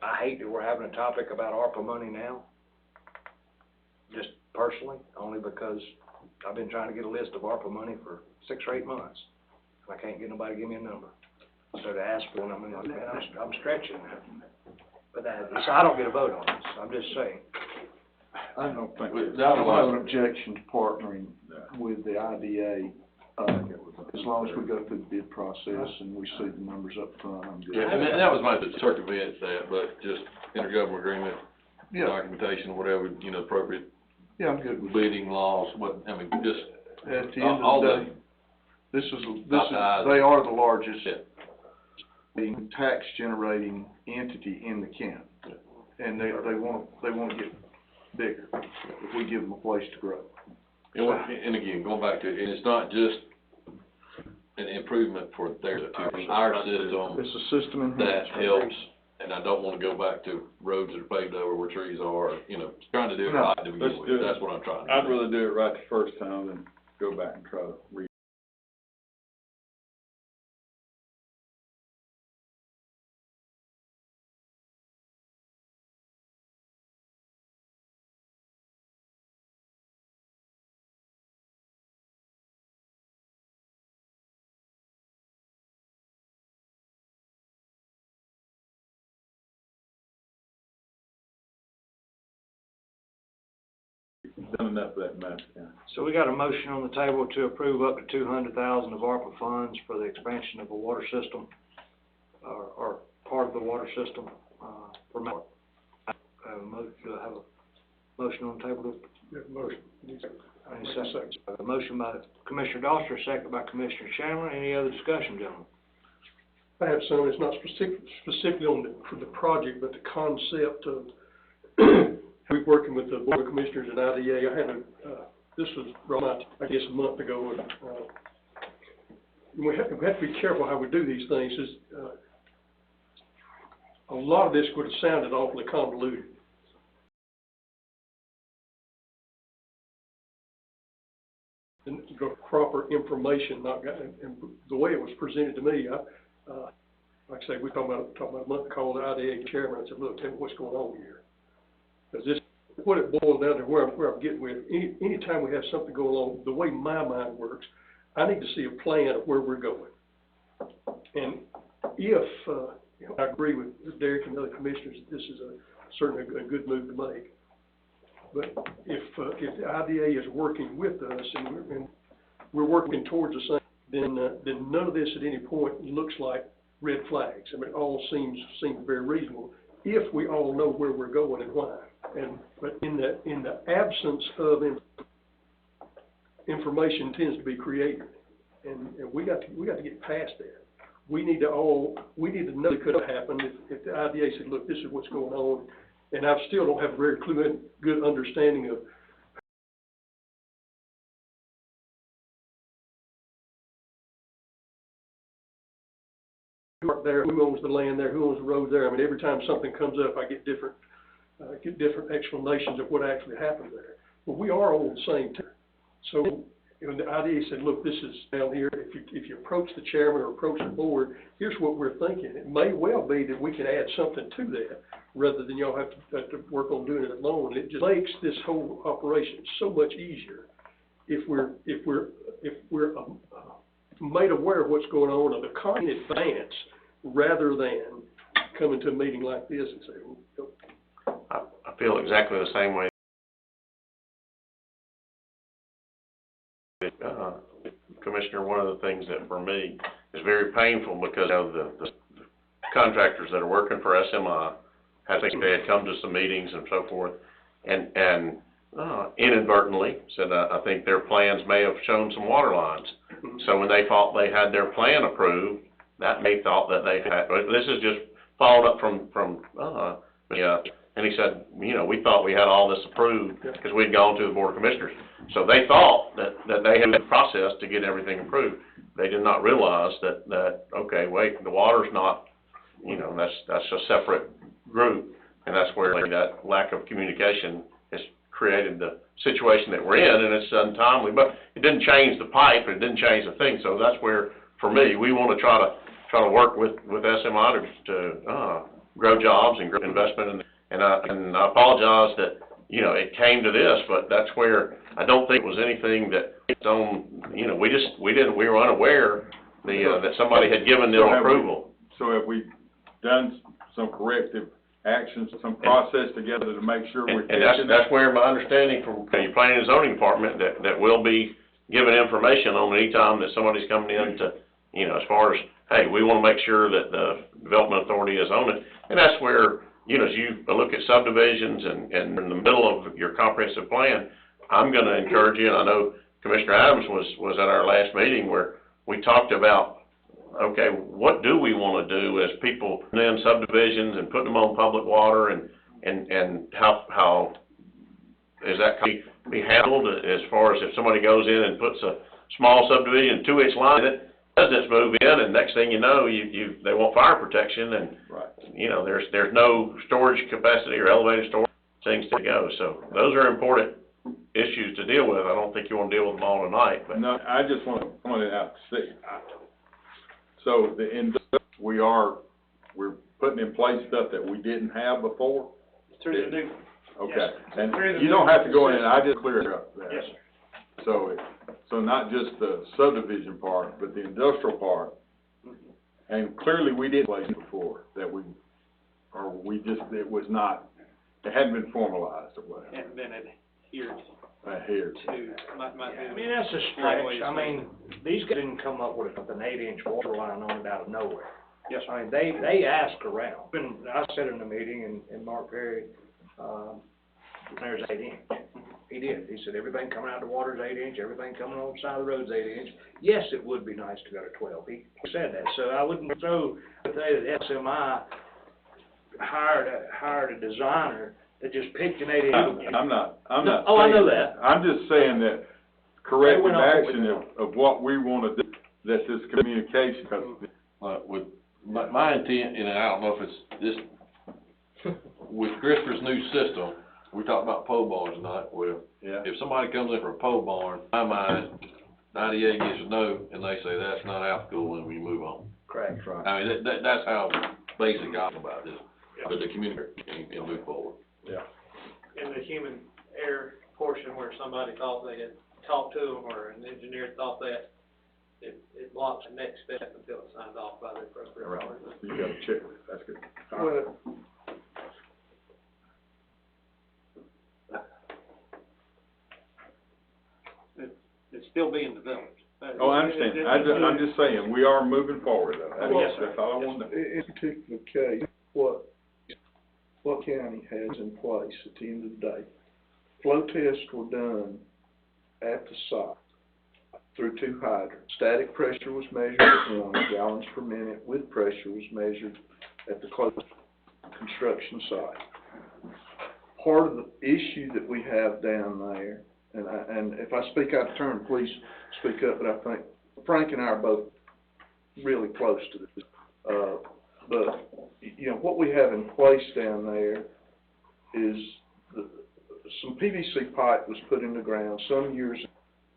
I hate that we're having a topic about ARPA money now, just personally, only because I've been trying to get a list of ARPA money for 6 or 8 months, and I can't get nobody to give me a number. So to ask for one, I mean, man, I'm stretching that. But so I don't get a vote on this, I'm just saying. I don't have an objection to partnering with the IDA, as long as we go through the bid process and we see the numbers up front, I'm good. Yeah, and that was my, to circumvent that, but just intergovernmental agreement, Yeah. documentation, whatever, appropriate Yeah, I'm good with it. bidding laws, just, At the all end of the day, they are the largest being tax-generating entity in the county. And they want to get bigger if we give them a place to grow. And again, going back to it, and it's not just an improvement for our system. It's a system that enhancement. helps, and I don't wanna go back to roads that are paved over where trees are, trying to do it right to begin with, that's what I'm trying to do. I'd rather do it right the first time than go back and try to done enough of that mess, yeah. So we got a motion on the table to approve up to $200,000 of ARPA funds for the expansion of a water system, or part of the water system, for do I have a motion on the table? Motion. Second. A motion by Commissioner Doster, second by Commissioner Chandler. Any other discussion, gentlemen? I have some, it's not specifically for the project, but the concept of we're working with the Board of Commissioners and IDA. I haven't, this was brought out, I guess, a month ago, and we have to be careful how we do these things. A lot of this would have sounded awfully convoluted. And the proper information not gotten, and the way it was presented to me, like I say, we talking about a month ago, the IDA chairman, I said, look, tell me what's going on here. Because this, what it boils down to, where I'm getting with, anytime we have something going on, the way my mind works, I need to see a plan of where we're going. And if, I agree with Derek and other commissioners, this is certainly a good move to make. But if the IDA is working with us and we're working towards the same, then none of this at any point looks like red flags. I mean, it all seems very reasonable if we all know where we're going and why. But in the absence of information tends to be created, and we got to get past that. We need to know it could have happened if the IDA said, look, this is what's going on, and I still don't have a very good understanding of there, who owns the land there, who owns the road there. I mean, every time something comes up, I get different explanations of what actually happened there. But we are on the same team. So the IDA said, look, this is down here. If you approach the chairman or approach the board, here's what we're thinking. It may well be that we can add something to that rather than y'all have to work on doing it alone. It just makes this whole operation so much easier if we're made aware of what's going on in advance rather than coming to a meeting like this and say, well, I feel exactly the same way. Commissioner, one of the things that for me is very painful because of the contractors that are working for SMI, they had come to some meetings and so forth, and inadvertently said, I think their plans may have shown some water lines. So when they thought they had their plan approved, that they thought that they had, but this is just followed up from, and he said, you know, we thought we had all this approved because we'd gone to the Board of Commissioners. So they thought that they had the process to get everything approved. They did not realize that, okay, wait, the water's not, you know, that's a separate group. And that's where that lack of communication has created the situation that we're in, and it's untimely. But it didn't change the pipe, it didn't change the thing. So that's where, for me, we want to try to work with SMI to grow jobs and grow investment. And I apologize that, you know, it came to this, but that's where I don't think it was anything that it's on, you know, we were unaware that somebody had given them approval. So have we done some corrective actions, some process together to make sure we're catching And that's where my understanding from your planning and zoning department that we'll be given information on any time that somebody's coming in to, you know, as far as, hey, we want to make sure that the development authority is on it. And that's where, you know, as you look at subdivisions and in the middle of your comprehensive plan, I'm going to encourage you, and I know Commissioner Adams was at our last meeting where we talked about, okay, what do we want to do as people in subdivisions and putting them on public water and how is that going to be handled as far as if somebody goes in and puts a small subdivision, 2-inch line in it, residents move in, and next thing you know, they want fire protection, and, you know, there's no storage capacity or elevated storage things to go. So those are important issues to deal with. I don't think you want to deal with them all tonight, but. No, I just want to point it out to see. So we're putting in place stuff that we didn't have before? Through the new. Okay, Yes. and you don't have to go in, I just cleared up that. Yes, sir. So not just the subdivision part, but the industrial part. And clearly we did place before that it hadn't been formalized or whatever. Hadn't been adhered Here. to, might be. I mean, that's a stretch. I mean, these guys didn't come up with an 8-inch water line on it out of nowhere. Yes, I mean, they asked around. And I said in the meeting, and Mark Perry, there's 8-inch. He did. He said, everything coming out of the water is 8-inch, everything coming on the side of the road is 8-inch. Yes, it would be nice to go to 12. He said that. So I wouldn't throw that SMI hired a designer that just picked an 8-inch. I'm not Oh, I know saying that. I'm just saying that corrective went off action of what we want to do, that this communication, With my intent, and I don't know if it's this, with Christopher's new system, we talked about pole barns tonight. Well, yeah. if somebody comes in for a pole barn, in my mind, 98 yes or no, and they say that's not applicable, and we move on. Correct. Right. I mean, that's how basic I'm about this, but the community and move forward. Yeah. In the human error portion where somebody thought they had talked to them or an engineer thought that, it blocks the next step until it's signed off by the appropriate Right. authority. You got a checklist, that's good. Well, It's still being developed. Oh, I understand, I'm just saying, we are moving forward though. Yes, sir. That's all I wanted to. in particular case, what county has in place at the end of the day, flow tests were done at the site through 2 hydrants. Static pressure was measured at 1 gallons per minute, with pressure was measured at the close construction site. Part of the issue that we have down there, and if I speak out of turn, please speak up, but I think Frank and I are both really close to this. But, you know, what we have in place down there is some PVC pipe was put in the ground some years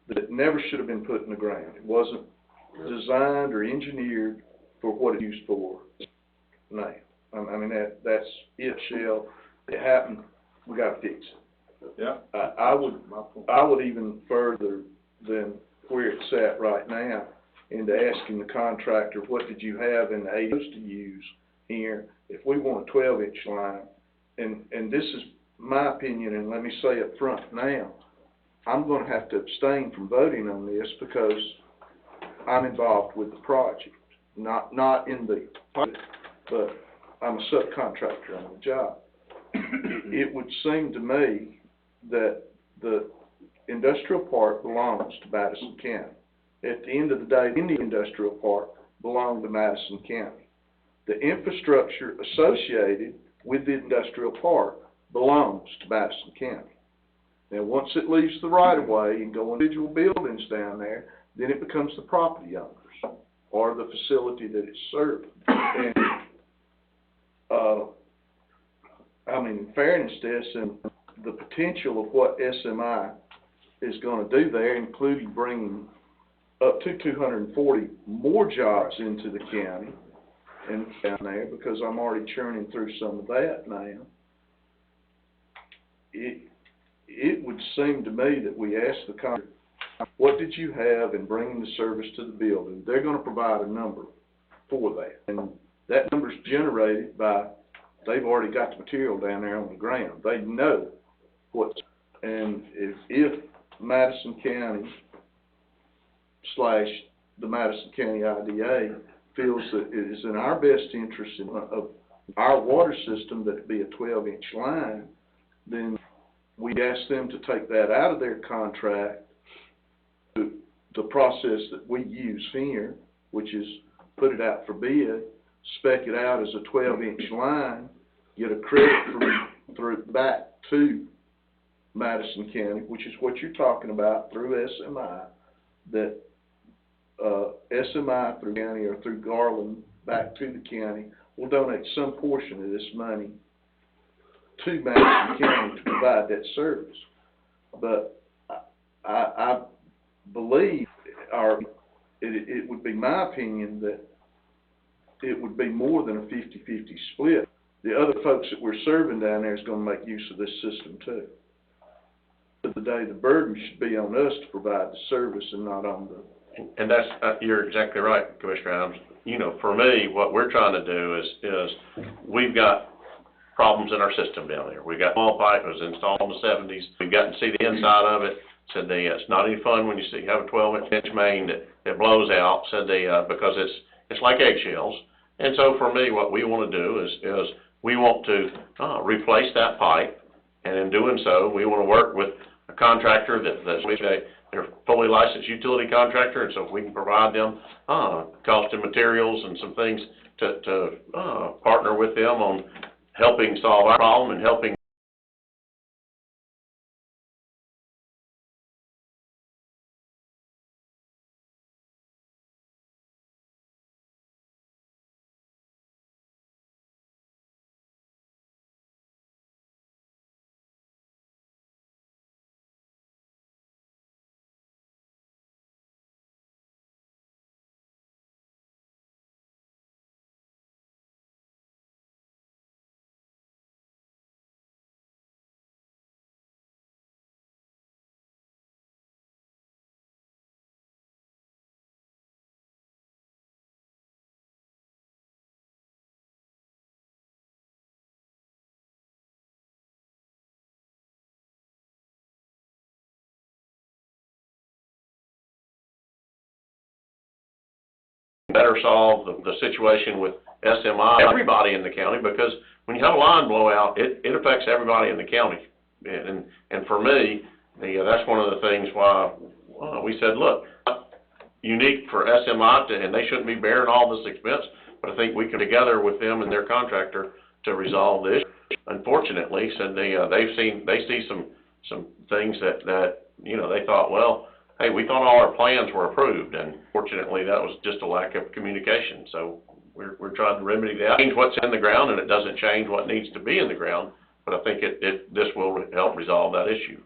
that never should have been put in the ground. It wasn't designed or engineered for what it's used for now. I mean, that's it, Shell. It happened, we gotta fix it. Yeah. I would even further than where it's at right now into asking the contractor, what did you have in the 8-inch to use here? If we want a 12-inch line, and this is my opinion, and let me say up front now, I'm gonna have to abstain from voting on this because I'm involved with the project, not in the project, but I'm a subcontractor on the job. It would seem to me that the industrial park belongs to Madison County. At the end of the day, the industrial park belongs to Madison County. The infrastructure associated with the industrial park belongs to Madison County. Now, once it leaves the right-of-way and go individual buildings down there, then it becomes the property owners or the facility that it's serving. And, I mean, in fairness to SMI, the potential of what SMI is gonna do there, including bringing up to 240 more jobs into the county and down there, because I'm already churning through some of that now. It would seem to me that we ask the contractor, what did you have in bringing the service to the building? They're gonna provide a number for that. And that number's generated by, they've already got the material down there on the ground. They know what's, and if Madison County / the Madison County IDA feels that it is in our best interest of our water system that it be a 12-inch line, then we'd ask them to take that out of their contract, the process that we use here, which is put it out for bid, spec it out as a 12-inch line, get a credit through back to Madison County, which is what you're talking about through SMI, that SMI through county or through Garland back to the county will donate some portion of this money to Madison County to provide that service. But I believe, or it would be my opinion that it would be more than a 50-50 split. The other folks that we're serving down there is going to make use of this system too. At the day, the burden should be on us to provide the service and not on the. And that's, you're exactly right, Commissioner Adams. You know, for me, what we're trying to do is we've got problems in our system down there. We got small pipe that was installed in the 70s. We've gotten to see the inside of it. Said it's not any fun when you have a 12-inch main that blows out. Said because it's like eggshells. And so for me, what we want to do is we want to replace that pipe, and in doing so, we want to work with a contractor they're a fully licensed utility contractor, and so if we can provide them cost and materials and some things to partner with them on helping solve our problem and helping better solve the situation with SMI, everybody in the county, because when you have a line blowout, it affects everybody in the county. And for me, that's one of the things why we said, look, unique for SMI, and they shouldn't be bearing all this expense, but I think we can together with them and their contractor to resolve this. Unfortunately, said they see some things that you know, they thought, well, hey, we thought all our plans were approved, and fortunately that was just a lack of communication. So we're trying to remedy that. Change what's in the ground, and it doesn't change what needs to be in the ground, but I think this will help resolve that issue.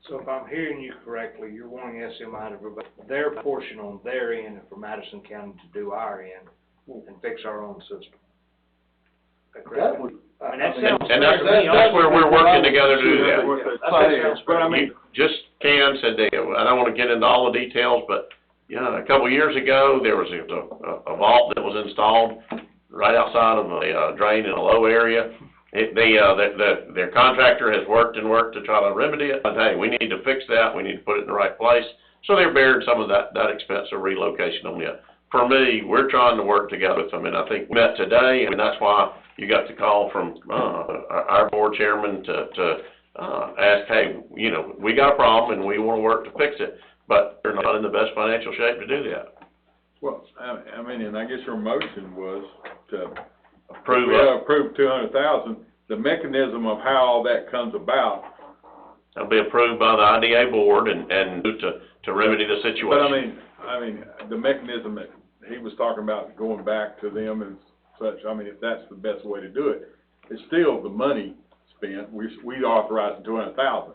So if I'm hearing you correctly, you're wanting SMI to provide their portion on their end and for Madison County to do our end and fix our own system. That would, I mean, that sounds And fair to me. that's where we're working together to do that. That Said they, I don't want to get into all the details, but yeah, a couple of years ago, there was a vault that was installed right outside of a drain in a low area. Their contractor has worked to try to remedy it, but hey, we need to fix that, we need to put it in the right place. So they're bearing some of that expense of relocation on it. For me, we're trying to work together with them, and I think we met today, and that's why you got the call from our board chairman to ask, hey, you know, we got a problem and we wanna work to fix it, but they're not in the best financial shape to do that. Well, I mean, and I guess your motion was to Approve 200,000. The mechanism of how all that comes about. It'll be approved by the IDA board and to remedy the situation. But I mean, the mechanism that he was talking about going back to them and such, I mean, if that's the best way to do it, it's still the money spent. We authorized 200,000.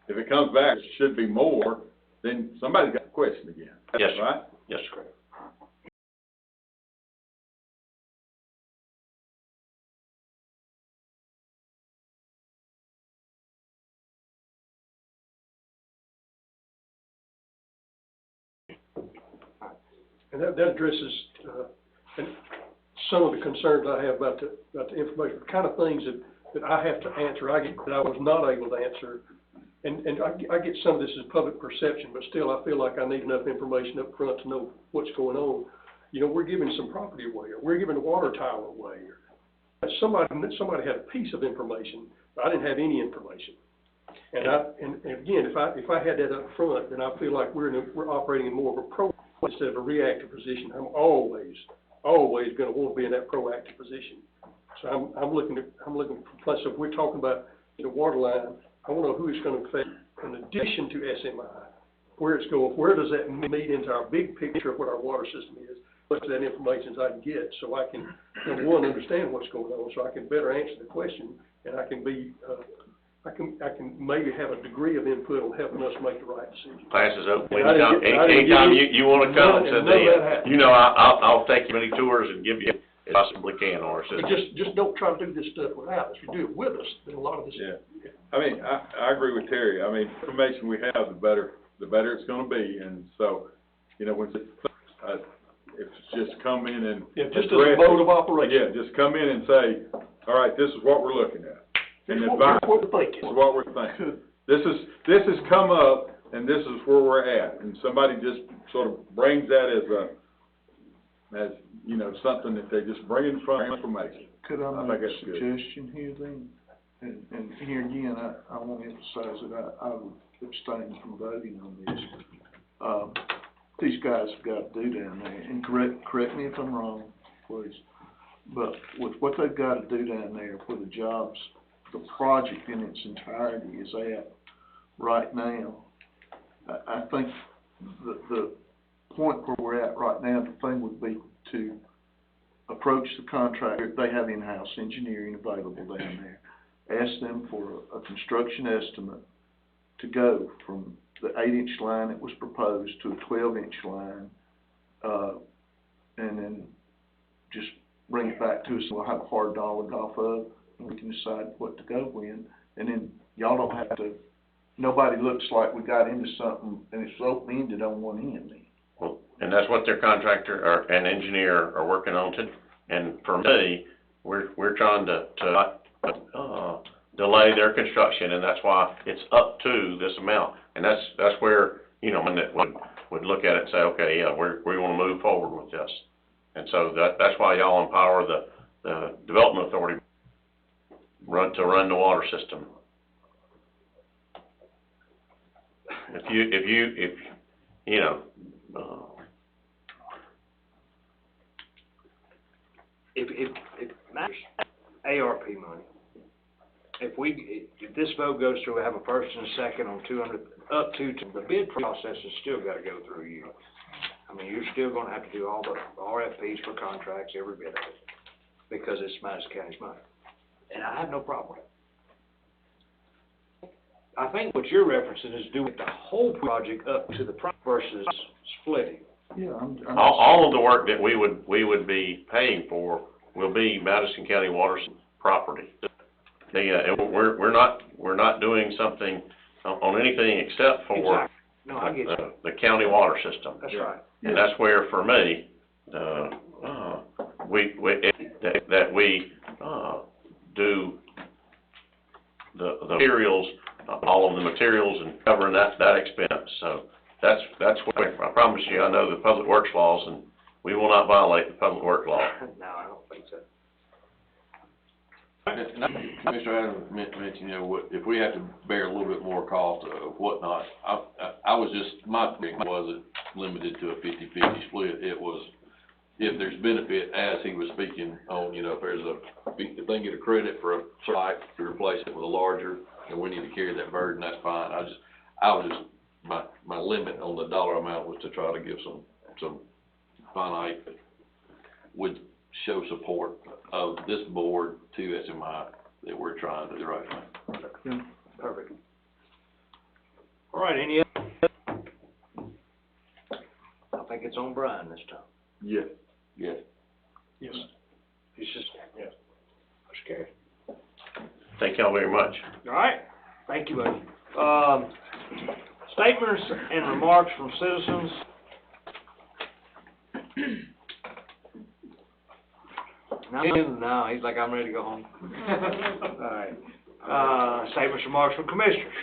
If it comes back, it should be more, then somebody's got to question again. Yes, sir. Right? Yes, sir. And that addresses, and some of the concerns I have about the information, the kind of things that I have to answer, that I was not able to answer. And I get some of this as public perception, but still I feel like I need enough information up front to know what's going on. You know, we're giving some property away, or we're giving a water tower away, or somebody had a piece of information, but I didn't have any information. And again, if I had that up front, then I feel like we're operating in more of a pro instead of a reactive position. I'm always gonna want to be in that proactive position. So I'm looking for, plus if we're talking about the water line, I want to know who it's going to affect in addition to SMI, where it's going, where does that meet into our big picture of what our water system is, much of that information as I can get, so I can, number one, understand what's going on, so I can better answer the question, and I can be, I can maybe have a degree of input on helping us make the right decision. Class is open And I didn't anytime get- you wanna come to none of that happened. you know, I'll take you many tours and give you as possibly can on our system. But just don't try to do this stuff without us. If you do it with us, then a lot of this. Yeah. I mean, I agree with Terry. I mean, the information we have, the better it's gonna be. And so, you know, when if it's just come in and. Yeah, just as a mode of operation. Yeah, just come in and say, all right, this is what we're looking at. And Here's advise, what we're thinking. this is what we're thinking. This has come up and this is where we're at. And somebody just sort of brings that as, you know, something that they just bring in front of information. Could I I make think a that's good. suggestion here then? And here again, I want to emphasize that I would abstain from voting on this. These guys have got to do down there, and correct me if I'm wrong, please, but with what they've got to do down there, where the jobs, the project in its entirety is at right now, I think the point where we're at right now, the thing would be to approach the contractor. They have in-house engineering available down there. Ask them for a construction estimate to go from the 8-inch line that was proposed to a 12-inch line, and then just bring it back to us, and we'll have a hard dollar off of, and we can decide what to go when. And then y'all don't have to, nobody looks like we got into something and it's open-ended on one end then. Well, and that's what their contractor or an engineer are working on and for me, we're trying to delay their construction, and that's why it's up to this amount. And that's where, you know, when that would look at it and say, okay, yeah, we want to move forward with this. And so that's why y'all empower the development authority to run the water system. If you know, If matters, ARP money, if this vote goes through, we have a first and a second on 200, up to, the bid process has still got to go through you. I mean, you're still gonna have to do all the RFPs for contracts, every bit of it, because it's Madison County's money. And I have no problem with it. I think what you're referencing is doing the whole project up to the versus splitting. Yeah, all of the work that we would be paying for will be Madison County Water's property. And we're not doing something on anything except for Exactly. No, I get you. the county water system. That's right. And that's where, for me, we do the materials, all of the materials, and covering that expense. So that's where, I promise you, I know the public works laws, and we will not violate the public work law. No, I don't think so. Mr. Adams mentioned, you know, what, if we have to bear a little bit more cost of whatnot, I was just, my thing wasn't limited to a 50-50 split. It was, if there's benefit, as he was speaking on, you know, if there's if they can get a credit for a site to replace it with a larger, and we need to carry that burden, that's fine. My limit on the dollar amount was to try to give some finite, would show support of this board to SMI that we're trying to do the right thing. Perfect. All right, any other? I think it's on Brian this time. Yes. Yes. Yes. He's just, Yes. Mr. Carey. Thank y'all very much. All right, thank you, buddy. Statements and remarks from citizens. No, he's like, I'm ready to go home. All right, statements, remarks from commissioners.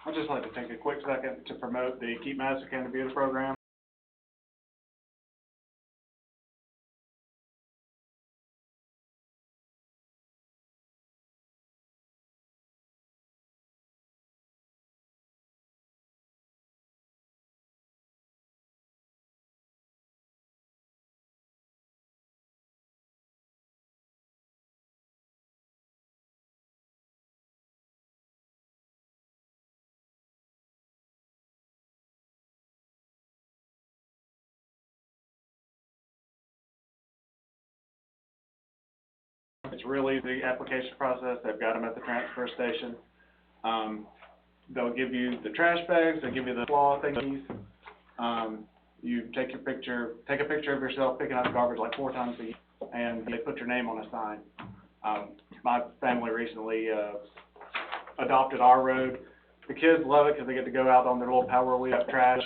I'd just like to take a quick second to promote the Keep Madison County Beauty program. It's really the application process. They've got them at the transfer station. They'll give you the trash bags, they'll give you the claw thingies. You take a picture of yourself picking up garbage like 4 times a year, and they put your name on a sign. My family recently, adopted our road. The kids love it because they get to go out on their little power wheel, trash,